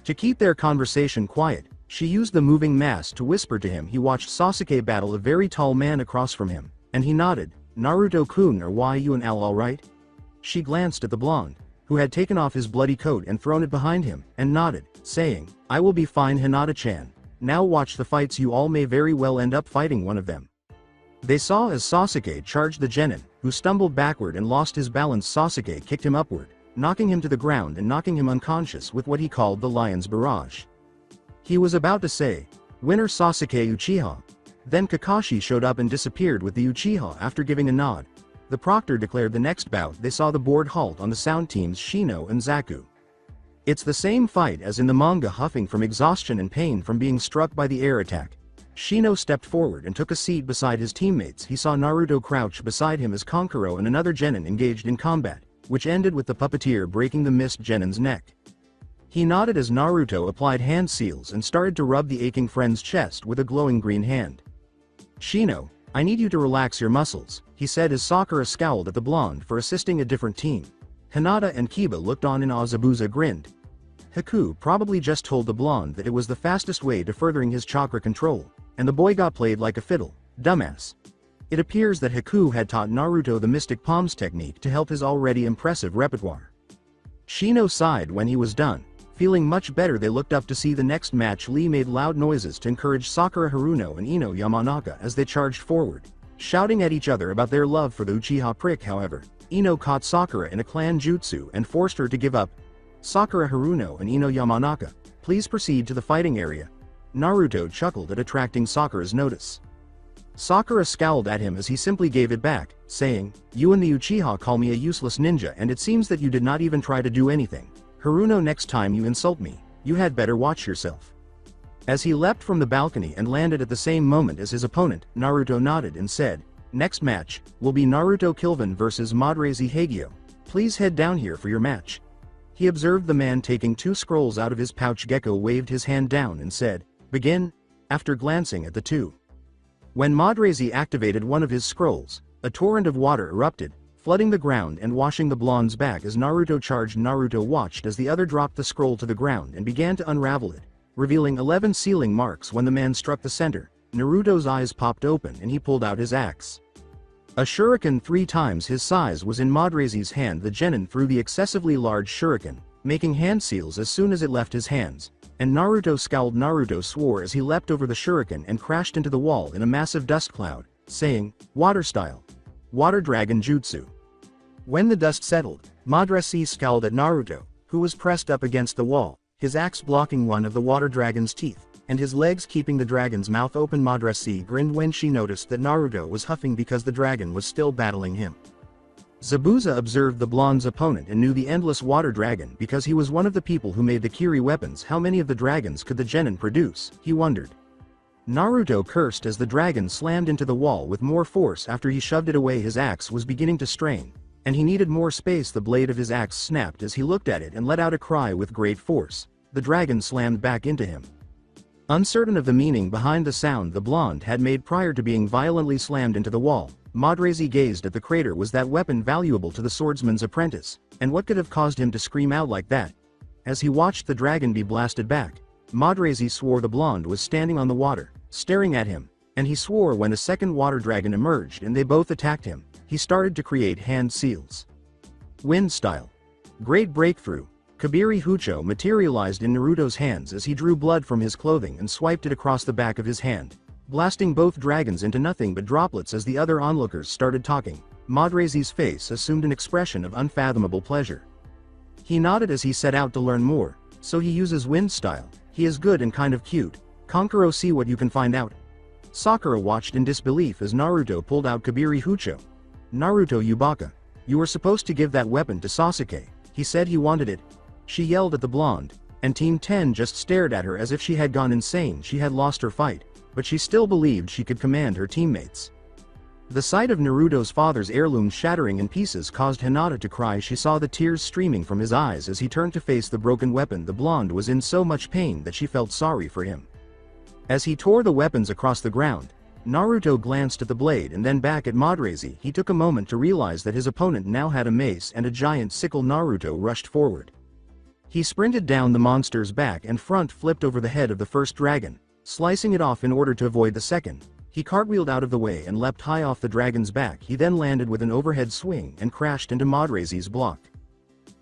To keep their conversation quiet, she used the moving mask to whisper to him. He watched Sasuke battle a very tall man across from him, and he nodded. "Naruto-kun, or why you and Al all right?" She glanced at the blonde, who had taken off his bloody coat and thrown it behind him, and nodded, saying, "I will be fine, Hinata-chan. Now watch the fights. You all may very well end up fighting one of them." They saw as Sasuke charged the genin, who stumbled backward and lost his balance. Sasuke kicked him upward, knocking him to the ground and knocking him unconscious with what he called the Lion's Barrage. He was about to say, "Winner Sasuke Uchiha." Then Kakashi showed up and disappeared with the Uchiha after giving a nod. The proctor declared the next bout. They saw the board halt on the Sound teams Shino and Zaku. It's the same fight as in the manga. Huffing from exhaustion and pain from being struck by the air attack, Shino stepped forward and took a seat beside his teammates. He saw Naruto crouch beside him as Kankuro and another genin engaged in combat, which ended with the puppeteer breaking the Mist genin's neck. He nodded as Naruto applied hand seals and started to rub the aching friend's chest with a glowing green hand. "Shino, I need you to relax your muscles," he said as Sakura scowled at the blonde for assisting a different team. Hinata and Kiba looked on in awe. Zabuza grinned. Haku probably just told the blonde that it was the fastest way to furthering his chakra control, and the boy got played like a fiddle. Dumbass. It appears that Haku had taught Naruto the Mystic Palms technique to help his already impressive repertoire. Shino sighed when he was done. Feeling much better, they looked up to see the next match. Lee made loud noises to encourage Sakura Haruno and Ino Yamanaka as they charged forward, shouting at each other about their love for the Uchiha prick. However, Ino caught Sakura in a clan jutsu and forced her to give up. Sakura Haruno and Ino Yamanaka, please proceed to the fighting area. Naruto chuckled at attracting Sakura's notice. Sakura scowled at him as he simply gave it back, saying, "You and the Uchiha call me a useless ninja, and it seems that you did not even try to do anything. Haruno, next time you insult me, you had better watch yourself." As he leapt from the balcony and landed at the same moment as his opponent, Naruto nodded and said, "Next match will be Naruto Kilvin vs Madrazy Hagio. Please head down here for your match." He observed the man taking 2 scrolls out of his pouch. Gecko waved his hand down and said, "Begin," after glancing at the two. When Madrazy activated one of his scrolls, a torrent of water erupted, flooding the ground and washing the blonde's back as Naruto charged. Naruto watched as the other dropped the scroll to the ground and began to unravel it, revealing 11 sealing marks. When the man struck the center, Naruto's eyes popped open and he pulled out his axe. A shuriken 3 times his size was in Madrazy's hand. The genin threw the excessively large shuriken, making hand seals as soon as it left his hands, and Naruto scowled. Naruto swore as he leapt over the shuriken and crashed into the wall in a massive dust cloud, saying, "Water style. Water Dragon Jutsu." When the dust settled, Madrazy scowled at Naruto, who was pressed up against the wall, his axe blocking one of the water dragon's teeth, and his legs keeping the dragon's mouth open. Madrazy grinned when she noticed that Naruto was huffing because the dragon was still battling him. Zabuza observed the blonde's opponent and knew the endless water dragon because he was one of the people who made the Kiri weapons. How many of the dragons could the genin produce, he wondered. Naruto cursed as the dragon slammed into the wall with more force after he shoved it away. His axe was beginning to strain, and he needed more space. The blade of his axe snapped as he looked at it and let out a cry with great force. The dragon slammed back into him. Uncertain of the meaning behind the sound the blonde had made prior to being violently slammed into the wall, Madrazy gazed at the crater. Was that weapon valuable to the swordsman's apprentice, and what could have caused him to scream out like that? As he watched the dragon be blasted back, Madrazy swore the blonde was standing on the water, staring at him, and he swore when a second water dragon emerged and they both attacked him, he started to create hand seals. Wind style. Great breakthrough. Kabiri Hucho materialized in Naruto's hands as he drew blood from his clothing and swiped it across the back of his hand, blasting both dragons into nothing but droplets. As the other onlookers started talking, Madrazy's face assumed an expression of unfathomable pleasure. He nodded as he set out to learn more. So he uses wind style. He is good and kind of cute. Kankuro, see what you can find out. Sakura watched in disbelief as Naruto pulled out Kabiri Hucho. Naruto Yubaka, you were supposed to give that weapon to Sasuke. He said he wanted it. She yelled at the blonde, and Team 10 just stared at her as if she had gone insane. She had lost her fight, but she still believed she could command her teammates. The sight of Naruto's father's heirloom shattering in pieces caused Hinata to cry. She saw the tears streaming from his eyes as he turned to face the broken weapon. The blonde was in so much pain that she felt sorry for him. As he tore the weapons across the ground, Naruto glanced at the blade and then back at Madrazy. He took a moment to realize that his opponent now had a mace and a giant sickle. Naruto rushed forward. He sprinted down the monster's back and front flipped over the head of the first dragon, slicing it off in order to avoid the second. He cartwheeled out of the way and leapt high off the dragon's back. He then landed with an overhead swing and crashed into Madrazy's block.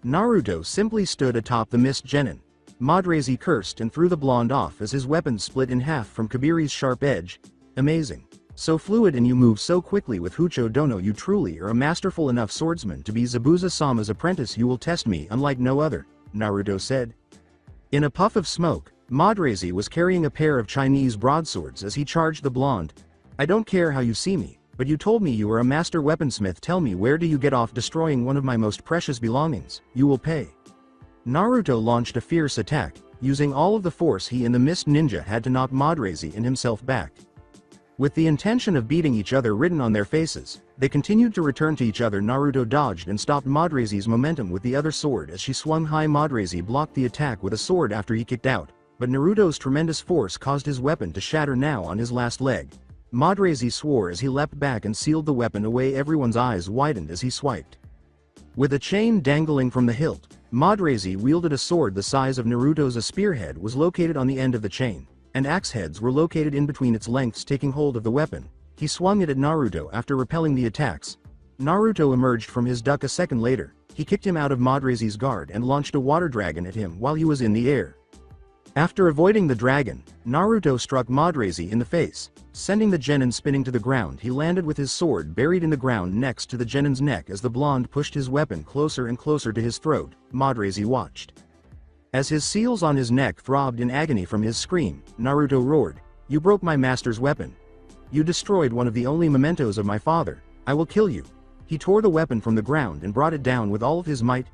Naruto simply stood atop the missed genin. Madrazy cursed and threw the blonde off as his weapon split in half from Kabiri's sharp edge. Amazing. So fluid, and you move so quickly with Hucho Dono. You truly are a masterful enough swordsman to be Zabuza-sama's apprentice. You will test me unlike no other, Naruto said. In a puff of smoke, Madrazy was carrying a pair of Chinese broadswords as he charged the blonde. I don't care how you see me, but you told me you were a master weaponsmith. Tell me, where do you get off destroying one of my most precious belongings? You will pay. Naruto launched a fierce attack, using all of the force he and the mist ninja had to knock Madrazy and himself back. With the intention of beating each other written on their faces, they continued to return to each other. Naruto dodged and stopped Madrazy's momentum with the other sword as she swung high. Madrazy blocked the attack with a sword after he kicked out, but Naruto's tremendous force caused his weapon to shatter now on his last leg. Madrazy swore as he leapt back and sealed the weapon away. Everyone's eyes widened as he swiped. With a chain dangling from the hilt, Madrazy wielded a sword the size of Naruto's. A spearhead was located on the end of the chain, and axe heads were located in between its lengths. Taking hold of the weapon, he swung it at Naruto. After repelling the attacks, Naruto emerged from his duck. A second later, he kicked him out of Madrazy's guard and launched a water dragon at him while he was in the air. After avoiding the dragon, Naruto struck Madrazy in the face, sending the genin spinning to the ground. He landed with his sword buried in the ground next to the genin's neck. As the blonde pushed his weapon closer and closer to his throat, Madrazy watched. As his seals on his neck throbbed in agony from his scream, Naruto roared, "You broke my master's weapon. You destroyed one of the only mementos of my father. I will kill you." He tore the weapon from the ground and brought it down with all of his might.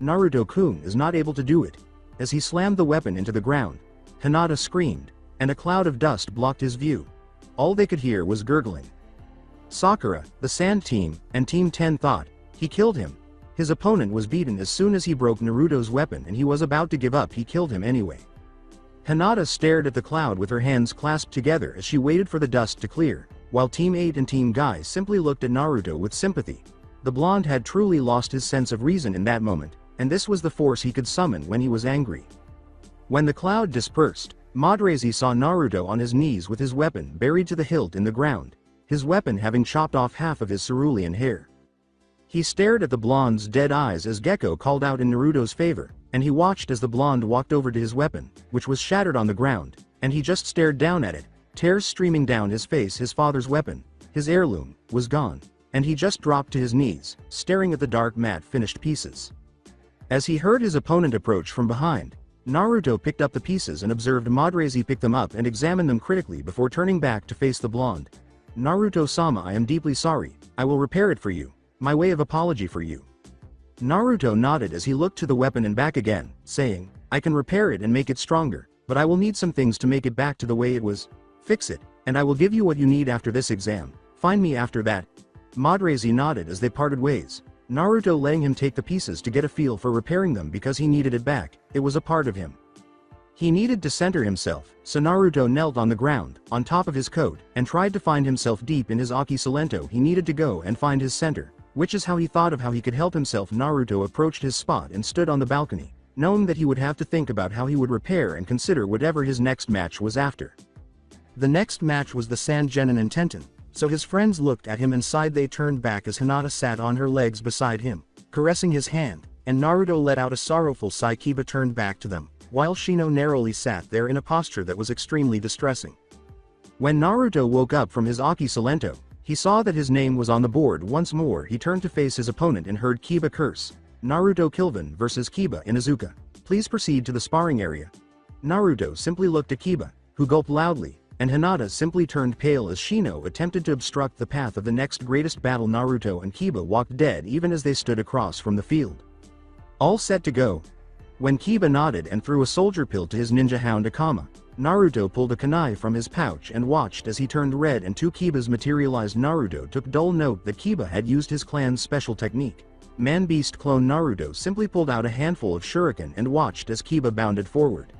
Naruto-kun is not able to do it. As he slammed the weapon into the ground, Hinata screamed, and a cloud of dust blocked his view. All they could hear was gurgling. Sakura, the Sand Team, and Team 10 thought, he killed him. His opponent was beaten as soon as he broke Naruto's weapon and he was about to give up. He killed him anyway. Hinata stared at the cloud with her hands clasped together as she waited for the dust to clear, while Team 8 and Team Guy simply looked at Naruto with sympathy. The blonde had truly lost his sense of reason in that moment, and this was the force he could summon when he was angry. When the cloud dispersed, Madrazy saw Naruto on his knees with his weapon buried to the hilt in the ground, his weapon having chopped off half of his cerulean hair. He stared at the blonde's dead eyes as Gekko called out in Naruto's favor, and he watched as the blonde walked over to his weapon, which was shattered on the ground, and he just stared down at it, tears streaming down his face. His father's weapon, his heirloom, was gone, and he just dropped to his knees, staring at the dark matte finished pieces. As he heard his opponent approach from behind, Naruto picked up the pieces and observed Madrazy pick them up and examine them critically before turning back to face the blonde. "Naruto-sama, I am deeply sorry. I will repair it for you. My way of apology for you." Naruto nodded as he looked to the weapon and back again, saying, "I can repair it and make it stronger, but I will need some things to make it back to the way it was. Fix it, and I will give you what you need after this exam. Find me after that." Madrazy nodded as they parted ways, Naruto letting him take the pieces to get a feel for repairing them because he needed it back. It was a part of him. He needed to center himself, so Naruto knelt on the ground, on top of his coat, and tried to find himself deep in his Aki Salento. He needed to go and find his center, which is how he thought of how he could help himself. Naruto approached his spot and stood on the balcony, knowing that he would have to think about how he would repair and consider whatever his next match was after. The next match was the Sand Genin and Tenten, so his friends looked at him and sighed. They turned back as Hinata sat on her legs beside him, caressing his hand, and Naruto let out a sorrowful sigh. Kiba turned back to them, while Shino narrowly sat there in a posture that was extremely distressing. When Naruto woke up from his Aki Salento, he saw that his name was on the board once more. He turned to face his opponent and heard Kiba curse, "Naruto Kilvin versus Kiba Inuzuka. Please proceed to the sparring area." Naruto simply looked at Kiba, who gulped loudly, and Hinata simply turned pale as Shino attempted to obstruct the path of the next greatest battle. Naruto and Kiba walked dead even as they stood across from the field. All set to go. When Kiba nodded and threw a soldier pill to his ninja hound Akama, Naruto pulled a kunai from his pouch and watched as he turned red and two Kibas materialized. Naruto took dull note that Kiba had used his clan's special technique. Man-Beast clone Naruto simply pulled out a handful of shuriken and watched as Kiba bounded forward.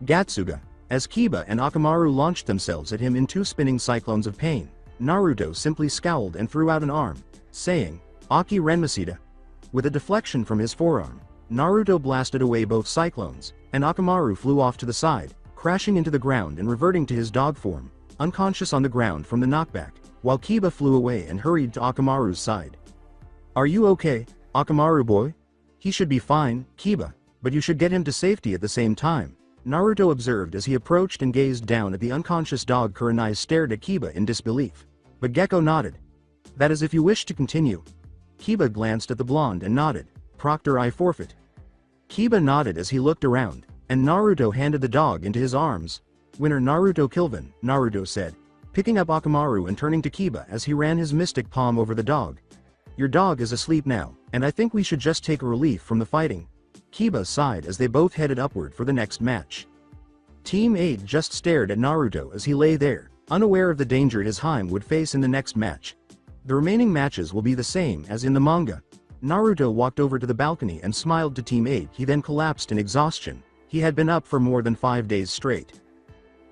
Gatsuga. As Kiba and Akamaru launched themselves at him in two spinning cyclones of pain, Naruto simply scowled and threw out an arm, saying, "Aki Renmasita." With a deflection from his forearm, Naruto blasted away both cyclones, and Akamaru flew off to the side, crashing into the ground and reverting to his dog form, unconscious on the ground from the knockback, while Kiba flew away and hurried to Akamaru's side. "Are you okay, Akamaru boy?" "He should be fine, Kiba, but you should get him to safety at the same time," Naruto observed as he approached and gazed down at the unconscious dog. Kurenai stared at Kiba in disbelief, but Gekko nodded. "That is if you wish to continue." Kiba glanced at the blonde and nodded. "Proctor, I forfeit." Kiba nodded as he looked around, and Naruto handed the dog into his arms. "Winner Naruto Kilvin," Naruto said, picking up Akamaru and turning to Kiba as he ran his mystic palm over the dog. "Your dog is asleep now, and I think we should just take a relief from the fighting." Kiba sighed as they both headed upward for the next match. Team 8 just stared at Naruto as he lay there, unaware of the danger his Heim would face in the next match. The remaining matches will be the same as in the manga. Naruto walked over to the balcony and smiled to Team 8. He then collapsed in exhaustion. He had been up for more than 5 days straight.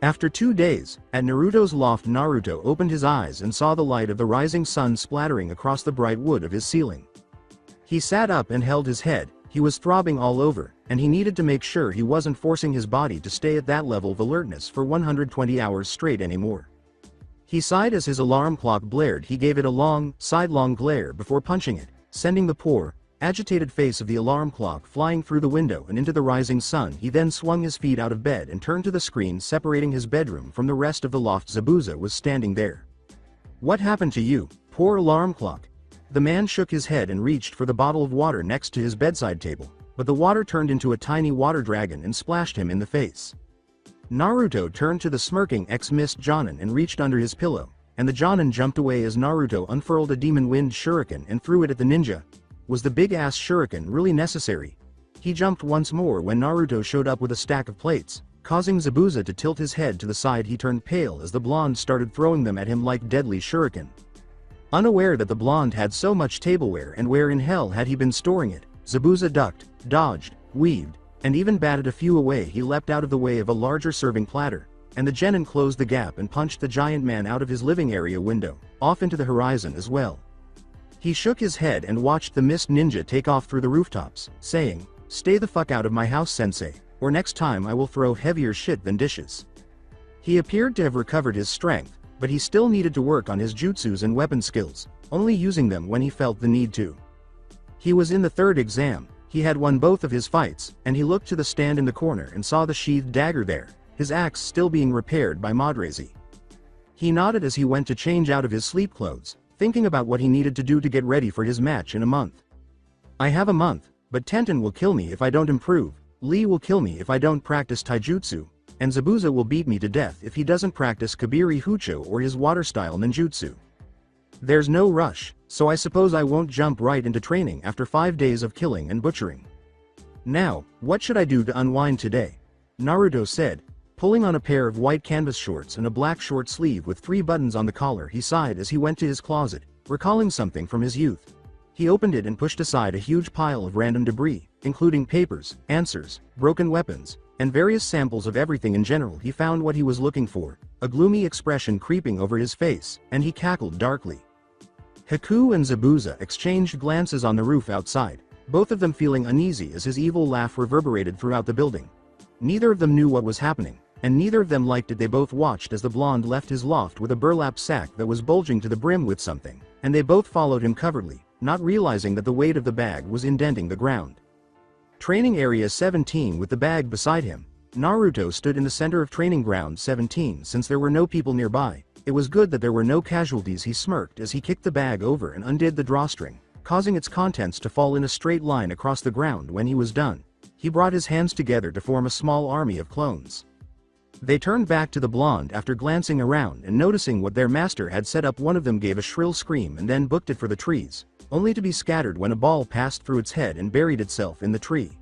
After 2 days, at Naruto's loft, Naruto opened his eyes and saw the light of the rising sun splattering across the bright wood of his ceiling. He sat up and held his head. He was throbbing all over, and he needed to make sure he wasn't forcing his body to stay at that level of alertness for 120 hours straight anymore. He sighed as his alarm clock blared. He gave it a long, sidelong glare before punching it, sending the poor, agitated face of the alarm clock flying through the window and into the rising sun. He then swung his feet out of bed and turned to the screen separating his bedroom from the rest of the loft. Zabuza was standing there. "What happened to you, poor alarm clock?" The man shook his head and reached for the bottle of water next to his bedside table, but the water turned into a tiny water dragon and splashed him in the face. Naruto turned to the smirking ex-Mist Jonin and reached under his pillow, and the Jonin jumped away as Naruto unfurled a demon wind shuriken and threw it at the ninja. Was the big-ass shuriken really necessary? He jumped once more when Naruto showed up with a stack of plates, causing Zabuza to tilt his head to the side. He turned pale as the blonde started throwing them at him like deadly shuriken. Unaware that the blonde had so much tableware, and where in hell had he been storing it, Zabuza ducked, dodged, weaved, and even batted a few away. He leapt out of the way of a larger serving platter, and the genin closed the gap and punched the giant man out of his living area window, off into the horizon as well. He shook his head and watched the mist ninja take off through the rooftops, saying, "Stay the fuck out of my house, sensei, or next time I will throw heavier shit than dishes." He appeared to have recovered his strength, but he still needed to work on his jutsus and weapon skills, only using them when he felt the need to. He was in the 3rd exam. He had won both of his fights, and he looked to the stand in the corner and saw the sheathed dagger there, his axe still being repaired by Madrazy. He nodded as he went to change out of his sleep clothes, thinking about what he needed to do to get ready for his match in a month. "I have a month, but Tenten will kill me if I don't improve, Lee will kill me if I don't practice taijutsu, and Zabuza will beat me to death if he doesn't practice Kabiri Hucho or his water-style ninjutsu. There's no rush, so I suppose I won't jump right into training after 5 days of killing and butchering. Now, what should I do to unwind today?" Naruto said, pulling on a pair of white canvas shorts and a black short sleeve with 3 buttons on the collar. He sighed as he went to his closet, recalling something from his youth. He opened it and pushed aside a huge pile of random debris, including papers, answers, broken weapons, and various samples of everything in general. He found what he was looking for, a gloomy expression creeping over his face, and he cackled darkly. Haku and Zabuza exchanged glances on the roof outside, both of them feeling uneasy as his evil laugh reverberated throughout the building. Neither of them knew what was happening, and neither of them liked it. They both watched as the blonde left his loft with a burlap sack that was bulging to the brim with something, and they both followed him covertly, not realizing that the weight of the bag was indenting the ground. Training Area 17 with the bag beside him. Naruto stood in the center of Training Ground 17 since there were no people nearby. It was good that there were no casualties. He smirked as he kicked the bag over and undid the drawstring, causing its contents to fall in a straight line across the ground. When he was done, he brought his hands together to form a small army of clones. They turned back to the blonde after glancing around and noticing what their master had set up. One of them gave a shrill scream and then booked it for the trees, only to be scattered when a ball passed through its head and buried itself in the tree.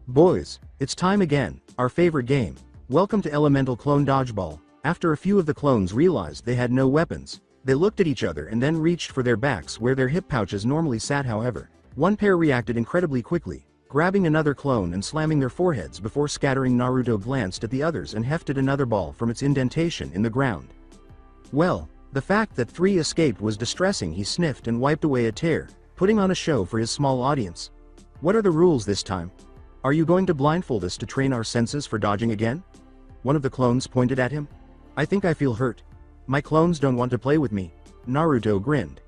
"Boys, it's time again, our favorite game. Welcome to Elemental Clone Dodgeball." After a few of the clones realized they had no weapons, they looked at each other and then reached for their backs where their hip pouches normally sat. However, one pair reacted incredibly quickly, grabbing another clone and slamming their foreheads before scattering. Naruto glanced at the others and hefted another ball from its indentation in the ground. Well, the fact that 3 escaped was distressing. He sniffed and wiped away a tear, putting on a show for his small audience. "What are the rules this time? Are you going to blindfold us to train our senses for dodging again?" One of the clones pointed at him. "I think I feel hurt. My clones don't want to play with me." Naruto grinned.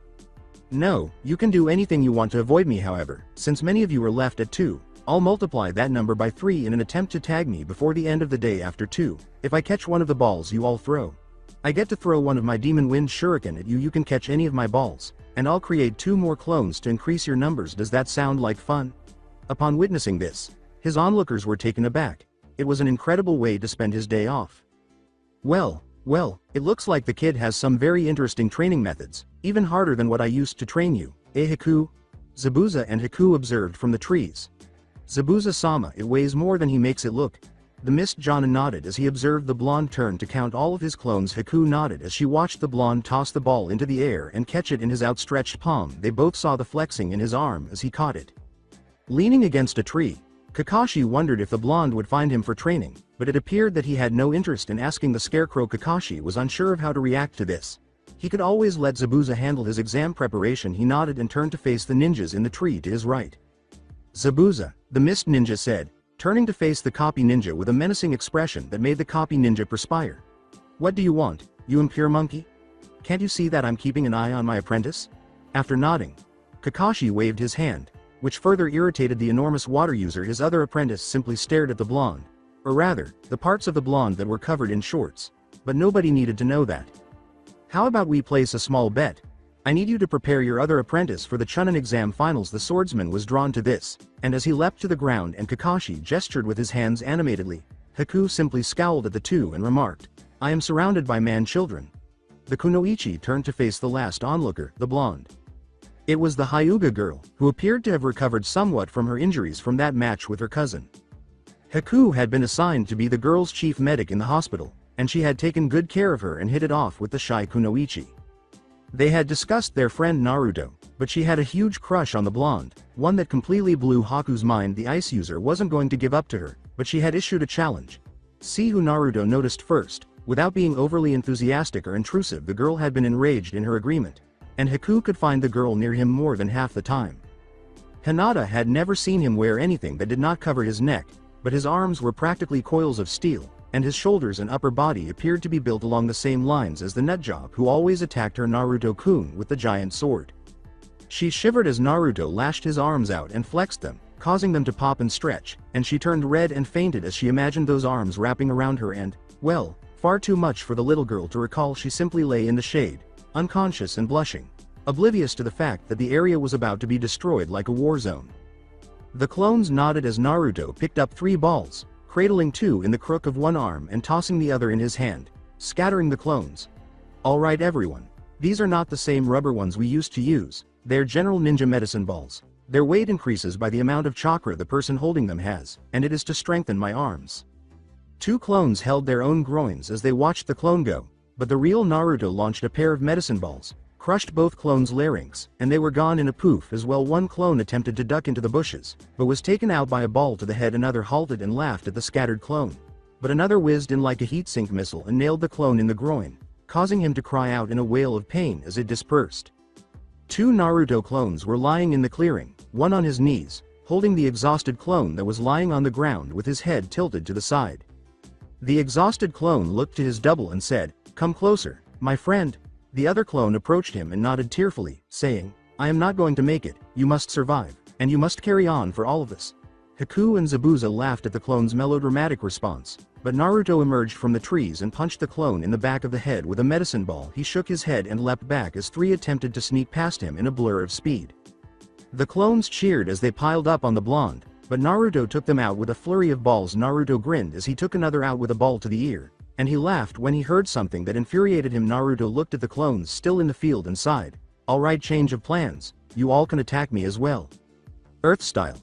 "No, you can do anything you want to avoid me. However, since many of you are left at 2, I'll multiply that number by 3 in an attempt to tag me before the end of the day. After 2, if I catch one of the balls you all throw, I get to throw one of my demon wind shuriken at you. You can catch any of my balls, and I'll create 2 more clones to increase your numbers. Does that sound like fun?" Upon witnessing this, his onlookers were taken aback. It was an incredible way to spend his day off. Well, it looks like the kid has some very interesting training methods, even harder than what I used to train you, eh Haku? Zabuza and Haku observed from the trees. "Zabuza-sama, it weighs more than he makes it look." The Mist Jonin nodded as he observed the blonde turn to count all of his clones. Haku nodded as she watched the blonde toss the ball into the air and catch it in his outstretched palm. They both saw the flexing in his arm as he caught it. Leaning against a tree, Kakashi wondered if the blonde would find him for training, but it appeared that he had no interest in asking the scarecrow. Kakashi was unsure of how to react to this. He could always let Zabuza handle his exam preparation. He nodded and turned to face the ninjas in the tree to his right. Zabuza, the mist ninja said, turning to face the copy ninja with a menacing expression that made the copy ninja perspire. What do you want, you impure monkey? Can't you see that I'm keeping an eye on my apprentice? After nodding, Kakashi waved his hand, which further irritated the enormous water user. His other apprentice simply stared at the blonde, or rather, the parts of the blonde that were covered in shorts, but nobody needed to know that. How about we place a small bet? I need you to prepare your other apprentice for the Chunin exam finals. The swordsman was drawn to this, and as he leapt to the ground and Kakashi gestured with his hands animatedly, Haku simply scowled at the two and remarked, I am surrounded by man-children. The kunoichi turned to face the last onlooker, the blonde. It was the Hyuga girl, who appeared to have recovered somewhat from her injuries from that match with her cousin. Haku had been assigned to be the girl's chief medic in the hospital, and she had taken good care of her and hit it off with the shy kunoichi. They had discussed their friend Naruto, but she had a huge crush on the blonde, one that completely blew Haku's mind. The ice user wasn't going to give up to her, but she had issued a challenge. See who Naruto noticed first. Without being overly enthusiastic or intrusive, the girl had been enraged in her agreement, and Haku could find the girl near him more than half the time. Hinata had never seen him wear anything that did not cover his neck, but his arms were practically coils of steel, and his shoulders and upper body appeared to be built along the same lines as the nutjob who always attacked her, Naruto-kun, with the giant sword. She shivered as Naruto lashed his arms out and flexed them, causing them to pop and stretch, and she turned red and fainted as she imagined those arms wrapping around her and, well, far too much for the little girl to recall. She simply lay in the shade, unconscious and blushing, oblivious to the fact that the area was about to be destroyed like a war zone. The clones nodded as Naruto picked up 3 balls, cradling 2 in the crook of one arm and tossing the other in his hand, scattering the clones. Alright everyone, these are not the same rubber ones we used to use, they're general ninja medicine balls. Their weight increases by the amount of chakra the person holding them has, and it is to strengthen my arms. 2 clones held their own groins as they watched the clone go, but the real Naruto launched a pair of medicine balls, crushed both clones' larynx, and they were gone in a poof as well. One clone attempted to duck into the bushes, but was taken out by a ball to the head. Another halted and laughed at the scattered clone, but another whizzed in like a heat-sink missile and nailed the clone in the groin, causing him to cry out in a wail of pain as it dispersed. 2 Naruto clones were lying in the clearing, one on his knees, holding the exhausted clone that was lying on the ground with his head tilted to the side. The exhausted clone looked to his double and said, "Come closer, my friend." The other clone approached him and nodded tearfully, saying, "I am not going to make it, you must survive, and you must carry on for all of us." Haku and Zabuza laughed at the clone's melodramatic response, but Naruto emerged from the trees and punched the clone in the back of the head with a medicine ball. He shook his head and leapt back as 3 attempted to sneak past him in a blur of speed. The clones cheered as they piled up on the blonde, but Naruto took them out with a flurry of balls. Naruto grinned as he took another out with a ball to the ear, and he laughed when he heard something that infuriated him. Naruto looked at the clones still in the field and sighed. "Alright, change of plans, you all can attack me as well. Earth style.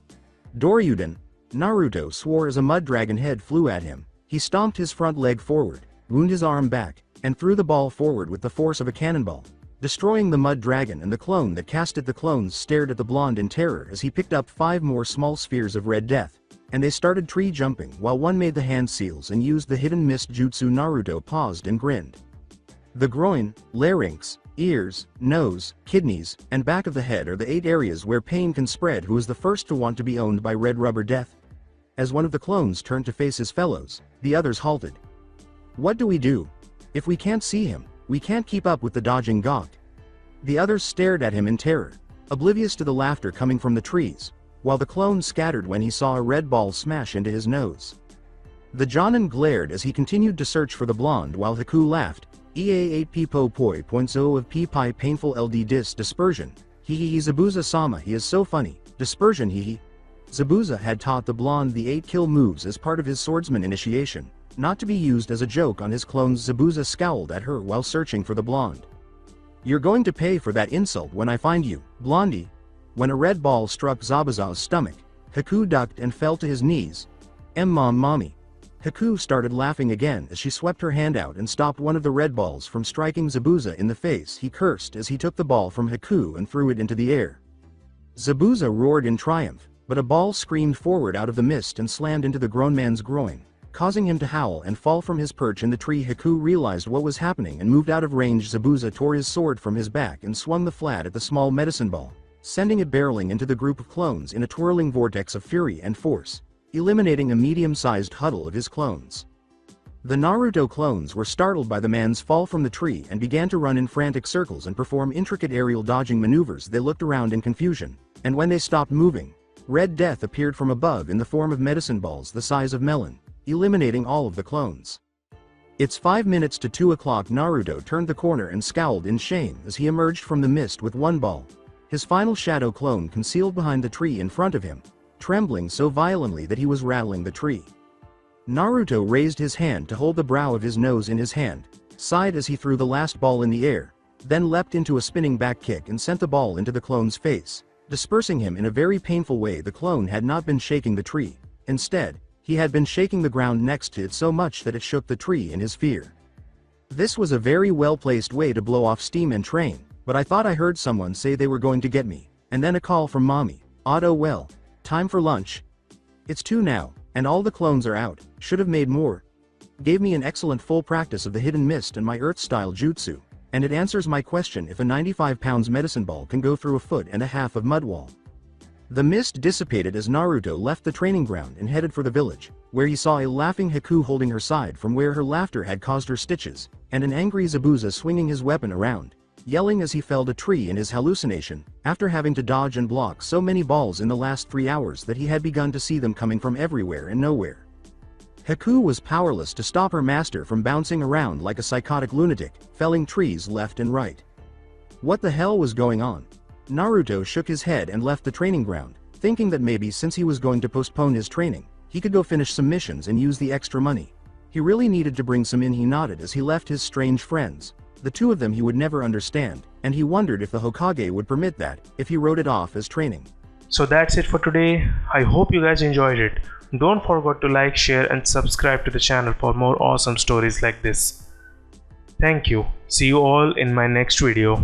Doryuden." Naruto swore as a mud dragon head flew at him. He stomped his front leg forward, wound his arm back, and threw the ball forward with the force of a cannonball, destroying the mud dragon and the clone that cast it. The clones stared at the blonde in terror as he picked up 5 more small spheres of red death, and they started tree jumping while one made the hand seals and used the hidden mist jutsu. Naruto paused and grinned. The groin, larynx, ears, nose, kidneys, and back of the head are the 8 areas where pain can spread. Who is the first to want to be owned by red rubber death? As one of the clones turned to face his fellows, the others halted. "What do we do? If we can't see him, we can't keep up with the dodging gawk." The others stared at him in terror, oblivious to the laughter coming from the trees, while the clone scattered when he saw a red ball smash into his nose. The Jonin glared as he continued to search for the blonde while Haku laughed. "EA8 P poi .0 of P pi painful LD dis dispersion. Hehe Zabuza-sama, he is so funny. Dispersion hehe." Zabuza had taught the blonde the 8 kill moves as part of his swordsman initiation, not to be used as a joke on his clones. Zabuza scowled at her while searching for the blonde. "You're going to pay for that insult when I find you, blondie." When a red ball struck Zabuza's stomach, Haku ducked and fell to his knees. Mommy." Haku started laughing again as she swept her hand out and stopped one of the red balls from striking Zabuza in the face. He cursed as he took the ball from Haku and threw it into the air. Zabuza roared in triumph, but a ball screamed forward out of the mist and slammed into the grown man's groin, causing him to howl and fall from his perch in the tree. Haku realized what was happening and moved out of range. Zabuza tore his sword from his back and swung the flat at the small medicine ball, sending it barreling into the group of clones in a twirling vortex of fury and force, eliminating a medium-sized huddle of his clones. The Naruto clones were startled by the man's fall from the tree and began to run in frantic circles and perform intricate aerial dodging maneuvers. They looked around in confusion, and when they stopped moving, Red Death appeared from above in the form of medicine balls the size of melon, eliminating all of the clones. It's 5 minutes to 2 o'clock. Naruto turned the corner and scowled in shame as he emerged from the mist with one ball, his final shadow clone concealed behind the tree in front of him, trembling so violently that he was rattling the tree. Naruto raised his hand to hold the brow of his nose in his hand, sighed as he threw the last ball in the air, then leapt into a spinning back kick and sent the ball into the clone's face, dispersing him in a very painful way. The clone had not been shaking the tree. Instead, he had been shaking the ground next to it so much that it shook the tree in his fear. This was a very well-placed way to blow off steam and train, but I thought I heard someone say they were going to get me, and then a call from mommy. Oh well, time for lunch. It's 2 now, and all the clones are out. Should have made more. Gave me an excellent full practice of the hidden mist and my earth-style jutsu, and it answers my question if a 95-pound medicine ball can go through a 1.5 feet of mud wall. The mist dissipated as Naruto left the training ground and headed for the village, where he saw a laughing Haku holding her side from where her laughter had caused her stitches, and an angry Zabuza swinging his weapon around, yelling as he felled a tree in his hallucination, after having to dodge and block so many balls in the last 3 hours that he had begun to see them coming from everywhere and nowhere. Haku was powerless to stop her master from bouncing around like a psychotic lunatic, felling trees left and right. What the hell was going on? Naruto shook his head and left the training ground, thinking that maybe since he was going to postpone his training, he could go finish some missions and use the extra money. He really needed to bring some in. He nodded as he left his strange friends. The 2 of them he would never understand, and he wondered if the Hokage would permit that, if he wrote it off as training. So that's it for today. I hope you guys enjoyed it. Don't forget to like, share and subscribe to the channel for more awesome stories like this. Thank you. See you all in my next video.